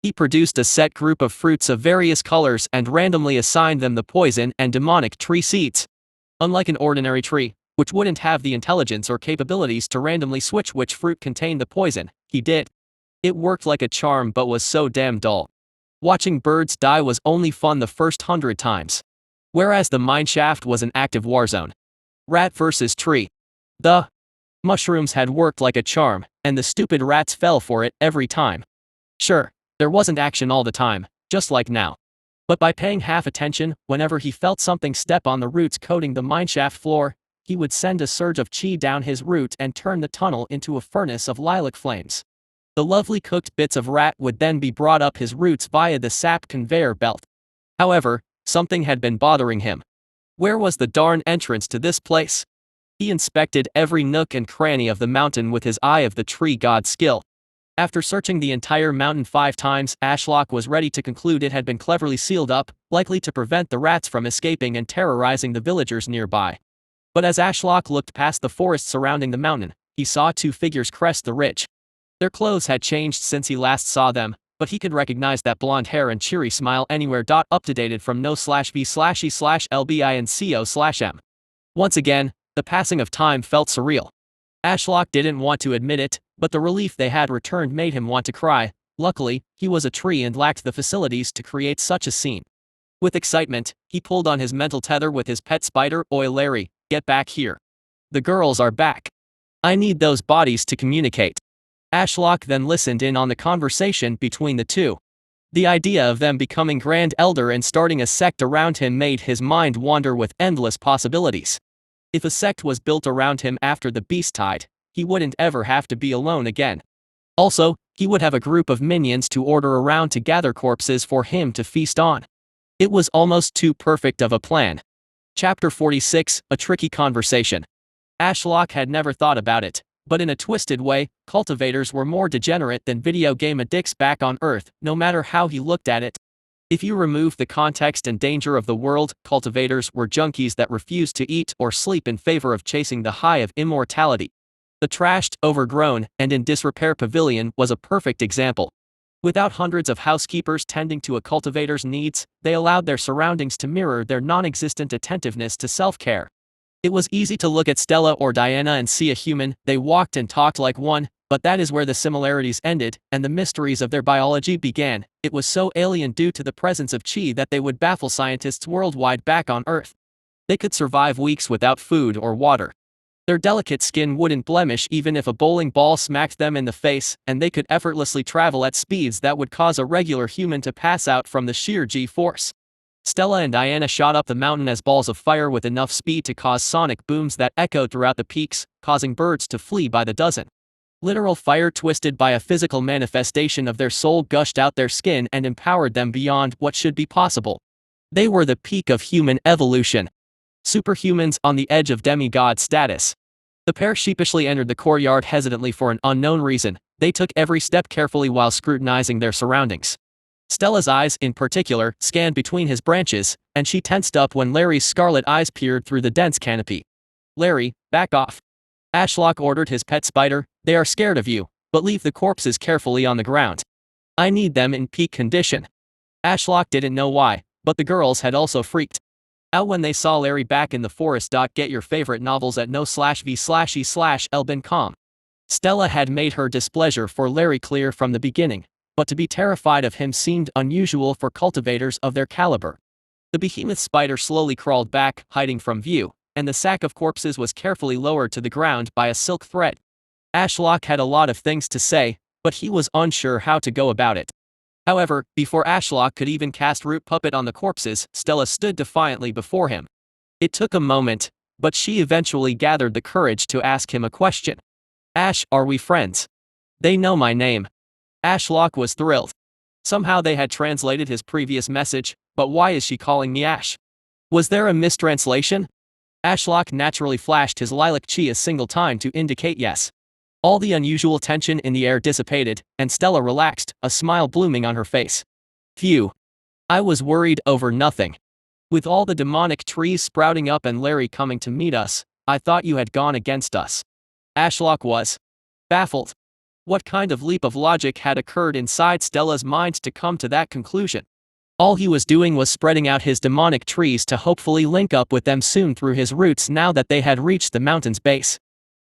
He produced a set group of fruits of various colors and randomly assigned them the poison and demonic tree seeds. Unlike an ordinary tree, which wouldn't have the intelligence or capabilities to randomly switch which fruit contained the poison, he did. It worked like a charm but was so damn dull. Watching birds die was only fun the first 100 times. Whereas the mineshaft was an active warzone. Rat versus tree. The mushrooms had worked like a charm, and the stupid rats fell for it every time. Sure. There wasn't action all the time, just like now. But by paying half attention, whenever he felt something step on the roots coating the mineshaft floor, he would send a surge of chi down his root and turn the tunnel into a furnace of lilac flames. The lovely cooked bits of rat would then be brought up his roots via the sap conveyor belt. However, something had been bothering him. Where was the darn entrance to this place? He inspected every nook and cranny of the mountain with his eye of the tree god skill. After searching the entire mountain 5 times, Ashlock was ready to conclude it had been cleverly sealed up, likely to prevent the rats from escaping and terrorizing the villagers nearby. But as Ashlock looked past the forest surrounding the mountain, he saw two figures crest the ridge. Their clothes had changed since he last saw them, but he could recognize that blonde hair and cheery smile anywhere. Updated from no/v/e/lbinco/m. Once again, the passing of time felt surreal. Ashlock didn't want to admit it, but the relief they had returned made him want to cry. Luckily, he was a tree and lacked the facilities to create such a scene. With excitement, he pulled on his mental tether with his pet spider. Oi Larry, get back here. The girls are back. I need those bodies to communicate. Ashlock then listened in on the conversation between the two. The idea of them becoming Grand Elder and starting a sect around him made his mind wander with endless possibilities. If a sect was built around him after the beast tide, he wouldn't ever have to be alone again. Also, he would have a group of minions to order around to gather corpses for him to feast on. It was almost too perfect of a plan. Chapter 46, A Tricky Conversation. Ashlock had never thought about it, but in a twisted way, cultivators were more degenerate than video game addicts back on Earth, no matter how he looked at it. If you remove the context and danger of the world, cultivators were junkies that refused to eat or sleep in favor of chasing the high of immortality. The trashed, overgrown, and in disrepair pavilion was a perfect example. Without hundreds of housekeepers tending to a cultivator's needs, they allowed their surroundings to mirror their non-existent attentiveness to self-care. It was easy to look at Stella or Diana and see a human. They walked and talked like one, but that is where the similarities ended, and the mysteries of their biology began. It was so alien due to the presence of chi that they would baffle scientists worldwide back on Earth. They could survive weeks without food or water. Their delicate skin wouldn't blemish even if a bowling ball smacked them in the face, and they could effortlessly travel at speeds that would cause a regular human to pass out from the sheer G-force. Stella and Diana shot up the mountain as balls of fire with enough speed to cause sonic booms that echoed throughout the peaks, causing birds to flee by the dozen. Literal fire twisted by a physical manifestation of their soul gushed out their skin and empowered them beyond what should be possible. They were the peak of human evolution. Superhumans on the edge of demigod status. The pair sheepishly entered the courtyard hesitantly for an unknown reason. They took every step carefully while scrutinizing their surroundings. Stella's eyes, in particular, scanned between his branches, and she tensed up when Larry's scarlet eyes peered through the dense canopy. Larry, back off. Ashlock ordered his pet spider. They are scared of you, but leave the corpses carefully on the ground. I need them in peak condition. Ashlock didn't know why, but the girls had also freaked out when they saw Larry back in the forest. Get your favorite novels at no/v/e/lbin.com. Stella had made her displeasure for Larry clear from the beginning, but to be terrified of him seemed unusual for cultivators of their caliber. The behemoth spider slowly crawled back, hiding from view, and the sack of corpses was carefully lowered to the ground by a silk thread. Ashlock had a lot of things to say, but he was unsure how to go about it. However, before Ashlock could even cast Root Puppet on the corpses, Stella stood defiantly before him. It took a moment, but she eventually gathered the courage to ask him a question. Ash, are we friends? They know my name. Ashlock was thrilled. Somehow they had translated his previous message, but why is she calling me Ash? Was there a mistranslation? Ashlock naturally flashed his lilac chi a single time to indicate yes. All the unusual tension in the air dissipated, and Stella relaxed, a smile blooming on her face. Phew. I was worried over nothing. With all the demonic trees sprouting up and Larry coming to meet us, I thought you had gone against us. Ashlock was baffled. What kind of leap of logic had occurred inside Stella's mind to come to that conclusion? All he was doing was spreading out his demonic trees to hopefully link up with them soon through his roots now that they had reached the mountain's base.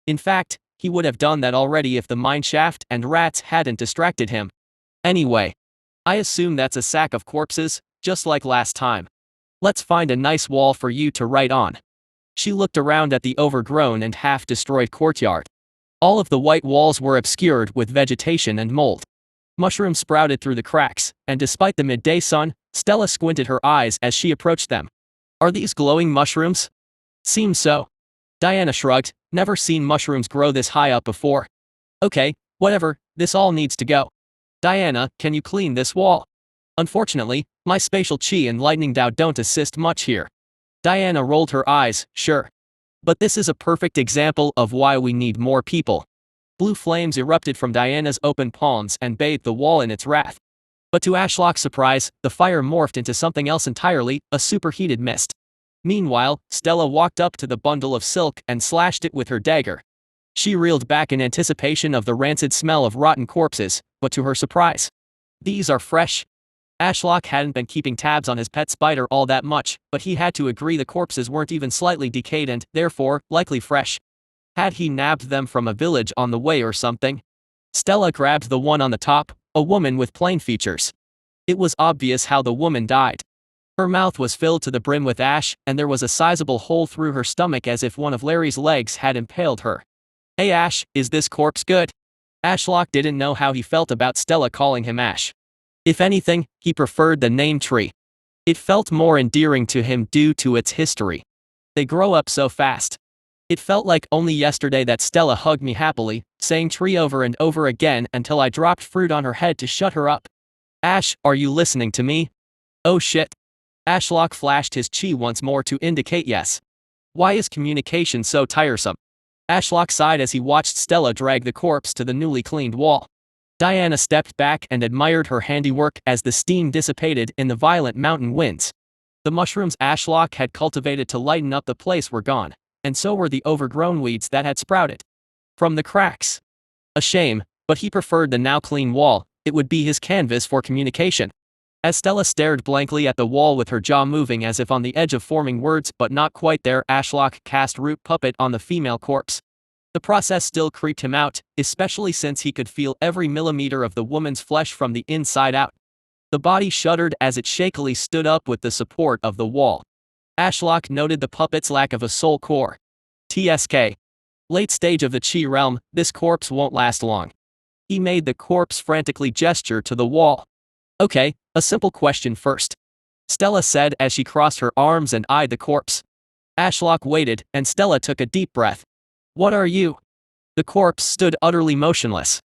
In fact, he would have done that already if the mineshaft and rats hadn't distracted him. Anyway, I assume that's a sack of corpses, just like last time. Let's find a nice wall for you to write on. She looked around at the overgrown and half-destroyed courtyard. All of the white walls were obscured with vegetation and mold. Mushrooms sprouted through the cracks, and despite the midday sun, Stella squinted her eyes as she approached them. Are these glowing mushrooms? Seems so. Diana shrugged, never seen mushrooms grow this high up before. Okay, whatever, this all needs to go. Diana, can you clean this wall? Unfortunately, my spatial chi and lightning Dao don't assist much here. Diana rolled her eyes, sure. But this is a perfect example of why we need more people. Blue flames erupted from Diana's open palms and bathed the wall in its wrath. But to Ashlock's surprise, the fire morphed into something else entirely, a superheated mist. Meanwhile, Stella walked up to the bundle of silk and slashed it with her dagger. She reeled back in anticipation of the rancid smell of rotten corpses, but to her surprise, these are fresh. Ashlock hadn't been keeping tabs on his pet spider all that much, but he had to agree the corpses weren't even slightly decayed and, therefore, likely fresh. Had he nabbed them from a village on the way or something? Stella grabbed the one on the top, a woman with plain features. It was obvious how the woman died. Her mouth was filled to the brim with ash, and there was a sizable hole through her stomach as if one of Larry's legs had impaled her. "Hey Ash, is this corpse good?" Ashlock didn't know how he felt about Stella calling him Ash. If anything, he preferred the name Tree. It felt more endearing to him due to its history. They grow up so fast. It felt like only yesterday that Stella hugged me happily, saying Tree over and over again until I dropped fruit on her head to shut her up. "Ash, are you listening to me?" "Oh shit." Ashlock flashed his chi once more to indicate yes. Why is communication so tiresome? Ashlock sighed as he watched Stella drag the corpse to the newly cleaned wall. Diana stepped back and admired her handiwork as the steam dissipated in the violent mountain winds. The mushrooms Ashlock had cultivated to lighten up the place were gone, and so were the overgrown weeds that had sprouted from the cracks. A shame, but he preferred the now clean wall. It would be his canvas for communication. As Stella stared blankly at the wall with her jaw moving as if on the edge of forming words but not quite there, Ashlock cast Root Puppet on the female corpse. The process still creeped him out, especially since he could feel every millimeter of the woman's flesh from the inside out. The body shuddered as it shakily stood up with the support of the wall. Ashlock noted the puppet's lack of a soul core. TSK. Late stage of the Chi realm, this corpse won't last long. He made the corpse frantically gesture to the wall. "Okay, a simple question first," Stella said as she crossed her arms and eyed the corpse. Ashlock waited, and Stella took a deep breath. "What are you?" The corpse stood utterly motionless.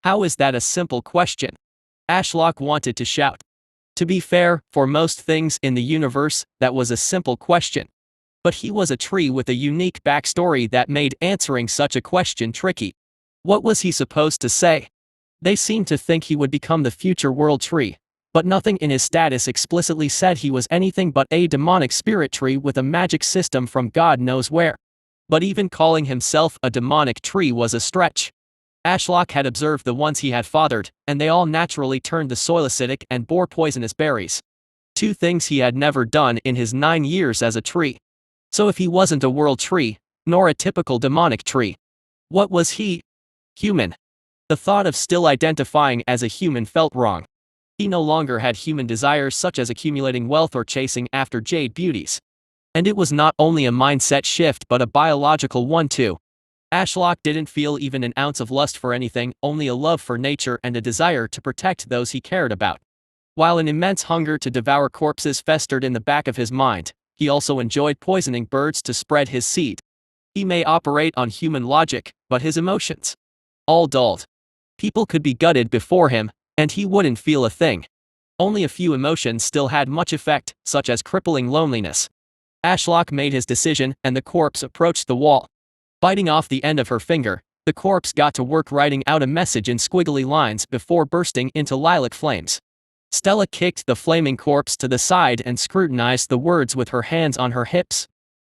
How is that a simple question? Ashlock wanted to shout. To be fair, for most things in the universe, that was a simple question. But he was a tree with a unique backstory that made answering such a question tricky. What was he supposed to say? They seemed to think he would become the future world tree, but nothing in his status explicitly said he was anything but a demonic spirit tree with a magic system from God knows where. But even calling himself a demonic tree was a stretch. Ashlock had observed the ones he had fathered, and they all naturally turned the soil acidic and bore poisonous berries. Two things he had never done in his 9 years as a tree. So if he wasn't a world tree, nor a typical demonic tree, what was he? Human. The thought of still identifying as a human felt wrong. He no longer had human desires such as accumulating wealth or chasing after jade beauties. And it was not only a mindset shift but a biological one too. Ashlock didn't feel even an ounce of lust for anything, only a love for nature and a desire to protect those he cared about. While an immense hunger to devour corpses festered in the back of his mind, he also enjoyed poisoning birds to spread his seed. He may operate on human logic, but his emotions, all dulled. People could be gutted before him, and he wouldn't feel a thing. Only a few emotions still had much effect, such as crippling loneliness. Ashlock made his decision, and the corpse approached the wall. Biting off the end of her finger, the corpse got to work writing out a message in squiggly lines before bursting into lilac flames. Stella kicked the flaming corpse to the side and scrutinized the words with her hands on her hips.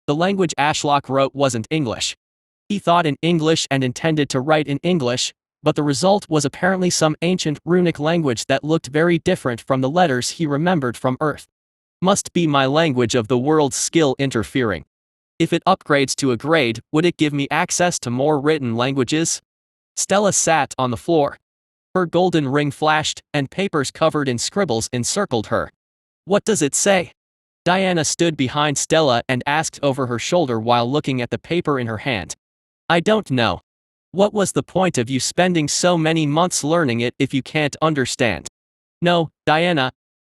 The language Ashlock wrote wasn't English. He thought in English and intended to write in English, but the result was apparently some ancient runic language that looked very different from the letters he remembered from Earth. Must be my language of the world's skill interfering. If it upgrades to a grade, would it give me access to more written languages? Stella sat on the floor. Her golden ring flashed, and papers covered in scribbles encircled her. What does it say? Diana stood behind Stella and asked over her shoulder while looking at the paper in her hand. I don't know. What was the point of you spending so many months learning it if you can't understand? No, Diana.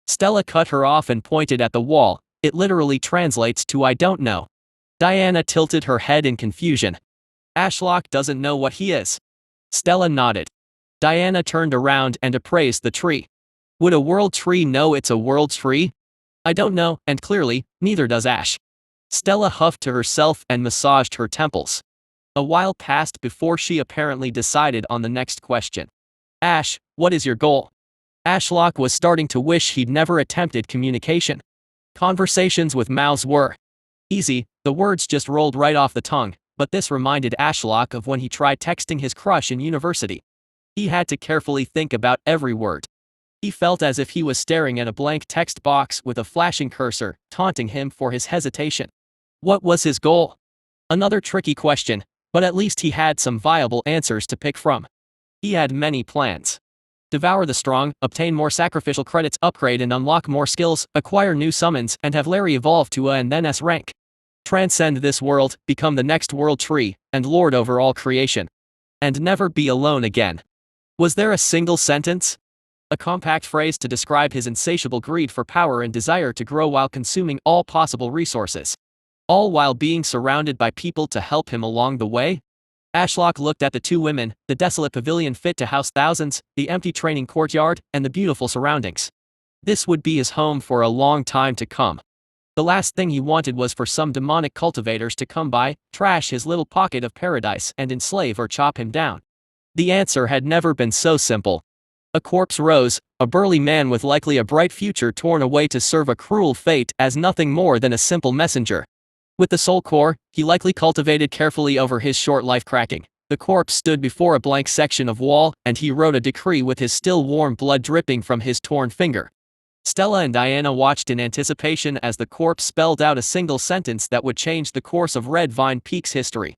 Stella cut her off and pointed at the wall. It literally translates to I don't know. Diana tilted her head in confusion. Ashlock doesn't know what he is. Stella nodded. Diana turned around and appraised the tree. Would a world tree know it's a world tree? I don't know, and clearly, neither does Ash. Stella huffed to herself and massaged her temples. A while passed before she apparently decided on the next question. Ash, what is your goal? Ashlock was starting to wish he'd never attempted communication. Conversations with mouths were Easy, the words just rolled right off the tongue, but this reminded Ashlock of when he tried texting his crush in university. He had to carefully think about every word. He felt as if he was staring at a blank text box with a flashing cursor, taunting him for his hesitation. What was his goal? Another tricky question, but at least he had some viable answers to pick from. He had many plans. Devour the strong, obtain more sacrificial credits, upgrade and unlock more skills, acquire new summons, and have Larry evolve to A and then S rank. Transcend this world, become the next world tree, and lord over all creation. And never be alone again. Was there a single sentence? A compact phrase to describe his insatiable greed for power and desire to grow while consuming all possible resources. All while being surrounded by people to help him along the way? Ashlock looked at the two women, the desolate pavilion fit to house thousands, the empty training courtyard, and the beautiful surroundings. This would be his home for a long time to come. The last thing he wanted was for some demonic cultivators to come by, trash his little pocket of paradise and enslave or chop him down. The answer had never been so simple. A corpse rose, a burly man with likely a bright future torn away to serve a cruel fate as nothing more than a simple messenger. With the soul core, he likely cultivated carefully over his short life cracking. The corpse stood before a blank section of wall, and he wrote a decree with his still warm blood dripping from his torn finger. Stella and Diana watched in anticipation as the corpse spelled out a single sentence that would change the course of Red Vine Peak's history.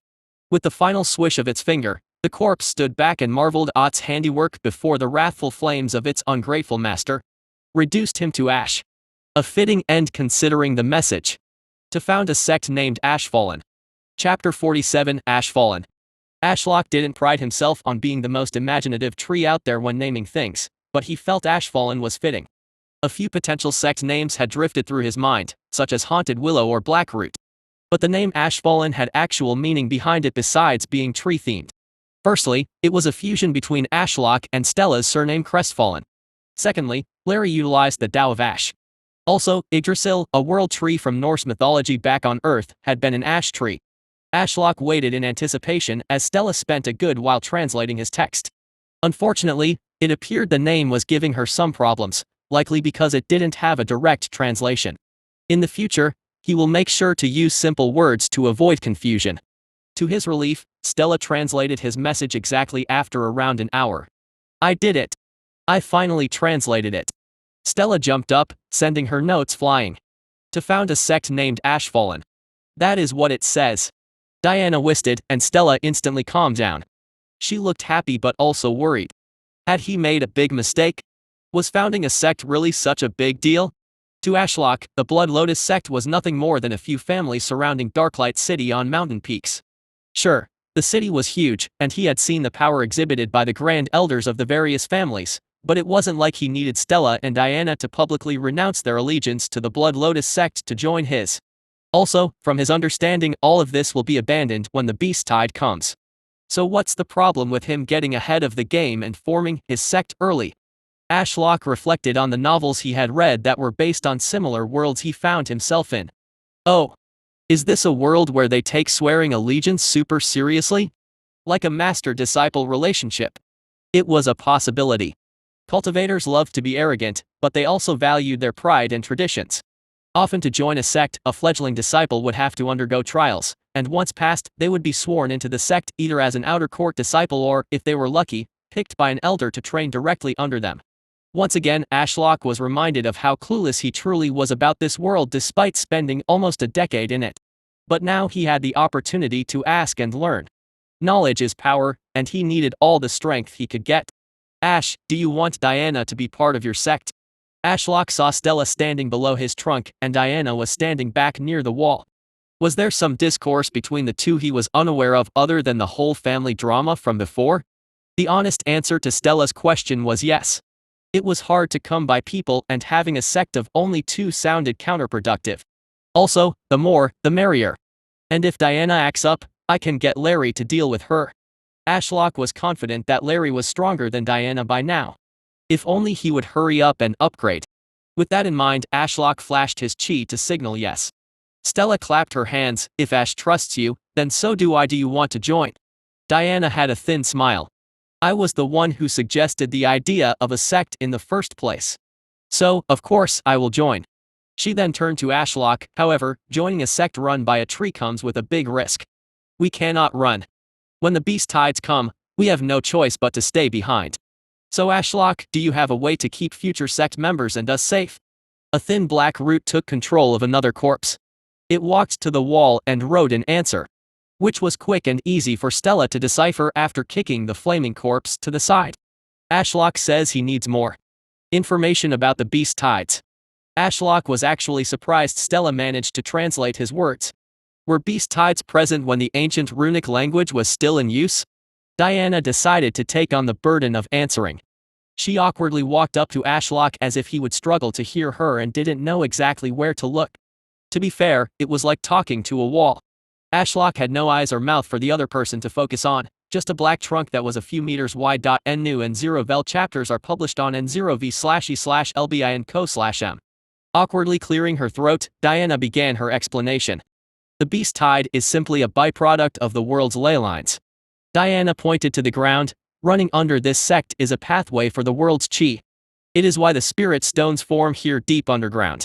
With the final swish of its finger, the corpse stood back and marveled at its handiwork before the wrathful flames of its ungrateful master. Reduced him to ash. A fitting end considering the message. To found a sect named Ashfallen. Chapter 47, Ashfallen. Ashlock didn't pride himself on being the most imaginative tree out there when naming things, but he felt Ashfallen was fitting. A few potential sect names had drifted through his mind, such as Haunted Willow or Blackroot. But the name Ashfallen had actual meaning behind it besides being tree-themed. Firstly, it was a fusion between Ashlock and Stella's surname Crestfallen. Secondly, Larry utilized the Tao of Ash. Also, Yggdrasil, a world tree from Norse mythology back on Earth, had been an ash tree. Ashlock waited in anticipation as Stella spent a good while translating his text. Unfortunately, it appeared the name was giving her some problems, likely because it didn't have a direct translation. In the future, he will make sure to use simple words to avoid confusion. To his relief, Stella translated his message exactly after around an hour. I did it. I finally translated it. Stella jumped up, sending her notes flying. To found a sect named Ashfallen. That is what it says. Diana whispered, and Stella instantly calmed down. She looked happy but also worried. Had he made a big mistake? Was founding a sect really such a big deal? To Ashlock, the Blood Lotus sect was nothing more than a few families surrounding Darklight City on mountain peaks. Sure, the city was huge, and he had seen the power exhibited by the grand elders of the various families, but it wasn't like he needed Stella and Diana to publicly renounce their allegiance to the Blood Lotus sect to join his. Also, from his understanding, all of this will be abandoned when the beast tide comes. So what's the problem with him getting ahead of the game and forming his sect early? Ashlock reflected on the novels he had read that were based on similar worlds he found himself in. Oh. Is this a world where they take swearing allegiance super seriously? Like a master-disciple relationship. It was a possibility. Cultivators loved to be arrogant, but they also valued their pride and traditions. Often to join a sect, a fledgling disciple would have to undergo trials, and once passed, they would be sworn into the sect either as an outer court disciple or, if they were lucky, picked by an elder to train directly under them. Once again, Ashlock was reminded of how clueless he truly was about this world despite spending almost a decade in it. But now he had the opportunity to ask and learn. Knowledge is power, and he needed all the strength he could get. Ash, do you want Diana to be part of your sect? Ashlock saw Stella standing below his trunk, and Diana was standing back near the wall. Was there some discourse between the two he was unaware of other than the whole family drama from before? The honest answer to Stella's question was yes. It was hard to come by people, and having a sect of only two sounded counterproductive. Also, the more, the merrier. And if Diana acts up, I can get Larry to deal with her. Ashlock was confident that Larry was stronger than Diana by now. If only he would hurry up and upgrade. With that in mind, Ashlock flashed his chi to signal yes. Stella clapped her hands. If Ash trusts you, then so do I. Do you want to join? Diana had a thin smile. I was the one who suggested the idea of a sect in the first place. So, of course, I will join. She then turned to Ashlock. However, joining a sect run by a tree comes with a big risk. We cannot run. When the beast tides come, we have no choice but to stay behind. So Ashlock, do you have a way to keep future sect members and us safe? A thin black root took control of another corpse. It walked to the wall and wrote an answer, which was quick and easy for Stella to decipher after kicking the flaming corpse to the side. Ashlock says he needs more information about the beast tides. Ashlock was actually surprised Stella managed to translate his words. Were beast tides present when the ancient runic language was still in use? Diana decided to take on the burden of answering. She awkwardly walked up to Ashlock as if he would struggle to hear her and didn't know exactly where to look. To be fair, it was like talking to a wall. Ashlock had no eyes or mouth for the other person to focus on, just a black trunk that was a few meters wide. N-New and 0vel chapters are published on N0v/e/lbi&co/m. Awkwardly clearing her throat, Diana began her explanation. The beast tide is simply a byproduct of the world's ley lines. Diana pointed to the ground. Running under this sect is a pathway for the world's chi. It is why the spirit stones form here deep underground.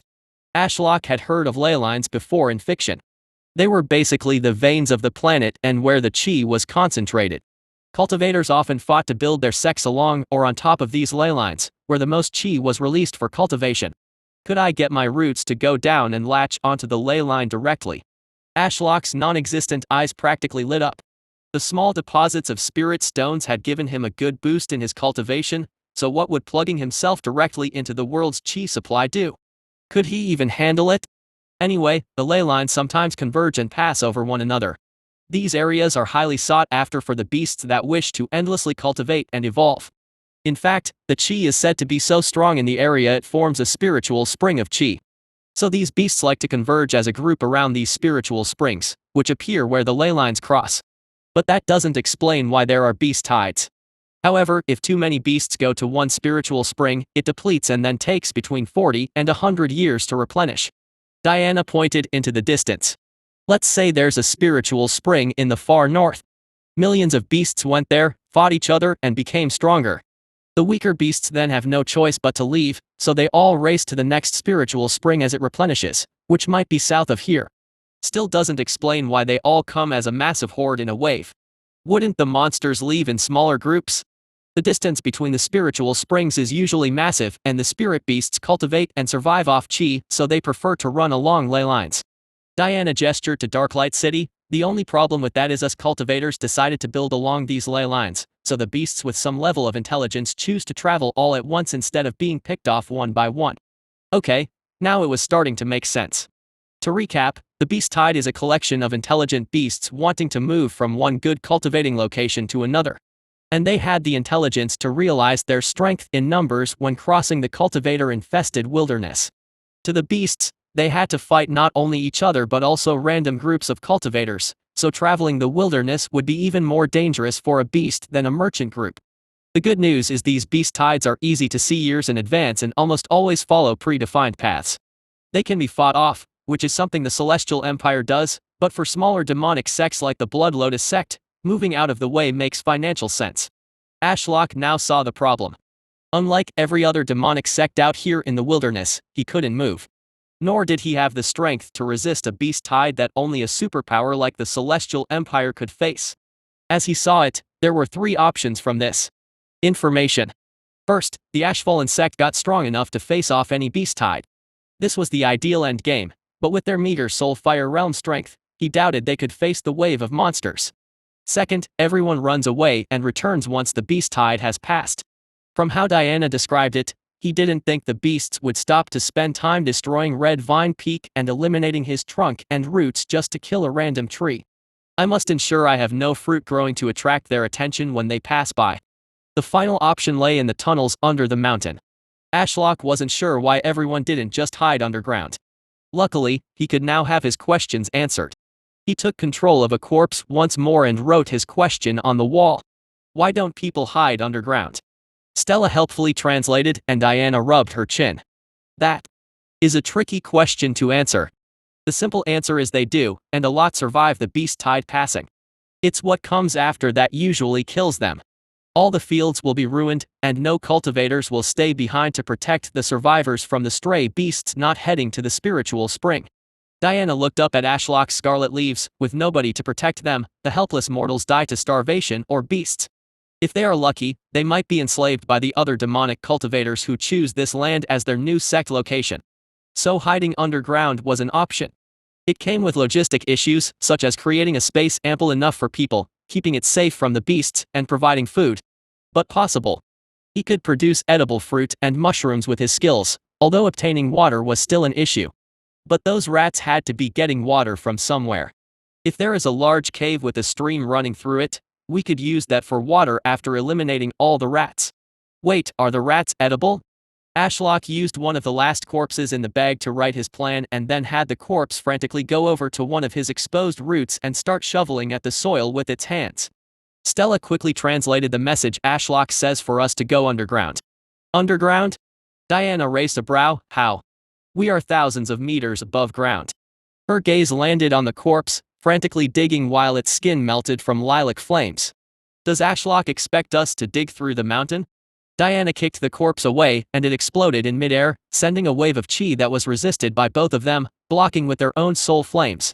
Ashlock had heard of ley lines before in fiction. They were basically the veins of the planet and where the chi was concentrated. Cultivators often fought to build their sects along or on top of these ley lines, where the most chi was released for cultivation. Could I get my roots to go down and latch onto the ley line directly? Ashlock's non-existent eyes practically lit up. The small deposits of spirit stones had given him a good boost in his cultivation, so what would plugging himself directly into the world's chi supply do? Could he even handle it? Anyway, the ley lines sometimes converge and pass over one another. These areas are highly sought after for the beasts that wish to endlessly cultivate and evolve. In fact, the chi is said to be so strong in the area it forms a spiritual spring of chi. So these beasts like to converge as a group around these spiritual springs, which appear where the ley lines cross. But that doesn't explain why there are beast tides. However, if too many beasts go to one spiritual spring, it depletes and then takes between 40 and 100 years to replenish. Diana pointed into the distance. Let's say there's a spiritual spring in the far north. Millions of beasts went there, fought each other, and became stronger. The weaker beasts then have no choice but to leave, so they all race to the next spiritual spring as it replenishes, which might be south of here. Still doesn't explain why they all come as a massive horde in a wave. Wouldn't the monsters leave in smaller groups? The distance between the spiritual springs is usually massive, and the spirit beasts cultivate and survive off chi, so they prefer to run along ley lines. Diana gestured to Darklight City. The only problem with that is us cultivators decided to build along these ley lines, so the beasts with some level of intelligence choose to travel all at once instead of being picked off one by one. Okay, now it was starting to make sense. To recap, the beast tide is a collection of intelligent beasts wanting to move from one good cultivating location to another. And they had the intelligence to realize their strength in numbers when crossing the cultivator-infested wilderness. To the beasts, they had to fight not only each other but also random groups of cultivators, so traveling the wilderness would be even more dangerous for a beast than a merchant group. The good news is these beast tides are easy to see years in advance and almost always follow predefined paths. They can be fought off, which is something the Celestial Empire does, but for smaller demonic sects like the Blood Lotus sect, moving out of the way makes financial sense. Ashlock now saw the problem. Unlike every other demonic sect out here in the wilderness, he couldn't move. Nor did he have the strength to resist a beast tide that only a superpower like the Celestial Empire could face. As he saw it, there were three options from this information. First, the Ashfallen sect got strong enough to face off any beast tide. This was the ideal endgame, but with their meager soul fire realm strength, he doubted they could face the wave of monsters. Second, everyone runs away and returns once the beast tide has passed. From how Diana described it, he didn't think the beasts would stop to spend time destroying Red Vine Peak and eliminating his trunk and roots just to kill a random tree. I must ensure I have no fruit growing to attract their attention when they pass by. The final option lay in the tunnels under the mountain. Ashlock wasn't sure why everyone didn't just hide underground. Luckily, he could now have his questions answered. He took control of a corpse once more and wrote his question on the wall. Why don't people hide underground? Stella helpfully translated, and Diana rubbed her chin. That is a tricky question to answer. The simple answer is they do, and a lot survive the beast tide passing. It's what comes after that usually kills them. All the fields will be ruined, and no cultivators will stay behind to protect the survivors from the stray beasts not heading to the spiritual spring. Diana looked up at Ashlock's scarlet leaves. With nobody to protect them, the helpless mortals die to starvation or beasts. If they are lucky, they might be enslaved by the other demonic cultivators who choose this land as their new sect location. So hiding underground was an option. It came with logistic issues, such as creating a space ample enough for people, keeping it safe from the beasts, and providing food. But possible. He could produce edible fruit and mushrooms with his skills, although obtaining water was still an issue. But those rats had to be getting water from somewhere. If there is a large cave with a stream running through it, we could use that for water after eliminating all the rats. Wait, are the rats edible? Ashlock used one of the last corpses in the bag to write his plan and then had the corpse frantically go over to one of his exposed roots and start shoveling at the soil with its hands. Stella quickly translated the message. Ashlock says for us to go underground. Underground? Diana raised a brow. How? We are thousands of meters above ground. Her gaze landed on the corpse, frantically digging while its skin melted from lilac flames. Does Ashlock expect us to dig through the mountain? Diana kicked the corpse away and it exploded in midair, sending a wave of chi that was resisted by both of them, blocking with their own soul flames.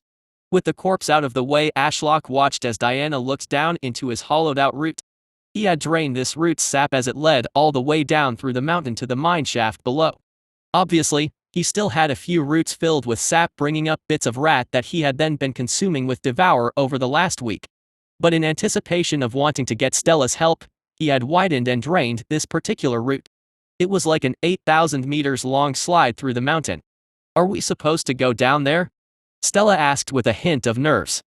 With the corpse out of the way, Ashlock watched as Diana looked down into his hollowed-out root. He had drained this root's sap as it led all the way down through the mountain to the mine shaft below. Obviously, he still had a few roots filled with sap bringing up bits of rat that he had then been consuming with Devour over the last week. But in anticipation of wanting to get Stella's help, he had widened and drained this particular route. It was like an 8,000 meters long slide through the mountain. Are we supposed to go down there? Stella asked with a hint of nerves.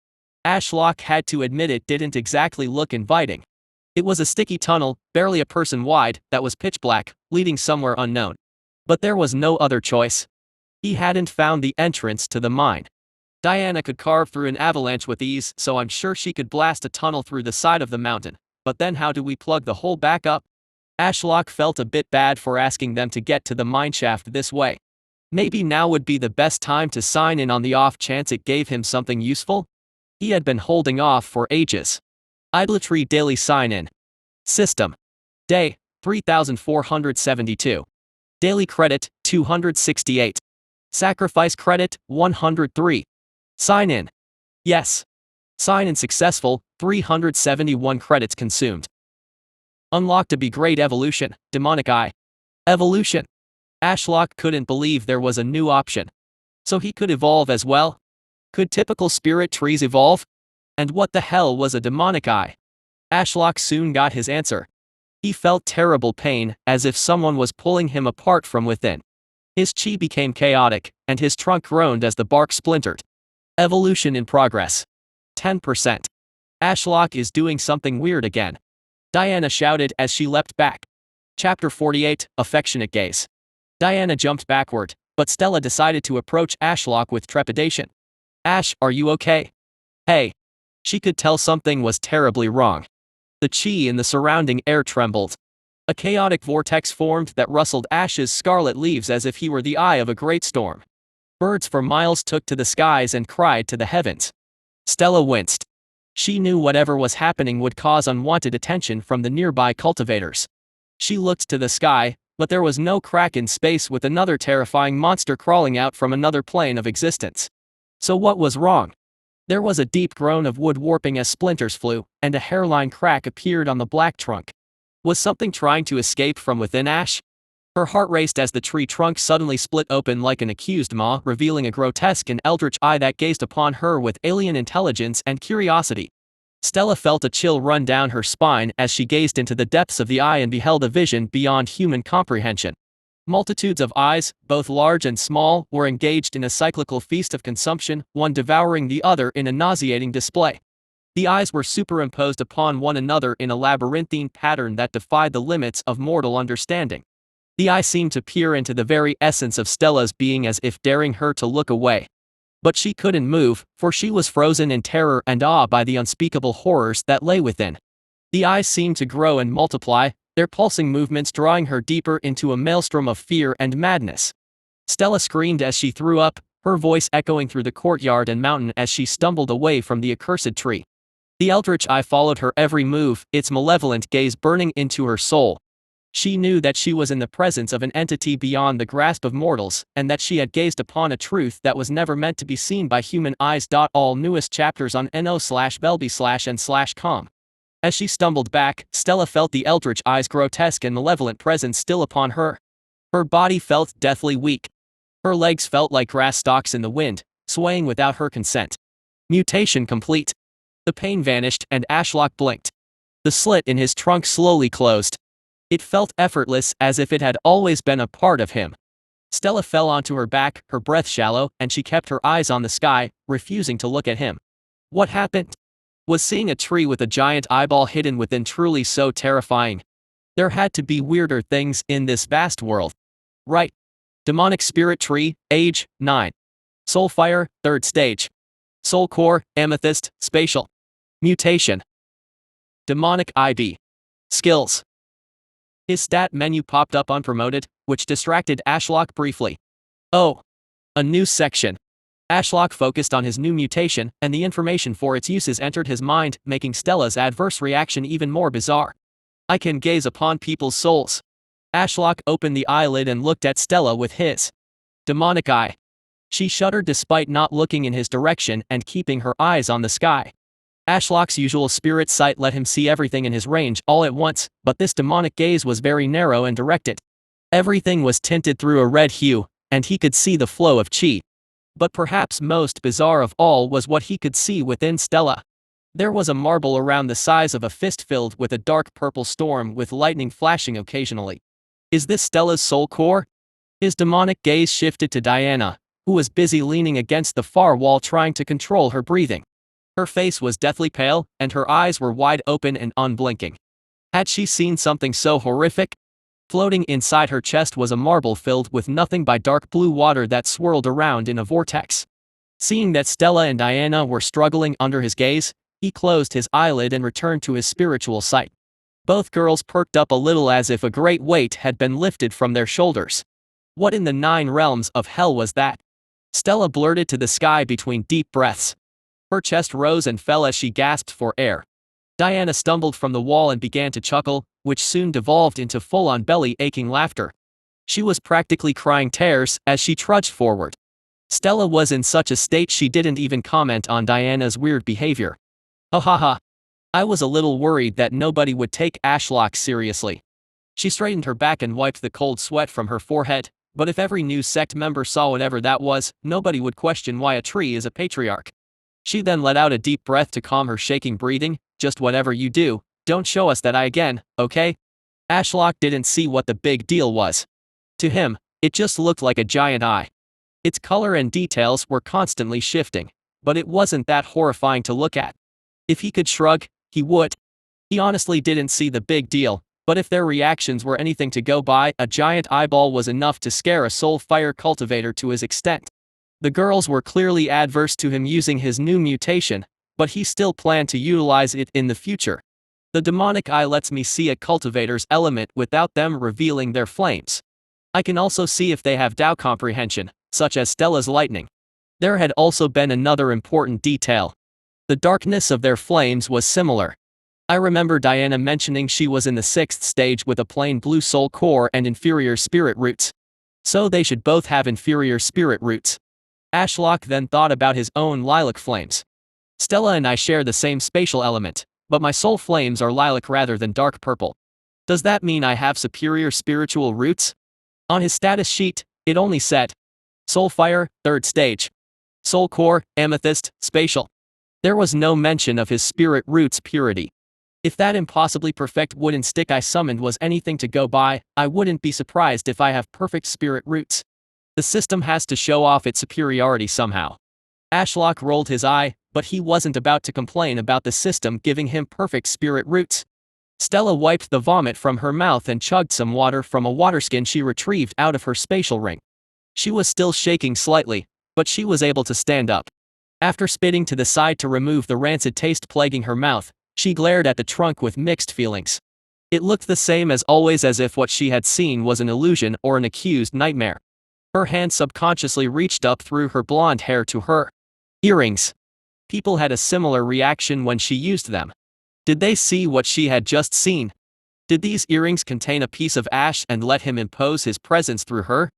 Ashlock had to admit it didn't exactly look inviting. It was a sticky tunnel, barely a person wide, that was pitch black, leading somewhere unknown. But there was no other choice. He hadn't found the entrance to the mine. Diana could carve through an avalanche with ease, so I'm sure she could blast a tunnel through the side of the mountain. But then how do we plug the hole back up? Ashlock felt a bit bad for asking them to get to the mineshaft this way. Maybe now would be the best time to sign in on the off chance it gave him something useful? He had been holding off for ages. Idolatry Daily Sign-In. System. Day, 3472. Daily Credit, 268. Sacrifice Credit, 103. Sign-In. Yes. Sign-in successful, 371 credits consumed. Unlocked to be Great Evolution, Demonic Eye. Evolution. Ashlock couldn't believe there was a new option. So he could evolve as well? Could typical spirit trees evolve? And what the hell was a demonic eye? Ashlock soon got his answer. He felt terrible pain, as if someone was pulling him apart from within. His chi became chaotic, and his trunk groaned as the bark splintered. Evolution in progress. 10%. Ashlock is doing something weird again. Diana shouted as she leapt back. Chapter 48, Affectionate Gaze. Diana jumped backward, but Stella decided to approach Ashlock with trepidation. Ash, are you okay? Hey. She could tell something was terribly wrong. The chi in the surrounding air trembled. A chaotic vortex formed that rustled Ash's scarlet leaves as if he were the eye of a great storm. Birds for miles took to the skies and cried to the heavens. Stella winced. She knew whatever was happening would cause unwanted attention from the nearby cultivators. She looked to the sky, but there was no crack in space with another terrifying monster crawling out from another plane of existence. So what was wrong? There was a deep groan of wood warping as splinters flew, and a hairline crack appeared on the black trunk. Was something trying to escape from within Ash? Her heart raced as the tree trunk suddenly split open like an accused maw, revealing a grotesque and eldritch eye that gazed upon her with alien intelligence and curiosity. Stella felt a chill run down her spine as she gazed into the depths of the eye and beheld a vision beyond human comprehension. Multitudes of eyes, both large and small, were engaged in a cyclical feast of consumption, one devouring the other in a nauseating display. The eyes were superimposed upon one another in a labyrinthine pattern that defied the limits of mortal understanding. The eye seemed to peer into the very essence of Stella's being as if daring her to look away. But she couldn't move, for she was frozen in terror and awe by the unspeakable horrors that lay within. The eyes seemed to grow and multiply, their pulsing movements drawing her deeper into a maelstrom of fear and madness. Stella screamed as she threw up, her voice echoing through the courtyard and mountain as she stumbled away from the accursed tree. The eldritch eye followed her every move, its malevolent gaze burning into her soul. She knew that she was in the presence of an entity beyond the grasp of mortals, and that she had gazed upon a truth that was never meant to be seen by human eyes. All newest chapters on no/belby/and/com. As she stumbled back, Stella felt the eldritch eye's grotesque and malevolent presence still upon her. Her body felt deathly weak. Her legs felt like grass stalks in the wind, swaying without her consent. Mutation complete. The pain vanished and Ashlock blinked. The slit in his trunk slowly closed. It felt effortless, as if it had always been a part of him. Stella fell onto her back, her breath shallow, and she kept her eyes on the sky, refusing to look at him. What happened? Was seeing a tree with a giant eyeball hidden within truly so terrifying? There had to be weirder things in this vast world. Right. Demonic spirit tree, age, 9. Soul fire, 3rd stage. Soul core, amethyst, spatial. Mutation. Demonic ID. Skills. His stat menu popped up unpromoted, which distracted Ashlock briefly. Oh. A new section. Ashlock focused on his new mutation, and the information for its uses entered his mind, making Stella's adverse reaction even more bizarre. I can gaze upon people's souls. Ashlock opened the eyelid and looked at Stella with his demonic eye. She shuddered despite not looking in his direction and keeping her eyes on the sky. Ashlock's usual spirit sight let him see everything in his range all at once, but this demonic gaze was very narrow and directed. Everything was tinted through a red hue, and he could see the flow of chi. But perhaps most bizarre of all was what he could see within Stella. There was a marble around the size of a fist filled with a dark purple storm with lightning flashing occasionally. Is this Stella's soul core? His demonic gaze shifted to Diana, who was busy leaning against the far wall trying to control her breathing. Her face was deathly pale, and her eyes were wide open and unblinking. Had she seen something so horrific? Floating inside her chest was a marble filled with nothing but dark blue water that swirled around in a vortex. Seeing that Stella and Diana were struggling under his gaze, he closed his eyelid and returned to his spiritual sight. Both girls perked up a little as if a great weight had been lifted from their shoulders. What in the 9 realms of hell was that? Stella blurted to the sky between deep breaths. Her chest rose and fell as she gasped for air. Diana stumbled from the wall and began to chuckle, which soon devolved into full-on belly-aching laughter. She was practically crying tears as she trudged forward. Stella was in such a state she didn't even comment on Diana's weird behavior. Ha ha ha. I was a little worried that nobody would take Ashlock seriously. She straightened her back and wiped the cold sweat from her forehead, but if every new sect member saw whatever that was, nobody would question why a tree is a patriarch. She then let out a deep breath to calm her shaking breathing. Just whatever you do, don't show us that eye again, okay? Ashlock didn't see what the big deal was. To him, it just looked like a giant eye. Its color and details were constantly shifting, but it wasn't that horrifying to look at. If he could shrug, he would. He honestly didn't see the big deal, but if their reactions were anything to go by, a giant eyeball was enough to scare a soul fire cultivator to his extent. The girls were clearly adverse to him using his new mutation, but he still planned to utilize it in the future. The demonic eye lets me see a cultivator's element without them revealing their flames. I can also see if they have Tao comprehension, such as Stella's lightning. There had also been another important detail. The darkness of their flames was similar. I remember Diana mentioning she was in the 6th stage with a plain blue soul core and inferior spirit roots. So they should both have inferior spirit roots. Ashlock then thought about his own lilac flames. Stella and I share the same spatial element, but my soul flames are lilac rather than dark purple. Does that mean I have superior spiritual roots? On his status sheet, it only said Soul Fire, 3rd stage. Soul Core, Amethyst, Spatial. There was no mention of his spirit roots purity. If that impossibly perfect wooden stick I summoned was anything to go by, I wouldn't be surprised if I have perfect spirit roots. The system has to show off its superiority somehow. Ashlock rolled his eye, but he wasn't about to complain about the system giving him perfect spirit roots. Stella wiped the vomit from her mouth and chugged some water from a waterskin she retrieved out of her spatial ring. She was still shaking slightly, but she was able to stand up. After spitting to the side to remove the rancid taste plaguing her mouth, she glared at the trunk with mixed feelings. It looked the same as always, as if what she had seen was an illusion or an accused nightmare. Her hand subconsciously reached up through her blonde hair to her earrings. People had a similar reaction when she used them. Did they see what she had just seen? Did these earrings contain a piece of ash and let him impose his presence through her?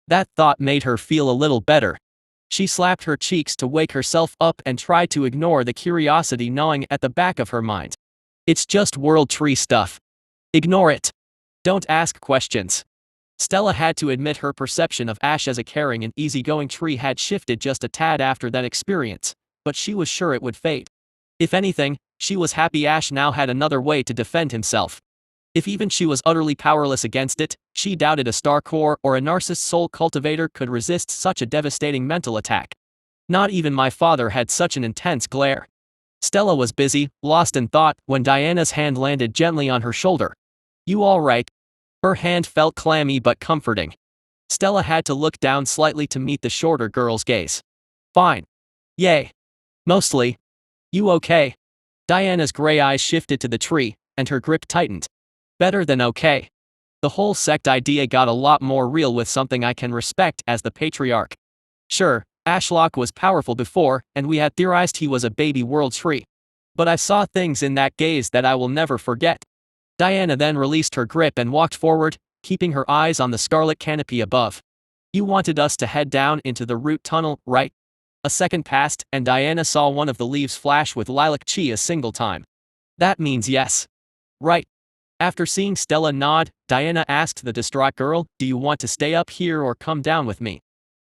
That thought made her feel a little better. She slapped her cheeks to wake herself up and tried to ignore the curiosity gnawing at the back of her mind. It's just world tree stuff. Ignore it. Don't ask questions. Stella had to admit her perception of Ash as a caring and easygoing tree had shifted just a tad after that experience, but she was sure it would fade. If anything, she was happy Ash now had another way to defend himself. If even she was utterly powerless against it, she doubted a Star Core or a Narcissus Soul Cultivator could resist such a devastating mental attack. Not even my father had such an intense glare. Stella was busy, lost in thought, when Diana's hand landed gently on her shoulder. You all right? Her hand felt clammy but comforting. Stella had to look down slightly to meet the shorter girl's gaze. Fine. Yay. Mostly. You okay? Diana's gray eyes shifted to the tree, and her grip tightened. Better than okay. The whole sect idea got a lot more real with something I can respect as the patriarch. Sure, Ashlock was powerful before, and we had theorized he was a baby world tree. But I saw things in that gaze that I will never forget. Diana then released her grip and walked forward, keeping her eyes on the scarlet canopy above. You wanted us to head down into the root tunnel, right? A second passed, and Diana saw one of the leaves flash with lilac chi a single time. That means yes. Right. After seeing Stella nod, Diana asked the distraught girl, do you want to stay up here or come down with me?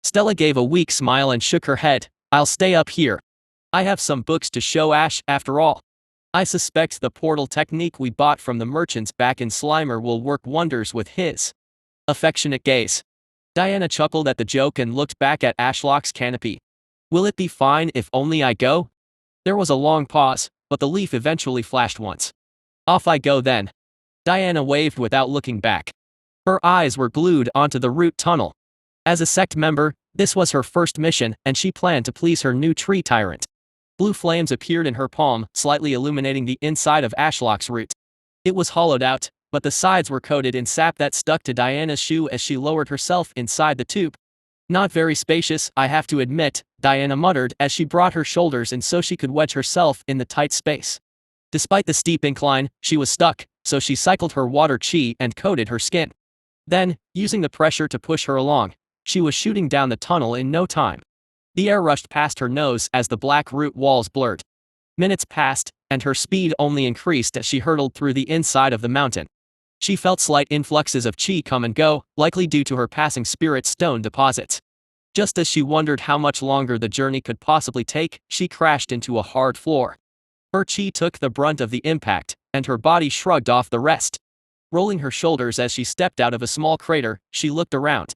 Stella gave a weak smile and shook her head. I'll stay up here. I have some books to show Ash, after all. I suspect the portal technique we bought from the merchants back in Slimer will work wonders with his affectionate gaze. Diana chuckled at the joke and looked back at Ashlock's canopy. Will it be fine if only I go? There was a long pause, but the leaf eventually flashed once. Off I go then. Diana waved without looking back. Her eyes were glued onto the root tunnel. As a sect member, this was her first mission, and she planned to please her new tree tyrant. Blue flames appeared in her palm, slightly illuminating the inside of Ashlock's root. It was hollowed out, but the sides were coated in sap that stuck to Diana's shoe as she lowered herself inside the tube. Not very spacious, I have to admit, Diana muttered as she brought her shoulders in so she could wedge herself in the tight space. Despite the steep incline, she was stuck, so she cycled her water chi and coated her skin. Then, using the pressure to push her along, she was shooting down the tunnel in no time. The air rushed past her nose as the black root walls blurred. Minutes passed, and her speed only increased as she hurtled through the inside of the mountain. She felt slight influxes of chi come and go, likely due to her passing spirit stone deposits. Just as she wondered how much longer the journey could possibly take, she crashed into a hard floor. Her chi took the brunt of the impact, and her body shrugged off the rest. Rolling her shoulders as she stepped out of a small crater, she looked around.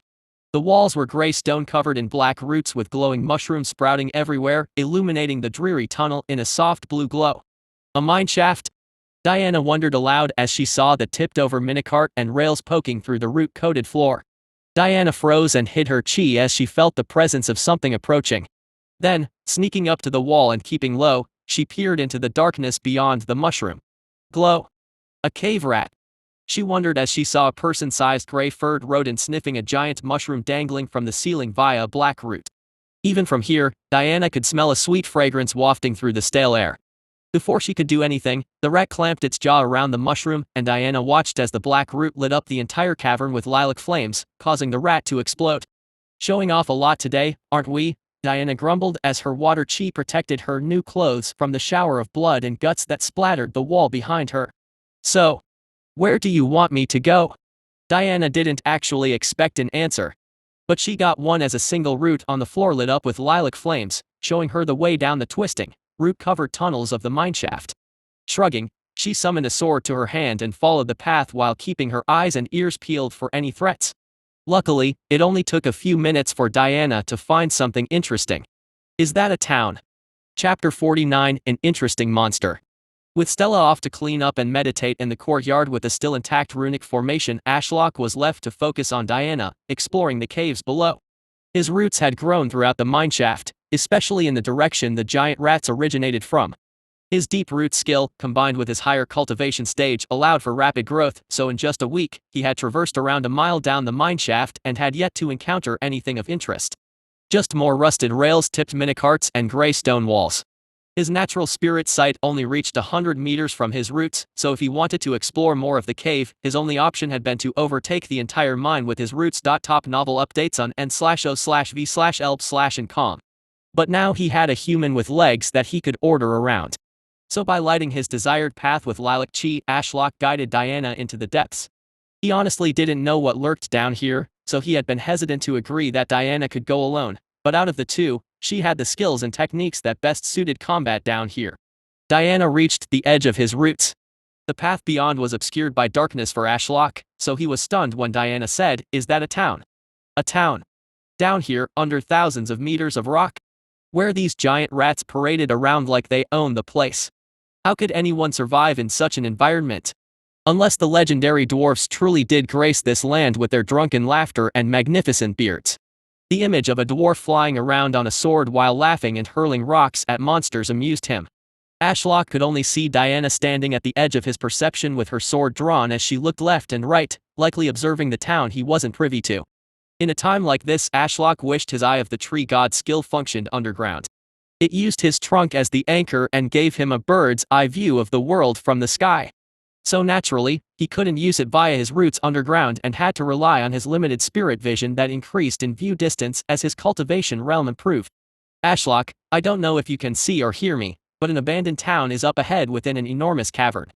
The walls were gray stone covered in black roots with glowing mushrooms sprouting everywhere, illuminating the dreary tunnel in a soft blue glow. A mine shaft? Diana wondered aloud as she saw the tipped-over minicart and rails poking through the root-coated floor. Diana froze and hid her chi as she felt the presence of something approaching. Then, sneaking up to the wall and keeping low, she peered into the darkness beyond the mushroom glow. A cave rat. She wondered as she saw a person-sized gray-furred rodent sniffing a giant mushroom dangling from the ceiling via a black root. Even from here, Diana could smell a sweet fragrance wafting through the stale air. Before she could do anything, the rat clamped its jaw around the mushroom, and Diana watched as the black root lit up the entire cavern with lilac flames, causing the rat to explode. Showing off a lot today, aren't we? Diana grumbled as her water chi protected her new clothes from the shower of blood and guts that splattered the wall behind her. So, where do you want me to go? Diana didn't actually expect an answer. But she got one as a single root on the floor lit up with lilac flames, showing her the way down the twisting, root-covered tunnels of the mineshaft. Shrugging, she summoned a sword to her hand and followed the path while keeping her eyes and ears peeled for any threats. Luckily, it only took a few minutes for Diana to find something interesting. Is that a town? Chapter 49, An Interesting Monster. With Stella off to clean up and meditate in the courtyard with a still intact runic formation, Ashlock was left to focus on Diana, exploring the caves below. His roots had grown throughout the mineshaft, especially in the direction the giant rats originated from. His deep root skill, combined with his higher cultivation stage, allowed for rapid growth, so in just a week, he had traversed around a mile down the mineshaft and had yet to encounter anything of interest. Just more rusted rails-tipped minicarts and gray stone walls. His natural spirit sight only reached 100 meters from his roots, so if he wanted to explore more of the cave, his only option had been to overtake the entire mine with his roots. Top novel updates on n/o/v/elb/and-com. But now he had a human with legs that he could order around. So by lighting his desired path with lilac chi, Ashlock guided Diana into the depths. He honestly didn't know what lurked down here, so he had been hesitant to agree that Diana could go alone, but out of the two, she had the skills and techniques that best suited combat down here. Diana reached the edge of his roots. The path beyond was obscured by darkness for Ashlock, so he was stunned when Diana said, "Is that a town?" "A town. Down here, under thousands of meters of rock? Where these giant rats paraded around like they own the place. How could anyone survive in such an environment? Unless the legendary dwarfs truly did grace this land with their drunken laughter and magnificent beards." The image of a dwarf flying around on a sword while laughing and hurling rocks at monsters amused him. Ashlock could only see Diana standing at the edge of his perception with her sword drawn as she looked left and right, likely observing the town he wasn't privy to. In a time like this, Ashlock wished his Eye of the Tree God skill functioned underground. It used his trunk as the anchor and gave him a bird's eye view of the world from the sky. So naturally, he couldn't use it via his roots underground and had to rely on his limited spirit vision that increased in view distance as his cultivation realm improved. "Ashlock, I don't know if you can see or hear me, but an abandoned town is up ahead within an enormous cavern.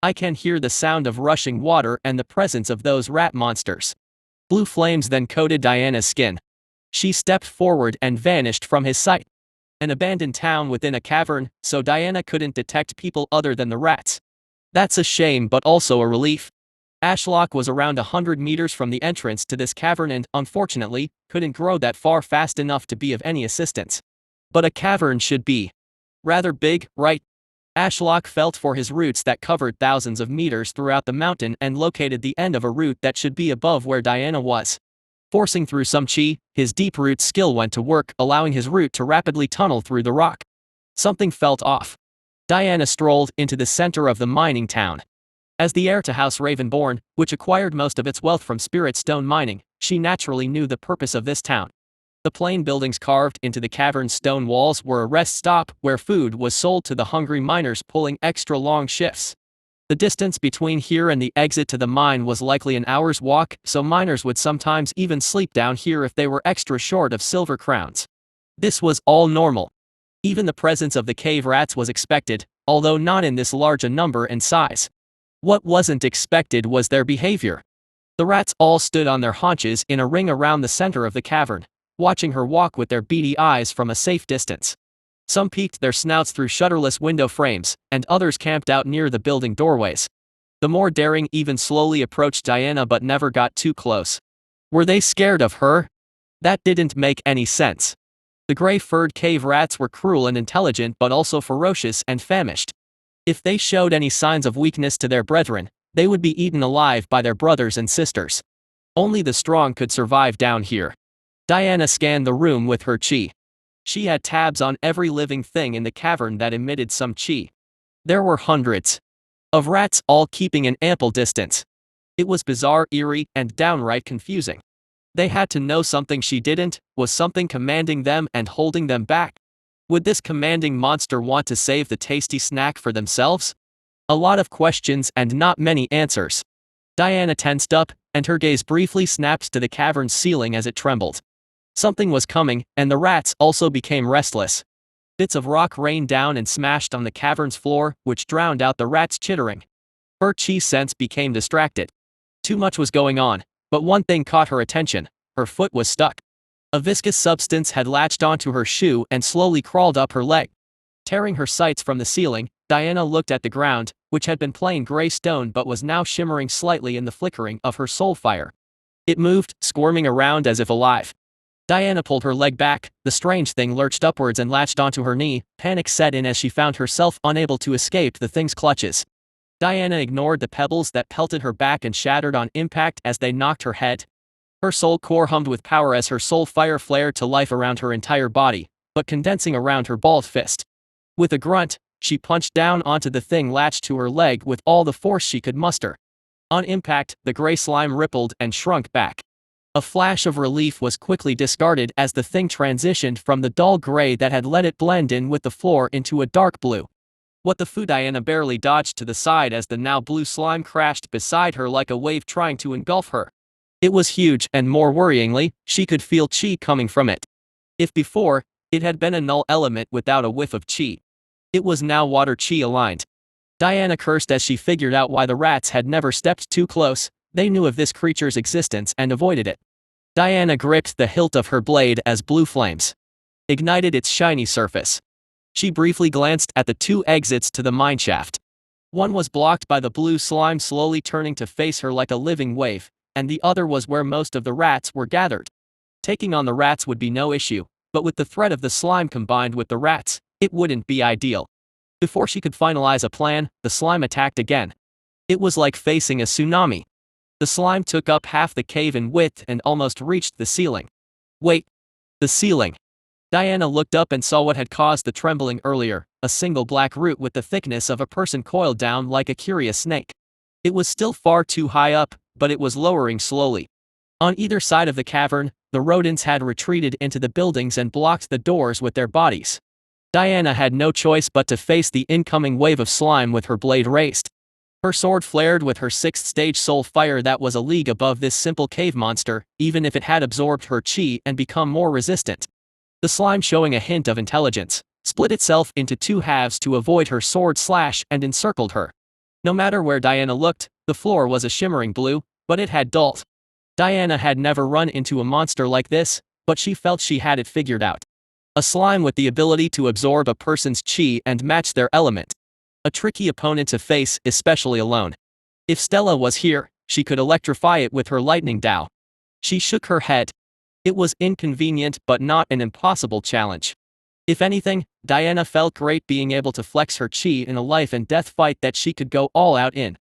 I can hear the sound of rushing water and the presence of those rat monsters." Blue flames then coated Diana's skin. She stepped forward and vanished from his sight. An abandoned town within a cavern, so Diana couldn't detect people other than the rats. That's a shame but also a relief. Ashlock was around 100 meters from the entrance to this cavern and, unfortunately, couldn't grow that far fast enough to be of any assistance. But a cavern should be rather big, right? Ashlock felt for his roots that covered thousands of meters throughout the mountain and located the end of a root that should be above where Diana was. Forcing through some chi, his deep root skill went to work, allowing his root to rapidly tunnel through the rock. Something felt off. Diana strolled into the center of the mining town. As the heir to House Reborn, which acquired most of its wealth from spirit stone mining, she naturally knew the purpose of this town. The plain buildings carved into the cavern's stone walls were a rest stop where food was sold to the hungry miners pulling extra long shifts. The distance between here and the exit to the mine was likely an hour's walk, so miners would sometimes even sleep down here if they were extra short of silver crowns. This was all normal. Even the presence of the cave rats was expected, although not in this large a number and size. What wasn't expected was their behavior. The rats all stood on their haunches in a ring around the center of the cavern, watching her walk with their beady eyes from a safe distance. Some peeked their snouts through shutterless window frames, and others camped out near the building doorways. The more daring even slowly approached Diana but never got too close. Were they scared of her? That didn't make any sense. The gray-furred cave rats were cruel and intelligent but also ferocious and famished. If they showed any signs of weakness to their brethren, they would be eaten alive by their brothers and sisters. Only the strong could survive down here. Diana scanned the room with her chi. She had tabs on every living thing in the cavern that emitted some chi. There were hundreds of rats, all keeping an ample distance. It was bizarre, eerie, and downright confusing. They had to know something she didn't. Was something commanding them and holding them back? Would this commanding monster want to save the tasty snack for themselves? A lot of questions and not many answers. Diana tensed up, and her gaze briefly snapped to the cavern's ceiling as it trembled. Something was coming, and the rats also became restless. Bits of rock rained down and smashed on the cavern's floor, which drowned out the rats' chittering. Her chi sense became distracted. Too much was going on, but one thing caught her attention. Her foot was stuck. A viscous substance had latched onto her shoe and slowly crawled up her leg. Tearing her sights from the ceiling, Diana looked at the ground, which had been plain gray stone but was now shimmering slightly in the flickering of her soul fire. It moved, squirming around as if alive. Diana pulled her leg back, the strange thing lurched upwards and latched onto her knee. Panic set in as she found herself unable to escape the thing's clutches. Diana ignored the pebbles that pelted her back and shattered on impact as they knocked her head. Her soul core hummed with power as her soul fire flared to life around her entire body, but condensing around her balled fist. With a grunt, she punched down onto the thing latched to her leg with all the force she could muster. On impact, the gray slime rippled and shrunk back. A flash of relief was quickly discarded as the thing transitioned from the dull gray that had let it blend in with the floor into a dark blue. What the fu? Diana barely dodged to the side as the now blue slime crashed beside her like a wave trying to engulf her. It was huge, and more worryingly, she could feel chi coming from it. If before, it had been a null element without a whiff of chi, it was now water chi aligned. Diana cursed as she figured out why the rats had never stepped too close. They knew of this creature's existence and avoided it. Diana gripped the hilt of her blade as blue flames ignited its shiny surface. She briefly glanced at the two exits to the mineshaft. One was blocked by the blue slime slowly turning to face her like a living wave, and the other was where most of the rats were gathered. Taking on the rats would be no issue, but with the threat of the slime combined with the rats, it wouldn't be ideal. Before she could finalize a plan, the slime attacked again. It was like facing a tsunami. The slime took up half the cave in width and almost reached the ceiling. Wait. The ceiling. Diana looked up and saw what had caused the trembling earlier, a single black root with the thickness of a person coiled down like a curious snake. It was still far too high up, but it was lowering slowly. On either side of the cavern, the rodents had retreated into the buildings and blocked the doors with their bodies. Diana had no choice but to face the incoming wave of slime with her blade raised. Her sword flared with her 6th stage soul fire that was a league above this simple cave monster, even if it had absorbed her chi and become more resistant. The slime, showing a hint of intelligence, split itself into two halves to avoid her sword slash and encircled her. No matter where Diana looked, the floor was a shimmering blue, but it had dulled. Diana had never run into a monster like this, but she felt she had it figured out. A slime with the ability to absorb a person's chi and match their element. A tricky opponent to face, especially alone. If Stella was here, she could electrify it with her lightning Dao. She shook her head. It was inconvenient but not an impossible challenge. If anything, Diana felt great being able to flex her chi in a life and death fight that she could go all out in.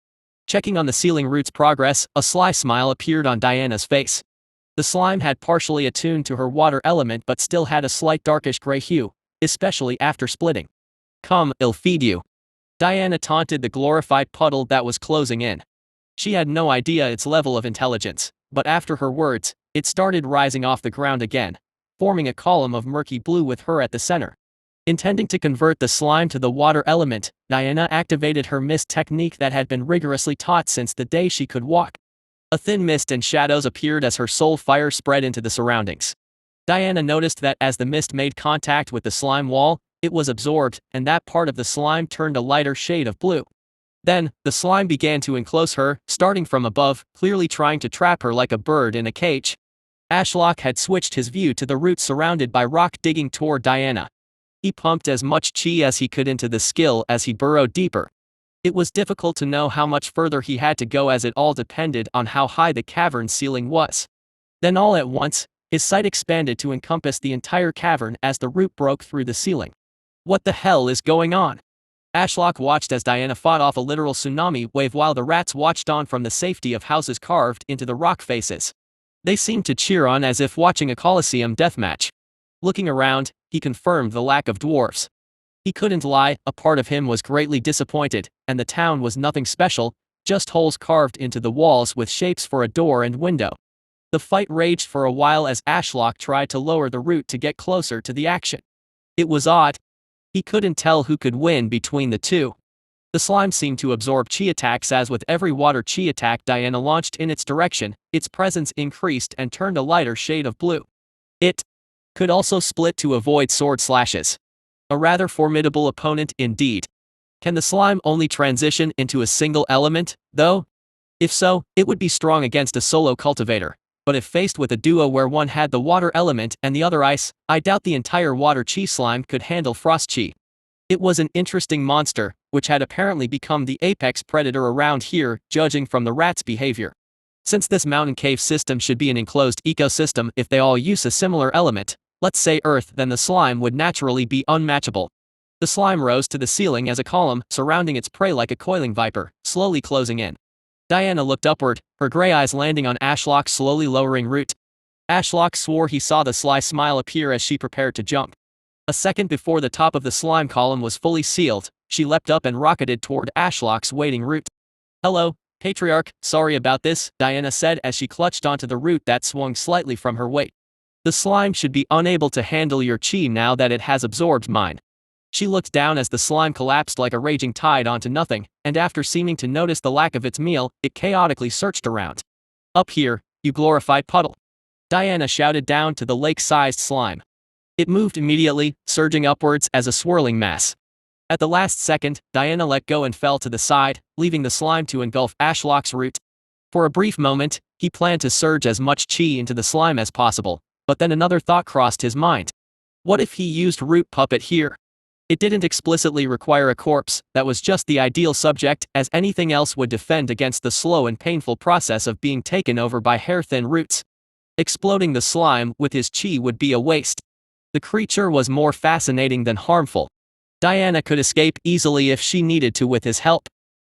Checking on the ceiling root's progress, a sly smile appeared on Diana's face. The slime had partially attuned to her water element but still had a slight darkish gray hue, especially after splitting. Come, I'll feed you. Diana taunted the glorified puddle that was closing in. She had no idea its level of intelligence, but after her words, it started rising off the ground again, forming a column of murky blue with her at the center. Intending to convert the slime to the water element, Diana activated her mist technique that had been rigorously taught since the day she could walk. A thin mist and shadows appeared as her soul fire spread into the surroundings. Diana noticed that as the mist made contact with the slime wall, it was absorbed, and that part of the slime turned a lighter shade of blue. Then, the slime began to enclose her, starting from above, clearly trying to trap her like a bird in a cage. Ashlock had switched his view to the root surrounded by rock digging toward Diana. He pumped as much chi as he could into the skill as he burrowed deeper. It was difficult to know how much further he had to go as it all depended on how high the cavern ceiling was. Then all at once, his sight expanded to encompass the entire cavern as the root broke through the ceiling. What the hell is going on? Ashlock watched as Diana fought off a literal tsunami wave while the rats watched on from the safety of houses carved into the rock faces. They seemed to cheer on as if watching a Colosseum deathmatch. Looking around, he confirmed the lack of dwarfs. He couldn't lie, a part of him was greatly disappointed, and the town was nothing special, just holes carved into the walls with shapes for a door and window. The fight raged for a while as Ashlock tried to lower the root to get closer to the action. It was odd. He couldn't tell who could win between the two. The slime seemed to absorb chi attacks as with every water chi attack Diana launched in its direction, its presence increased and turned a lighter shade of blue. It could also split to avoid sword slashes. A rather formidable opponent indeed. Can the slime only transition into a single element, though? If so, it would be strong against a solo cultivator. But if faced with a duo where one had the water element and the other ice, I doubt the entire water chi slime could handle frost chi. It was an interesting monster, which had apparently become the apex predator around here, judging from the rats' behavior. Since this mountain cave system should be an enclosed ecosystem if they all use a similar element, let's say earth, then the slime would naturally be unmatchable. The slime rose to the ceiling as a column, surrounding its prey like a coiling viper, slowly closing in. Diana looked upward, her gray eyes landing on Ashlock's slowly lowering root. Ashlock swore he saw the sly smile appear as she prepared to jump. A second before the top of the slime column was fully sealed, she leapt up and rocketed toward Ashlock's waiting root. Hello, Patriarch, sorry about this, Diana said as she clutched onto the root that swung slightly from her weight. The slime should be unable to handle your chi now that it has absorbed mine. She looked down as the slime collapsed like a raging tide onto nothing, and after seeming to notice the lack of its meal, it chaotically searched around. Up here, you glorified puddle. Diana shouted down to the lake-sized slime. It moved immediately, surging upwards as a swirling mass. At the last second, Diana let go and fell to the side, leaving the slime to engulf Ashlock's root. For a brief moment, he planned to surge as much chi into the slime as possible, but then another thought crossed his mind. What if he used root puppet here? It didn't explicitly require a corpse, that was just the ideal subject, as anything else would defend against the slow and painful process of being taken over by hair-thin roots. Exploding the slime with his chi would be a waste. The creature was more fascinating than harmful. Diana could escape easily if she needed to with his help.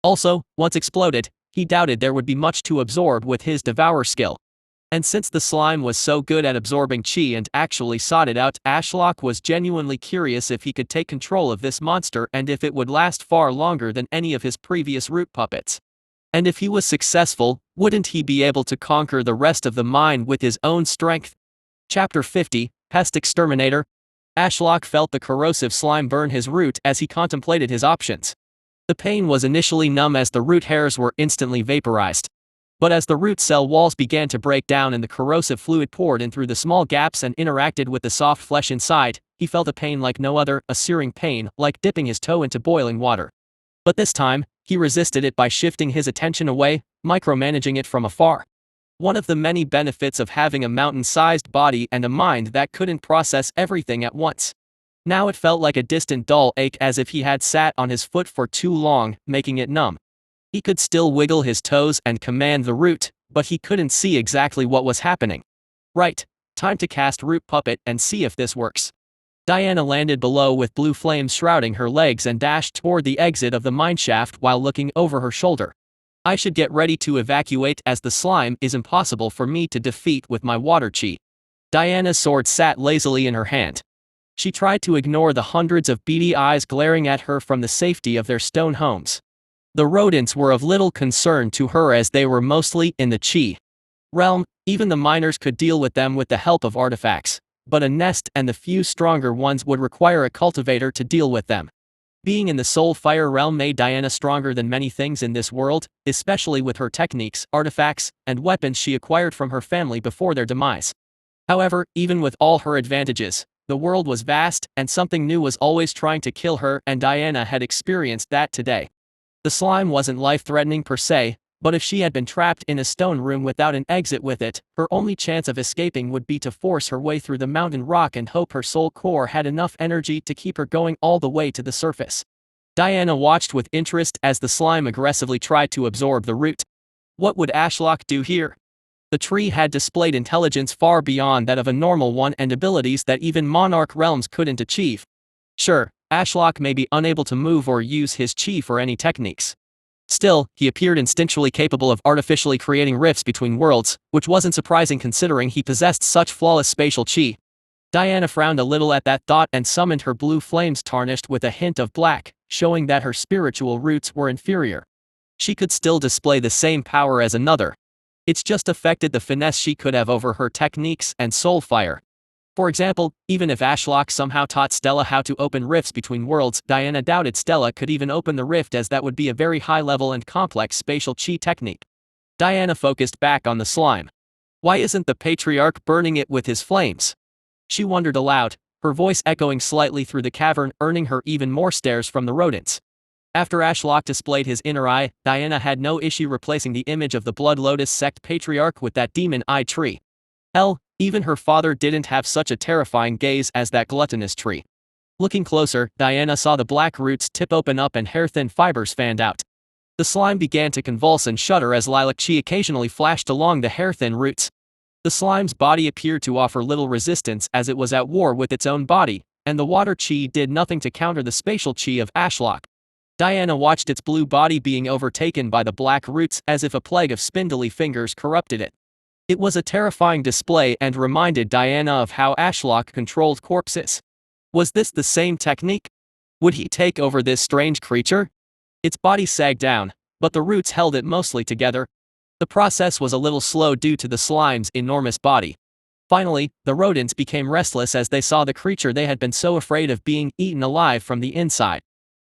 Also, once exploded, he doubted there would be much to absorb with his devour skill. And since the slime was so good at absorbing chi and actually sought it out, Ashlock was genuinely curious if he could take control of this monster and if it would last far longer than any of his previous root puppets. And if he was successful, wouldn't he be able to conquer the rest of the mine with his own strength? Chapter 50, Pest Exterminator. Ashlock felt the corrosive slime burn his root as he contemplated his options. The pain was initially numb as the root hairs were instantly vaporized. But as the root cell walls began to break down and the corrosive fluid poured in through the small gaps and interacted with the soft flesh inside, he felt a pain like no other, a searing pain, like dipping his toe into boiling water. But this time, he resisted it by shifting his attention away, micromanaging it from afar. One of the many benefits of having a mountain-sized body and a mind that couldn't process everything at once. Now it felt like a distant dull ache, as if he had sat on his foot for too long, making it numb. He could still wiggle his toes and command the root, but he couldn't see exactly what was happening. Right, time to cast root puppet and see if this works. Diana landed below with blue flames shrouding her legs and dashed toward the exit of the mineshaft while looking over her shoulder. I should get ready to evacuate as the slime is impossible for me to defeat with my water chi. Diana's sword sat lazily in her hand. She tried to ignore the hundreds of beady eyes glaring at her from the safety of their stone homes. The rodents were of little concern to her as they were mostly in the chi realm. Even the miners could deal with them with the help of artifacts, but a nest and the few stronger ones would require a cultivator to deal with them. Being in the soul fire realm made Diana stronger than many things in this world, especially with her techniques, artifacts, and weapons she acquired from her family before their demise. However, even with all her advantages, the world was vast, and something new was always trying to kill her, and Diana had experienced that today. The slime wasn't life-threatening per se, but if she had been trapped in a stone room without an exit with it, her only chance of escaping would be to force her way through the mountain rock and hope her soul core had enough energy to keep her going all the way to the surface. Diana watched with interest as the slime aggressively tried to absorb the root. What would Ashlock do here? The tree had displayed intelligence far beyond that of a normal one and abilities that even monarch realms couldn't achieve. Sure, Ashlock may be unable to move or use his chi for any techniques. Still, he appeared instinctually capable of artificially creating rifts between worlds, which wasn't surprising considering he possessed such flawless spatial chi. Diana frowned a little at that thought and summoned her blue flames tarnished with a hint of black, showing that her spiritual roots were inferior. She could still display the same power as another. It's just affected the finesse she could have over her techniques and soul fire. For example, even if Ashlock somehow taught Stella how to open rifts between worlds, Diana doubted Stella could even open the rift, as that would be a very high-level and complex spatial chi technique. Diana focused back on the slime. Why isn't the patriarch burning it with his flames? She wondered aloud, her voice echoing slightly through the cavern, earning her even more stares from the rodents. After Ashlock displayed his inner eye, Diana had no issue replacing the image of the Blood Lotus sect patriarch with that demon eye tree. Hell, even her father didn't have such a terrifying gaze as that gluttonous tree. Looking closer, Diana saw the black roots tip open up and hair-thin fibers fanned out. The slime began to convulse and shudder as lilac chi occasionally flashed along the hair-thin roots. The slime's body appeared to offer little resistance as it was at war with its own body, and the water chi did nothing to counter the spatial chi of Ashlock. Diana watched its blue body being overtaken by the black roots as if a plague of spindly fingers corrupted it. It was a terrifying display and reminded Diana of how Ashlock controlled corpses. Was this the same technique? Would he take over this strange creature? Its body sagged down, but the roots held it mostly together. The process was a little slow due to the slime's enormous body. Finally, the rodents became restless as they saw the creature they had been so afraid of being eaten alive from the inside.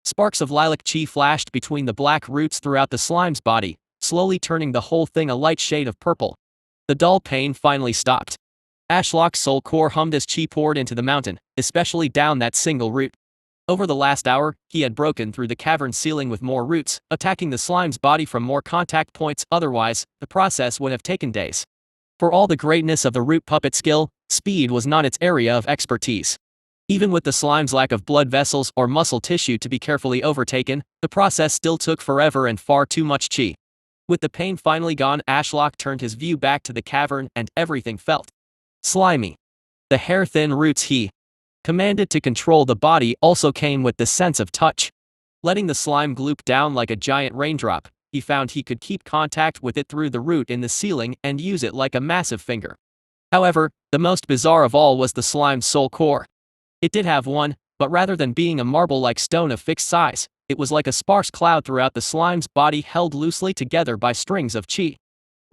Sparks of lilac chi flashed between the black roots throughout the slime's body, slowly turning the whole thing a light shade of purple. The dull pain finally stopped. Ashlock's soul core hummed as chi poured into the mountain, especially down that single root. Over the last hour, he had broken through the cavern ceiling with more roots, attacking the slime's body from more contact points. Otherwise, the process would have taken days. For all the greatness of the root puppet skill, speed was not its area of expertise. Even with the slime's lack of blood vessels or muscle tissue to be carefully overtaken, the process still took forever and far too much chi. With the pain finally gone, Ashlock turned his view back to the cavern and everything felt slimy. The hair-thin roots he commanded to control the body also came with the sense of touch. Letting the slime gloop down like a giant raindrop, he found he could keep contact with it through the root in the ceiling and use it like a massive finger. However, the most bizarre of all was the slime's soul core. It did have one, but rather than being a marble-like stone of fixed size, it was like a sparse cloud throughout the slime's body held loosely together by strings of chi.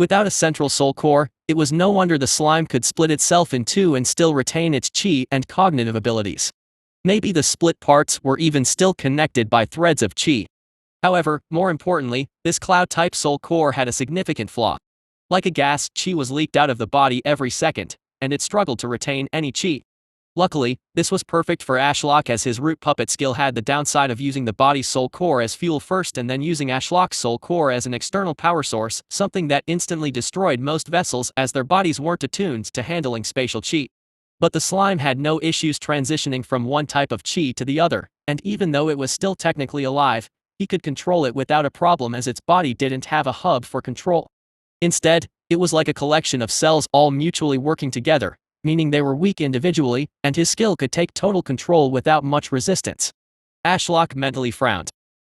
Without a central soul core, it was no wonder the slime could split itself in two and still retain its chi and cognitive abilities. Maybe the split parts were even still connected by threads of chi. However, more importantly, this cloud-type soul core had a significant flaw. Like a gas, chi was leaked out of the body every second, and it struggled to retain any chi. Luckily, this was perfect for Ashlock as his root puppet skill had the downside of using the body's soul core as fuel first and then using Ashlock's soul core as an external power source, something that instantly destroyed most vessels as their bodies weren't attuned to handling spatial chi. But the slime had no issues transitioning from one type of chi to the other, and even though it was still technically alive, he could control it without a problem as its body didn't have a hub for control. Instead, it was like a collection of cells all mutually working together, meaning they were weak individually, and his skill could take total control without much resistance. Ashlock mentally frowned.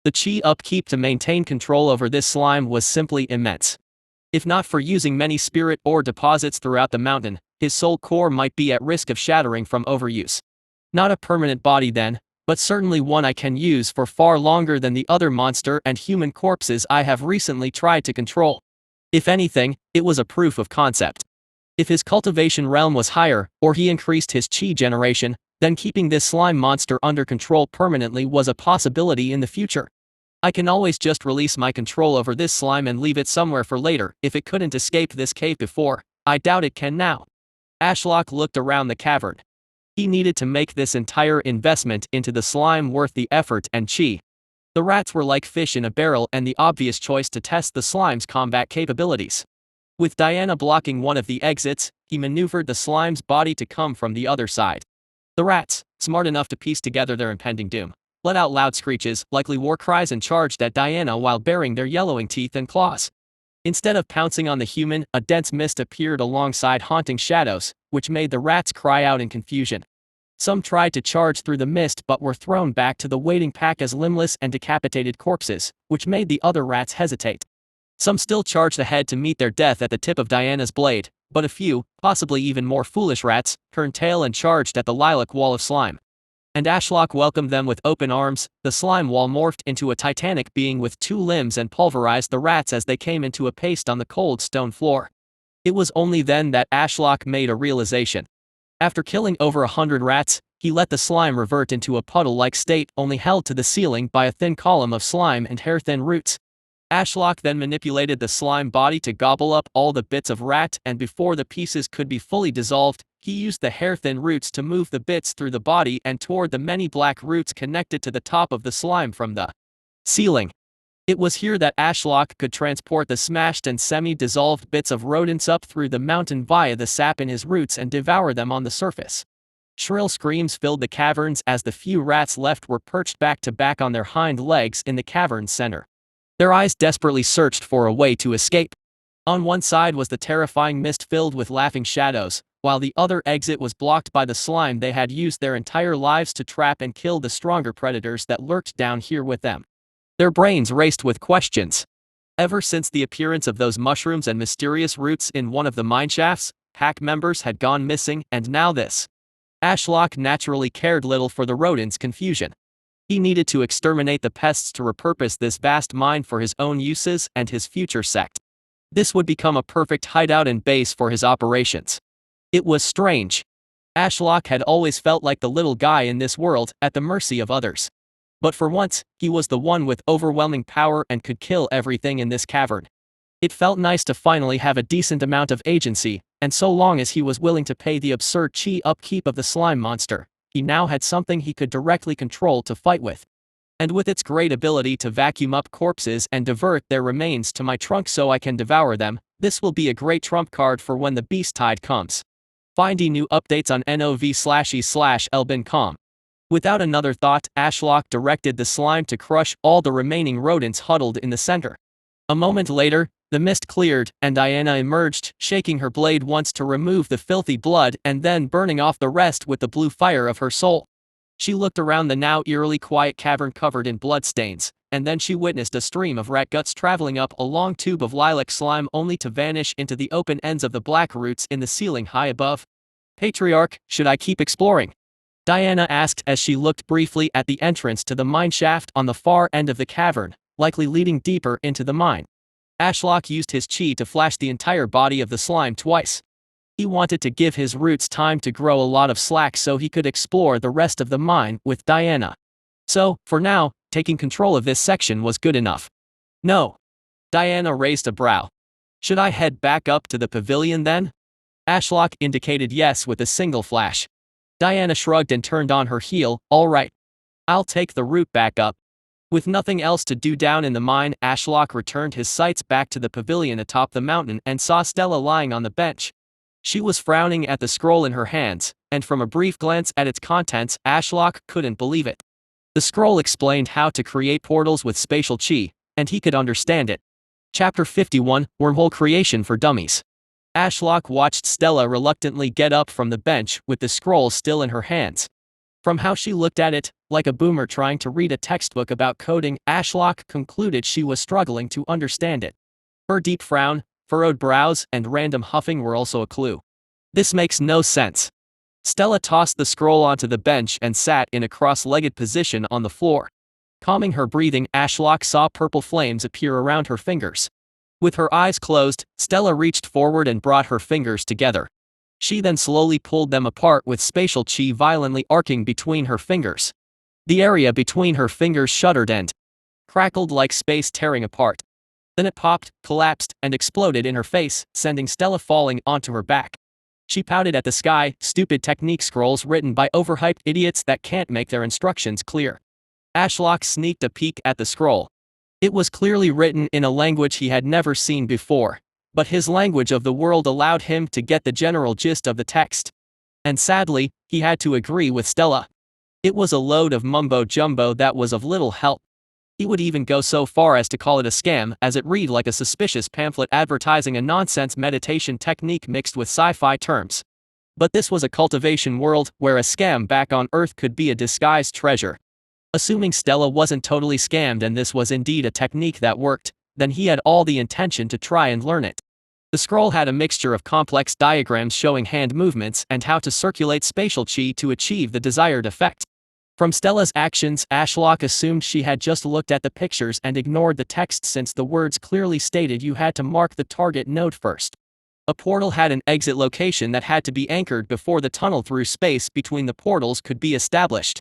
The chi upkeep to maintain control over this slime was simply immense. If not for using many spirit ore deposits throughout the mountain, his soul core might be at risk of shattering from overuse. Not a permanent body then, but certainly one I can use for far longer than the other monster and human corpses I have recently tried to control. If anything, it was a proof of concept. If his cultivation realm was higher, or he increased his chi generation, then keeping this slime monster under control permanently was a possibility in the future. I can always just release my control over this slime and leave it somewhere for later. If it couldn't escape this cave before, I doubt it can now. Ashlock looked around the cavern. He needed to make this entire investment into the slime worth the effort and chi. The rats were like fish in a barrel and the obvious choice to test the slime's combat capabilities. With Diana blocking one of the exits, he maneuvered the slime's body to come from the other side. The rats, smart enough to piece together their impending doom, let out loud screeches, likely war cries, and charged at Diana while baring their yellowing teeth and claws. Instead of pouncing on the human, a dense mist appeared alongside haunting shadows, which made the rats cry out in confusion. Some tried to charge through the mist but were thrown back to the waiting pack as limbless and decapitated corpses, which made the other rats hesitate. Some still charged ahead to meet their death at the tip of Diana's blade, but a few, possibly even more foolish rats, turned tail and charged at the lilac wall of slime. And Ashlock welcomed them with open arms. The slime wall morphed into a titanic being with two limbs and pulverized the rats as they came into a paste on the cold stone floor. It was only then that Ashlock made a realization. After killing over 100 rats, he let the slime revert into a puddle-like state only held to the ceiling by a thin column of slime and hair-thin roots. Ashlock then manipulated the slime body to gobble up all the bits of rat, and before the pieces could be fully dissolved, he used the hair-thin roots to move the bits through the body and toward the many black roots connected to the top of the slime from the ceiling. It was here that Ashlock could transport the smashed and semi-dissolved bits of rodents up through the mountain via the sap in his roots and devour them on the surface. Shrill screams filled the caverns as the few rats left were perched back to back on their hind legs in the cavern's center. Their eyes desperately searched for a way to escape. On one side was the terrifying mist filled with laughing shadows, while the other exit was blocked by the slime they had used their entire lives to trap and kill the stronger predators that lurked down here with them. Their brains raced with questions. Ever since the appearance of those mushrooms and mysterious roots in one of the mineshafts, pack members had gone missing, and now this. Ashlock naturally cared little for the rodents' confusion. He needed to exterminate the pests to repurpose this vast mine for his own uses and his future sect. This would become a perfect hideout and base for his operations. It was strange. Ashlock had always felt like the little guy in this world, at the mercy of others. But for once, he was the one with overwhelming power and could kill everything in this cavern. It felt nice to finally have a decent amount of agency, and so long as he was willing to pay the absurd chi upkeep of the slime monster, he now had something he could directly control to fight with. And with its great ability to vacuum up corpses and divert their remains to my trunk so I can devour them, this will be a great trump card for when the beast tide comes. Find new updates on nov/e/elbin.com. Without another thought, Ashlock directed the slime to crush all the remaining rodents huddled in the center. A moment later, the mist cleared, and Diana emerged, shaking her blade once to remove the filthy blood and then burning off the rest with the blue fire of her soul. She looked around the now eerily quiet cavern covered in bloodstains, and then she witnessed a stream of rat guts traveling up a long tube of lilac slime only to vanish into the open ends of the black roots in the ceiling high above. "Patriarch, should I keep exploring?" Diana asked as she looked briefly at the entrance to the mine shaft on the far end of the cavern, likely leading deeper into the mine. Ashlock used his chi to flash the entire body of the slime twice. He wanted to give his roots time to grow a lot of slack so he could explore the rest of the mine with Diana. So, for now, taking control of this section was good enough. "No." Diana raised a brow. "Should I head back up to the pavilion then?" Ashlock indicated yes with a single flash. Diana shrugged and turned on her heel. "All right. I'll take the route back up." With nothing else to do down in the mine, Ashlock returned his sights back to the pavilion atop the mountain and saw Stella lying on the bench. She was frowning at the scroll in her hands, and from a brief glance at its contents, Ashlock couldn't believe it. The scroll explained how to create portals with spatial chi, and he could understand it. Chapter 51, Wormhole Creation for Dummies. Ashlock watched Stella reluctantly get up from the bench with the scroll still in her hands. From how she looked at it, like a boomer trying to read a textbook about coding, Ashlock concluded she was struggling to understand it. Her deep frown, furrowed brows, and random huffing were also a clue. "This makes no sense." Stella tossed the scroll onto the bench and sat in a cross-legged position on the floor. Calming her breathing, Ashlock saw purple flames appear around her fingers. With her eyes closed, Stella reached forward and brought her fingers together. She then slowly pulled them apart with spatial chi violently arcing between her fingers. The area between her fingers shuddered and crackled like space tearing apart. Then it popped, collapsed, and exploded in her face, sending Stella falling onto her back. She pouted at the sky, stupid technique scrolls written by overhyped idiots that can't make their instructions clear. Ashlock sneaked a peek at the scroll. It was clearly written in a language he had never seen before, but his language of the world allowed him to get the general gist of the text. And sadly, he had to agree with Stella. It was a load of mumbo-jumbo that was of little help. He would even go so far as to call it a scam, as it read like a suspicious pamphlet advertising a nonsense meditation technique mixed with sci-fi terms. But this was a cultivation world, where a scam back on Earth could be a disguised treasure. Assuming Stella wasn't totally scammed and this was indeed a technique that worked, then he had all the intention to try and learn it. The scroll had a mixture of complex diagrams showing hand movements and how to circulate spatial chi to achieve the desired effect. From Stella's actions, Ashlock assumed she had just looked at the pictures and ignored the text since the words clearly stated you had to mark the target node first. A portal had an exit location that had to be anchored before the tunnel through space between the portals could be established.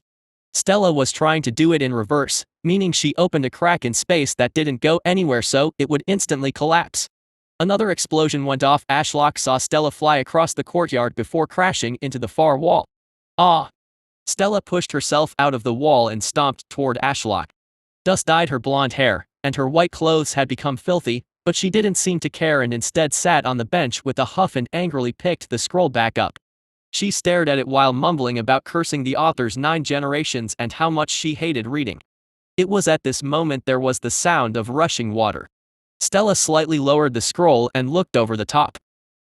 Stella was trying to do it in reverse, meaning she opened a crack in space that didn't go anywhere so it would instantly collapse. Another explosion went off. Ashlock saw Stella fly across the courtyard before crashing into the far wall. "Ah!" Stella pushed herself out of the wall and stomped toward Ashlock. Dust dyed her blonde hair, and her white clothes had become filthy, but she didn't seem to care and instead sat on the bench with a huff and angrily picked the scroll back up. She stared at it while mumbling about cursing the author's 9 generations and how much she hated reading. It was at this moment there was the sound of rushing water. Stella slightly lowered the scroll and looked over the top.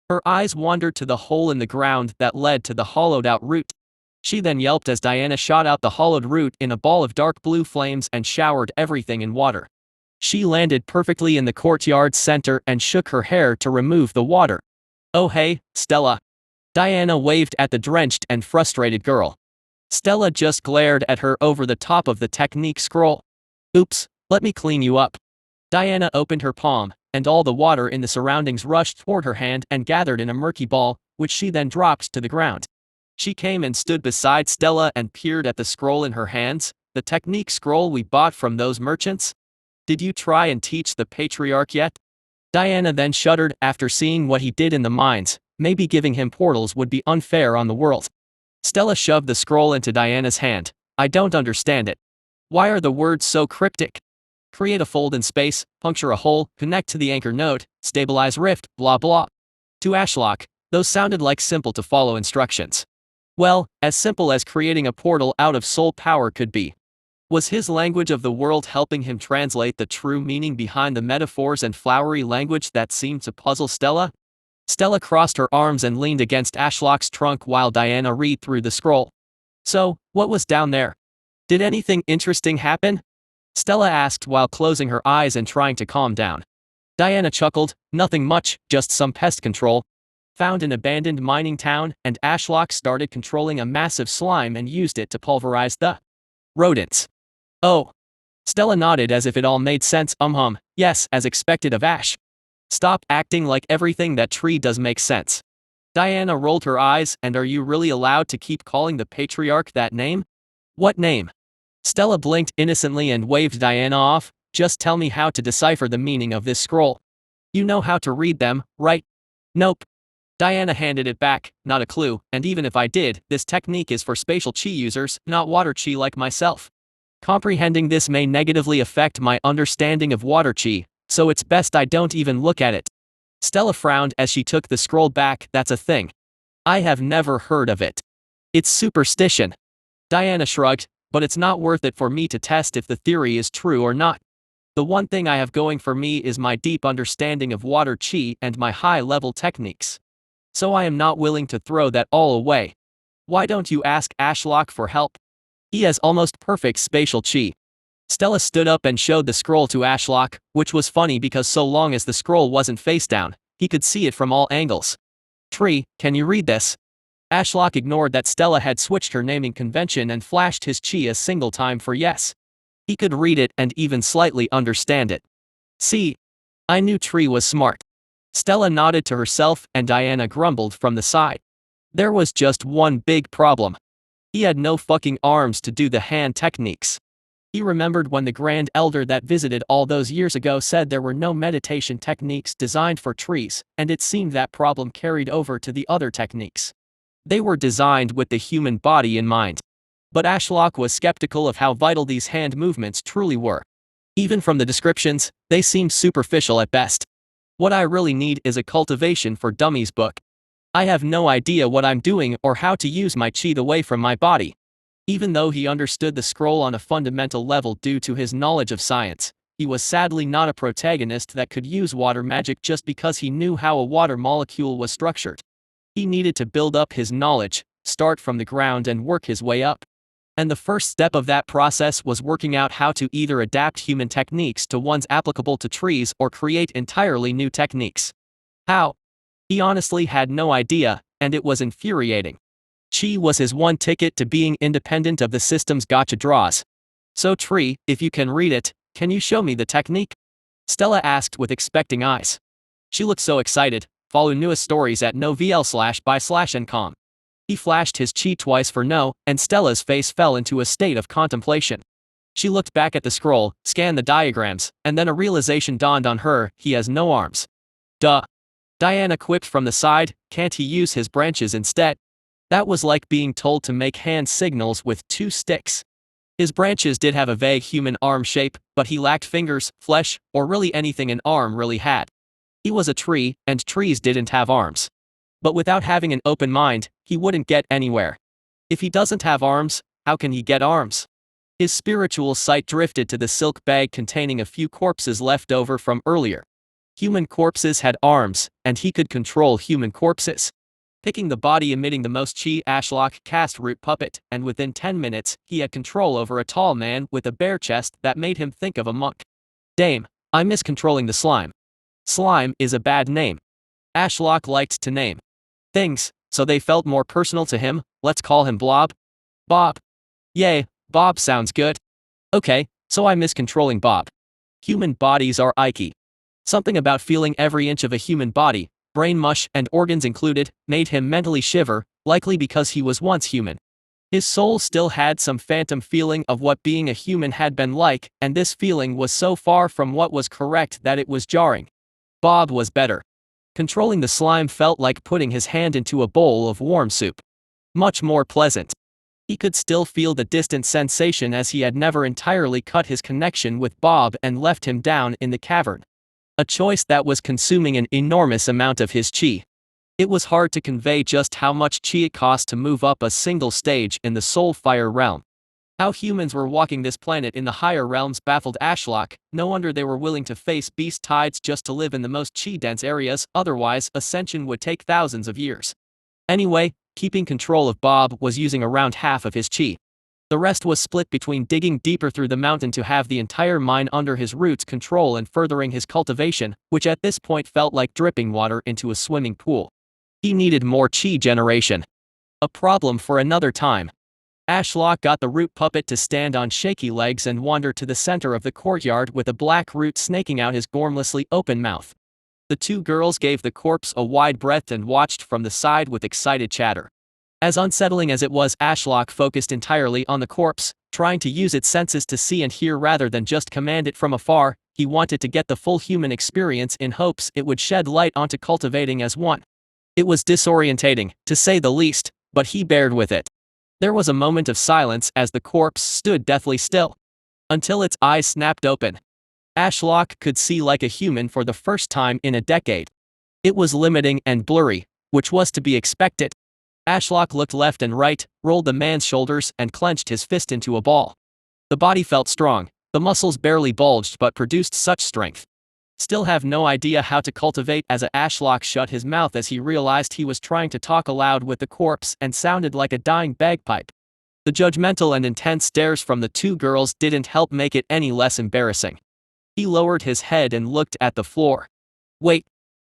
Her eyes wandered to the hole in the ground that led to the hollowed-out root. She then yelped as Diana shot out the hollowed root in a ball of dark blue flames and showered everything in water. She landed perfectly in the courtyard's center and shook her hair to remove the water. "Oh hey, Stella." Diana waved at the drenched and frustrated girl. Stella just glared at her over the top of the technique scroll. Oops, let me clean you up. Diana opened her palm, and all the water in the surroundings rushed toward her hand and gathered in a murky ball, which she then dropped to the ground. She came and stood beside Stella and peered at the scroll in her hands. The technique scroll we bought from those merchants? Did you try and teach the patriarch yet? Diana then shuddered after seeing what he did in the mines. Maybe giving him portals would be unfair on the world. Stella shoved the scroll into Diana's hand. I don't understand it. Why are the words so cryptic? Create a fold in space, puncture a hole, connect to the anchor node, stabilize rift, blah blah. To Ashlock, those sounded like simple to follow instructions. Well, as simple as creating a portal out of soul power could be. Was his language of the world helping him translate the true meaning behind the metaphors and flowery language that seemed to puzzle Stella? Stella crossed her arms and leaned against Ashlock's trunk while Diana read through the scroll. So, what was down there? Did anything interesting happen? Stella asked while closing her eyes and trying to calm down. Diana chuckled, nothing much, just some pest control. Found an abandoned mining town, and Ashlock started controlling a massive slime and used it to pulverize the rodents. Oh. Stella nodded as if it all made sense. Yes, as expected of Ash. Stop acting like everything that tree does makes sense. Diana rolled her eyes. And are you really allowed to keep calling the patriarch that name? What name? Stella blinked innocently and waved Diana off. Just tell me how to decipher the meaning of this scroll. You know how to read them, right? Nope. Diana handed it back, not a clue, and even if I did, this technique is for spatial chi users, not water chi like myself. Comprehending this may negatively affect my understanding of water chi, so it's best I don't even look at it. Stella frowned as she took the scroll back. That's a thing. I have never heard of it. It's superstition. Diana shrugged, but it's not worth it for me to test if the theory is true or not. The one thing I have going for me is my deep understanding of water chi and my high-level techniques. So I am not willing to throw that all away. Why don't you ask Ashlock for help? He has almost perfect spatial chi. Stella stood up and showed the scroll to Ashlock, which was funny because so long as the scroll wasn't face down, he could see it from all angles. Tree, can you read this? Ashlock ignored that Stella had switched her naming convention and flashed his chi a single time for yes. He could read it and even slightly understand it. See? I knew Tree was smart. Stella nodded to herself and Diana grumbled from the side. There was just one big problem. He had no fucking arms to do the hand techniques. He remembered when the Grand Elder that visited all those years ago said there were no meditation techniques designed for trees, and it seemed that problem carried over to the other techniques. They were designed with the human body in mind. But Ashlock was skeptical of how vital these hand movements truly were. Even from the descriptions, they seemed superficial at best. What I really need is a Cultivation for Dummies book. I have no idea what I'm doing or how to use my chi away from my body. Even though he understood the scroll on a fundamental level due to his knowledge of science, he was sadly not a protagonist that could use water magic just because he knew how a water molecule was structured. He needed to build up his knowledge, start from the ground and work his way up. And the first step of that process was working out how to either adapt human techniques to ones applicable to trees or create entirely new techniques. How? He honestly had no idea, and it was infuriating. Chi was his one ticket to being independent of the system's gotcha draws. So Tree, if you can read it, can you show me the technique? Stella asked with expecting eyes. She looked so excited. Follow newest stories at novl/by/ncom. He flashed his chi twice for no, and Stella's face fell into a state of contemplation. She looked back at the scroll, scanned the diagrams, and then a realization dawned on her: he has no arms. Duh. Diana quipped from the side, can't he use his branches instead? That was like being told to make hand signals with 2 sticks. His branches did have a vague human arm shape, but he lacked fingers, flesh, or really anything an arm really had. He was a tree, and trees didn't have arms. But without having an open mind, he wouldn't get anywhere. If he doesn't have arms, how can he get arms? His spiritual sight drifted to the silk bag containing a few corpses left over from earlier. Human corpses had arms, and he could control human corpses. Picking the body emitting the most chi, Ashlock cast Root Puppet, and within 10 minutes, he had control over a tall man with a bare chest that made him think of a monk. Dame, I miss controlling the slime. Slime is a bad name. Ashlock liked to name things, so they felt more personal to him. Let's call him Blob. Bob. Yay, Bob sounds good. Okay, so I miss controlling Bob. Human bodies are icky. Something about feeling every inch of a human body, brain mush and organs included, made him mentally shiver, likely because he was once human. His soul still had some phantom feeling of what being a human had been like, and this feeling was so far from what was correct that it was jarring. Bob was better. Controlling the slime felt like putting his hand into a bowl of warm soup. Much more pleasant. He could still feel the distant sensation as he had never entirely cut his connection with Bob and left him down in the cavern. A choice that was consuming an enormous amount of his chi. It was hard to convey just how much chi it cost to move up a single stage in the Soulfire realm. How humans were walking this planet in the higher realms baffled Ashlock. No wonder they were willing to face beast tides just to live in the most chi-dense areas, otherwise ascension would take thousands of years. Anyway, keeping control of Bob was using around half of his chi. The rest was split between digging deeper through the mountain to have the entire mine under his roots control and furthering his cultivation, which at this point felt like dripping water into a swimming pool. He needed more chi generation. A problem for another time. Ashlock got the root puppet to stand on shaky legs and wander to the center of the courtyard with a black root snaking out his gormlessly open mouth. The two girls gave the corpse a wide breath and watched from the side with excited chatter. As unsettling as it was, Ashlock focused entirely on the corpse, trying to use its senses to see and hear rather than just command it from afar. He wanted to get the full human experience in hopes it would shed light onto cultivating as one. It was disorientating, to say the least, but he bared with it. There was a moment of silence as the corpse stood deathly still. Until its eyes snapped open. Ashlock could see like a human for the first time in a decade. It was limiting and blurry, which was to be expected. Ashlock looked left and right, rolled the man's shoulders and clenched his fist into a ball. The body felt strong, the muscles barely bulged but produced such strength. Still have no idea how to cultivate as Ashlock shut his mouth as he realized he was trying to talk aloud with the corpse and sounded like a dying bagpipe. The judgmental and intense stares from the two girls didn't help make it any less embarrassing. He lowered his head and looked at the floor. Wait.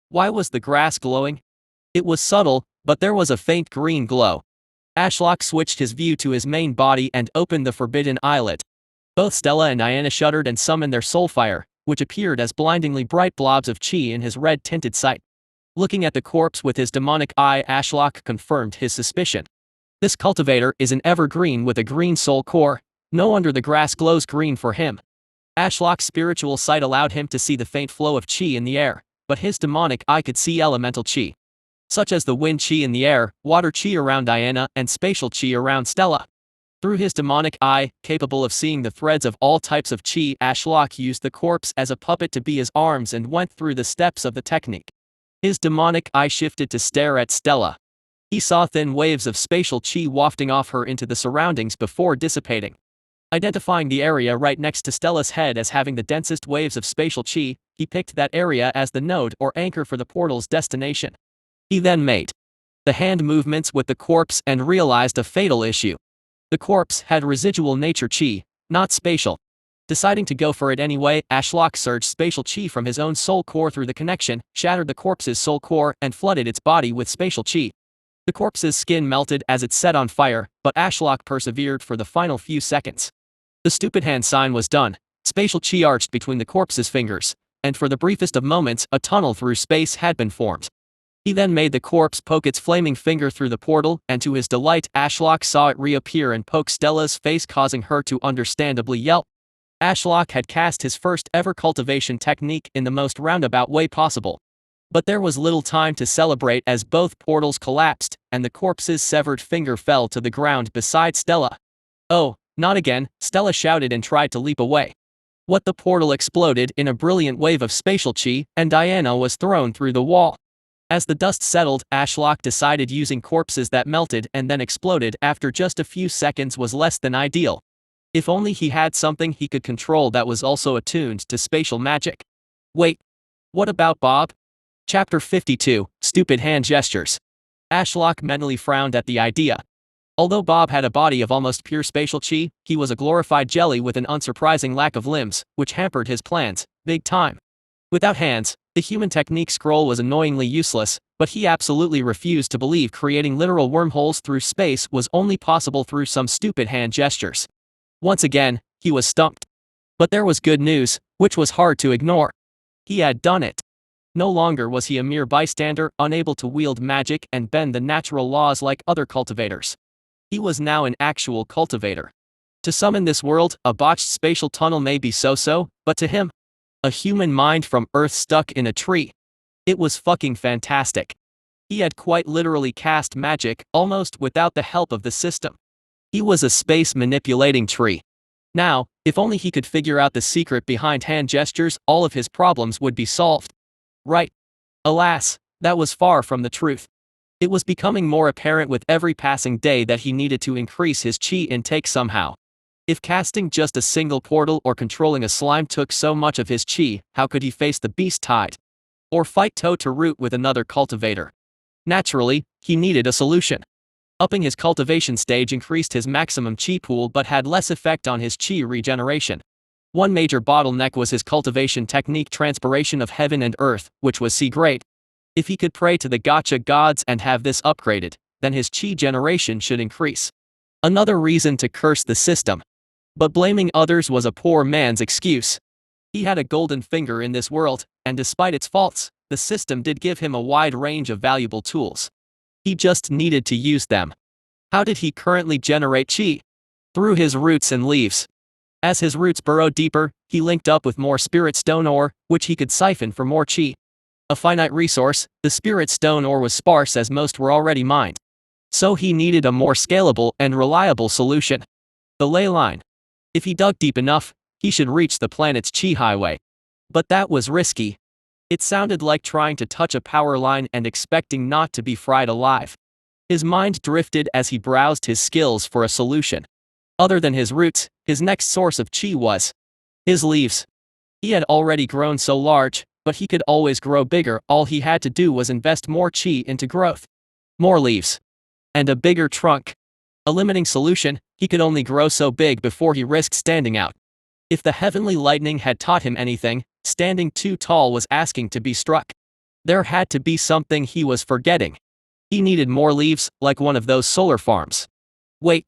Why was the grass glowing? It was subtle, but there was a faint green glow. Ashlock switched his view to his main body and opened the forbidden eyelid. Both Stella and Diana shuddered and summoned their soulfire, which appeared as blindingly bright blobs of chi in his red-tinted sight. Looking at the corpse with his demonic eye, Ashlock confirmed his suspicion. This cultivator is an evergreen with a green soul core. No wonder the grass glows green for him. Ashlock's spiritual sight allowed him to see the faint flow of chi in the air, but his demonic eye could see elemental chi, such as the wind chi in the air, water chi around Diana, and spatial chi around Stella. Through his demonic eye, capable of seeing the threads of all types of chi, Ashlock used the corpse as a puppet to be his arms and went through the steps of the technique. His demonic eye shifted to stare at Stella. He saw thin waves of spatial chi wafting off her into the surroundings before dissipating. Identifying the area right next to Stella's head as having the densest waves of spatial chi, he picked that area as the node or anchor for the portal's destination. He then made the hand movements with the corpse and realized a fatal issue. The corpse had residual nature chi, not spatial. Deciding to go for it anyway, Ashlock surged spatial chi from his own soul core through the connection, shattered the corpse's soul core, and flooded its body with spatial chi. The corpse's skin melted as it set on fire, but Ashlock persevered for the final few seconds. The stupid hand sign was done. Spatial chi arched between the corpse's fingers, and for the briefest of moments, a tunnel through space had been formed. He then made the corpse poke its flaming finger through the portal, and to his delight, Ashlock saw it reappear and poke Stella's face, causing her to understandably yelp. Ashlock had cast his first ever cultivation technique in the most roundabout way possible. But there was little time to celebrate as both portals collapsed, and the corpse's severed finger fell to the ground beside Stella. Oh, not again, Stella shouted and tried to leap away. What the portal exploded in a brilliant wave of spatial chi, and Diana was thrown through the wall. As the dust settled, Ashlock decided using corpses that melted and then exploded after just a few seconds was less than ideal. If only he had something he could control that was also attuned to spatial magic. Wait. What about Bob? Chapter 52, Stupid Hand Gestures. Ashlock mentally frowned at the idea. Although Bob had a body of almost pure spatial chi, he was a glorified jelly with an unsurprising lack of limbs, which hampered his plans, big time. Without hands, The human technique scroll was annoyingly useless, but he absolutely refused to believe creating literal wormholes through space was only possible through some stupid hand gestures. Once again, he was stumped. But there was good news, which was hard to ignore. He had done it. No longer was he a mere bystander, unable to wield magic and bend the natural laws like other cultivators. He was now an actual cultivator. To some in this world, a botched spatial tunnel may be so-so, but to him, a human mind from Earth stuck in a tree. It was fucking fantastic. He had quite literally cast magic, almost without the help of the system. He was a space-manipulating tree. Now, if only he could figure out the secret behind hand gestures, all of his problems would be solved. Right. Alas, that was far from the truth. It was becoming more apparent with every passing day that he needed to increase his chi intake somehow. If casting just a single portal or controlling a slime took so much of his chi, how could he face the beast tide? Or fight toe to root with another cultivator? Naturally, he needed a solution. Upping his cultivation stage increased his maximum chi pool but had less effect on his chi regeneration. One major bottleneck was his cultivation technique transpiration of heaven and earth, which was C-grade. If he could pray to the gacha gods and have this upgraded, then his chi generation should increase. Another reason to curse the system. But blaming others was a poor man's excuse. He had a golden finger in this world, and despite its faults, the system did give him a wide range of valuable tools. He just needed to use them. How did he currently generate chi? Through his roots and leaves. As his roots burrowed deeper, he linked up with more spirit stone ore, which he could siphon for more chi. A finite resource, the spirit stone ore was sparse as most were already mined. So he needed a more scalable and reliable solution. The ley line. If he dug deep enough, he should reach the planet's chi highway. But that was risky. It sounded like trying to touch a power line and expecting not to be fried alive. His mind drifted as he browsed his skills for a solution. Other than his roots, his next source of chi was his leaves. He had already grown so large, but he could always grow bigger. All he had to do was invest more chi into growth. More leaves. And a bigger trunk. A limiting solution, he could only grow so big before he risked standing out. If the heavenly lightning had taught him anything, standing too tall was asking to be struck. There had to be something he was forgetting. He needed more leaves, like one of those solar farms. Wait.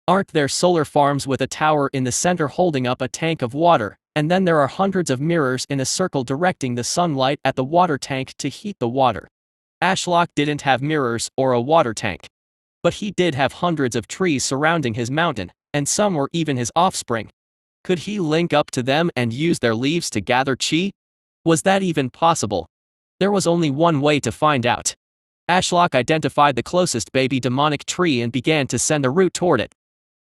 Aren't there solar farms with a tower in the center holding up a tank of water, and then there are hundreds of mirrors in a circle directing the sunlight at the water tank to heat the water? Ashlock didn't have mirrors or a water tank. But he did have hundreds of trees surrounding his mountain, and some were even his offspring. Could he link up to them and use their leaves to gather chi? Was that even possible? There was only one way to find out. Ashlock identified the closest baby demonic tree and began to send a root toward it.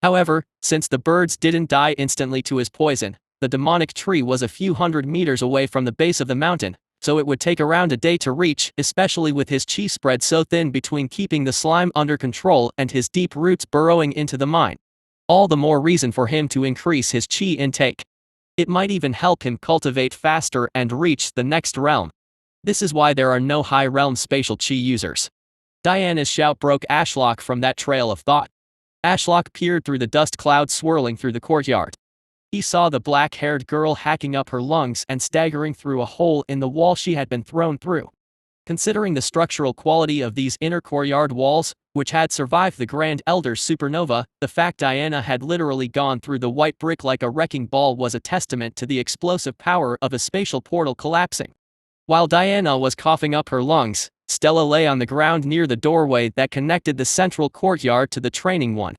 However, since the birds didn't die instantly to his poison, the demonic tree was a few hundred meters away from the base of the mountain, so it would take around a day to reach, especially with his chi spread so thin between keeping the slime under control and his deep roots burrowing into the mine. All the more reason for him to increase his chi intake. It might even help him cultivate faster and reach the next realm. This is why there are no high realm spatial chi users. Diana's shout broke Ashlock from that trail of thought. Ashlock peered through the dust cloud swirling through the courtyard. He saw the black-haired girl hacking up her lungs and staggering through a hole in the wall she had been thrown through. Considering the structural quality of these inner courtyard walls, which had survived the Grand Elder's supernova, the fact Diana had literally gone through the white brick like a wrecking ball was a testament to the explosive power of a spatial portal collapsing. While Diana was coughing up her lungs, Stella lay on the ground near the doorway that connected the central courtyard to the training one.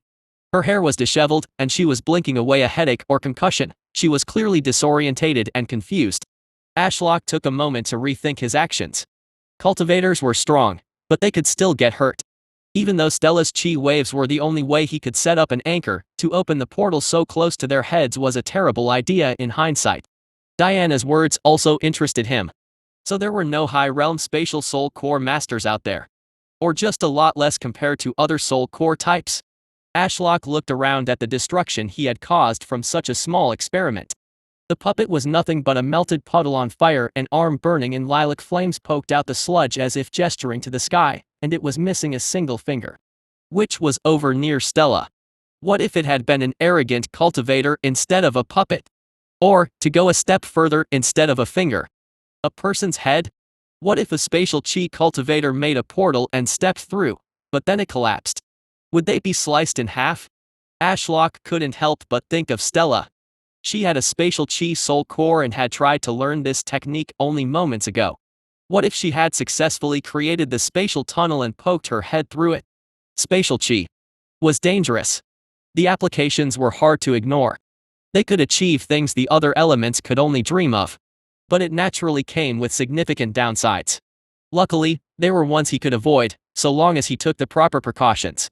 Her hair was disheveled, and she was blinking away a headache or concussion. She was clearly disorientated and confused. Ashlock took a moment to rethink his actions. Cultivators were strong, but they could still get hurt. Even though Stella's chi waves were the only way he could set up an anchor, to open the portal so close to their heads was a terrible idea in hindsight. Diana's words also interested him. So there were no high realm spatial soul core masters out there. Or just a lot less compared to other soul core types. Ashlock looked around at the destruction he had caused from such a small experiment. The puppet was nothing but a melted puddle on fire, an arm burning in lilac flames poked out the sludge as if gesturing to the sky, and it was missing a single finger. Which was over near Stella. What if it had been an arrogant cultivator instead of a puppet? Or, to go a step further, instead of a finger. A person's head? What if a spatial chi cultivator made a portal and stepped through, but then it collapsed? Would they be sliced in half? Ashlock couldn't help but think of Stella. She had a spatial chi soul core and had tried to learn this technique only moments ago. What if she had successfully created the spatial tunnel and poked her head through it? Spatial chi was dangerous. The applications were hard to ignore. They could achieve things the other elements could only dream of. But it naturally came with significant downsides. Luckily, there were ones he could avoid, so long as he took the proper precautions.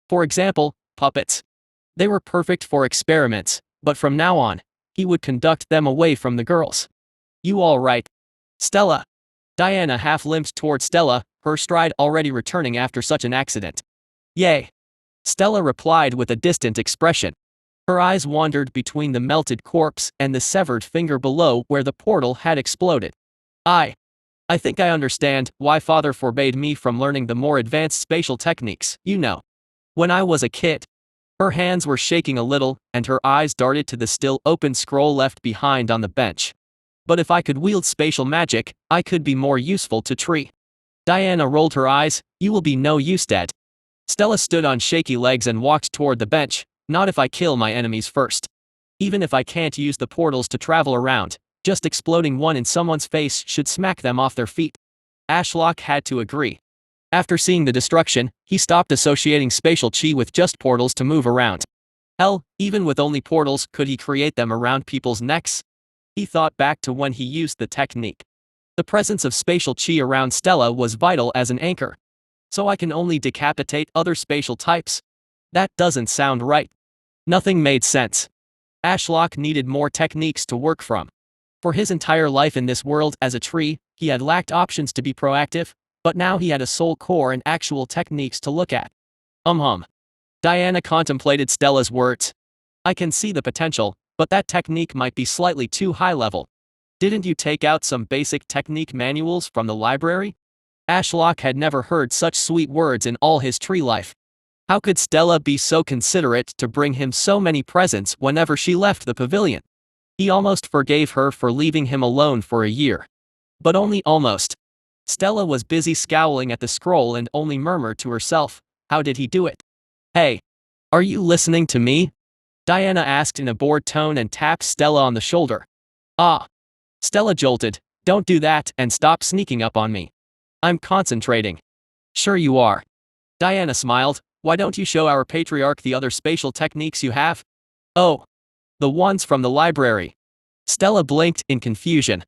For example, puppets. They were perfect for experiments, but from now on, he would conduct them away from the girls. You all right? Stella. Diana half limped toward Stella, her stride already returning after such an accident. Yay. Stella replied with a distant expression. Her eyes wandered between the melted corpse and the severed finger below where the portal had exploded. I think I understand why Father forbade me from learning the more advanced spatial techniques, you know. When I was a kid. Her hands were shaking a little, and her eyes darted to the still open scroll left behind on the bench. But if I could wield spatial magic, I could be more useful to Tree. Diana rolled her eyes. You will be no use, dead. Stella stood on shaky legs and walked toward the bench. Not if I kill my enemies first. Even if I can't use the portals to travel around, just exploding one in someone's face should smack them off their feet. Ashlock had to agree. After seeing the destruction, he stopped associating spatial chi with just portals to move around. Hell, even with only portals, could he create them around people's necks? He thought back to when he used the technique. The presence of spatial chi around Stella was vital as an anchor. So I can only decapitate other spatial types? That doesn't sound right. Nothing made sense. Ashlock needed more techniques to work from. For his entire life in this world as a tree, he had lacked options to be proactive, but now he had a soul core and actual techniques to look at. Diana contemplated Stella's words. I can see the potential, but that technique might be slightly too high level. Didn't you take out some basic technique manuals from the library? Ashlock had never heard such sweet words in all his tree life. How could Stella be so considerate to bring him so many presents whenever she left the pavilion? He almost forgave her for leaving him alone for a year. But only almost. Stella was busy scowling at the scroll and only murmured to herself, how did he do it? Hey, are you listening to me? Diana asked in a bored tone and tapped Stella on the shoulder. Ah. Stella jolted, don't do that and stop sneaking up on me. I'm concentrating. Sure you are. Diana smiled, why don't you show our patriarch the other spatial techniques you have? Oh. The ones from the library. Stella blinked in confusion.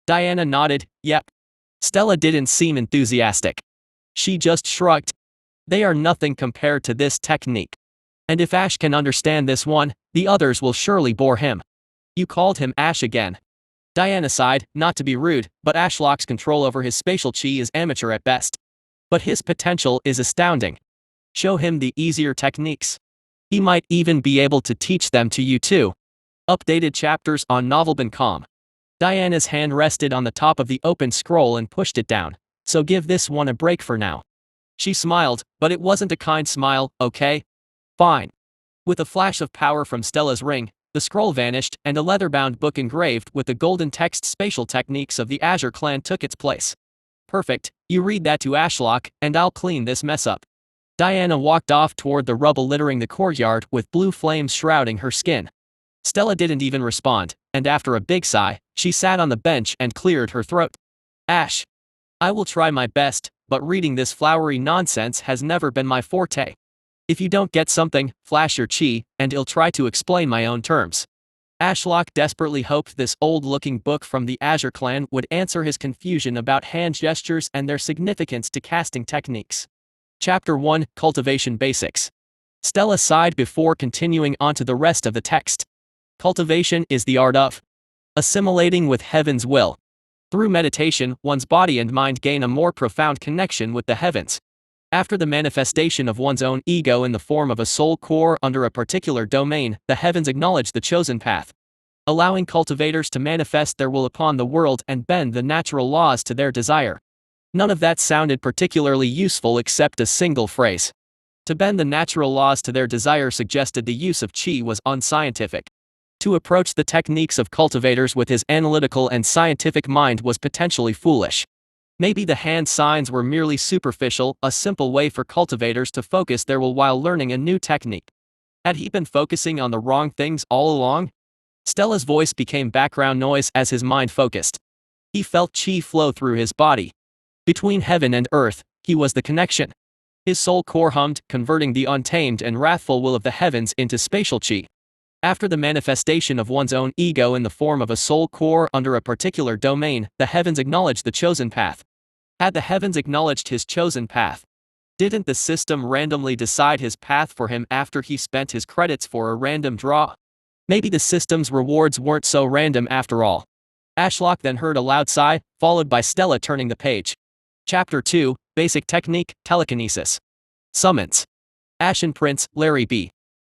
Diana nodded, yep. Stella didn't seem enthusiastic. She just shrugged. They are nothing compared to this technique. And if Ash can understand this one, the others will surely bore him. You called him Ash again. Diana sighed, not to be rude, but Ashlock's control over his spatial chi is amateur at best. But his potential is astounding. Show him the easier techniques. He might even be able to teach them to you too. Updated chapters on novel.com. Diana's hand rested on the top of the open scroll and pushed it down, so give this one a break for now. She smiled, but it wasn't a kind smile, okay? Fine. With a flash of power from Stella's ring, the scroll vanished and a leather-bound book engraved with the golden text spatial techniques of the Azure clan took its place. Perfect, you read that to Ashlock, and I'll clean this mess up. Diana walked off toward the rubble littering the courtyard with blue flames shrouding her skin. Stella didn't even respond, and after a big sigh, she sat on the bench and cleared her throat. Ash. I will try my best, but reading this flowery nonsense has never been my forte. If you don't get something, flash your chi, and I'll try to explain my own terms. Ashlock desperately hoped this old-looking book from the Azure clan would answer his confusion about hand gestures and their significance to casting techniques. Chapter 1, Cultivation Basics. Stella sighed before continuing onto the rest of the text. Cultivation is the art of assimilating with heaven's will. Through meditation, one's body and mind gain a more profound connection with the heavens. After the manifestation of one's own ego in the form of a soul core under a particular domain, the heavens acknowledge the chosen path, allowing cultivators to manifest their will upon the world and bend the natural laws to their desire. None of that sounded particularly useful except a single phrase. To bend the natural laws to their desire suggested the use of chi was unscientific. To approach the techniques of cultivators with his analytical and scientific mind was potentially foolish. Maybe the hand signs were merely superficial, a simple way for cultivators to focus their will while learning a new technique. Had he been focusing on the wrong things all along? Stella's voice became background noise as his mind focused. He felt chi flow through his body. Between heaven and earth, he was the connection. His soul core hummed, converting the untamed and wrathful will of the heavens into spatial chi. After the manifestation of one's own ego in the form of a soul core under a particular domain, the heavens acknowledged the chosen path. Had the heavens acknowledged his chosen path? Didn't the system randomly decide his path for him after he spent his credits for a random draw? Maybe the system's rewards weren't so random after all. Ashlock then heard a loud sigh, followed by Stella turning the page. Chapter 2, Basic Technique, Telekinesis. Summons. Ashen Prince, Larry B.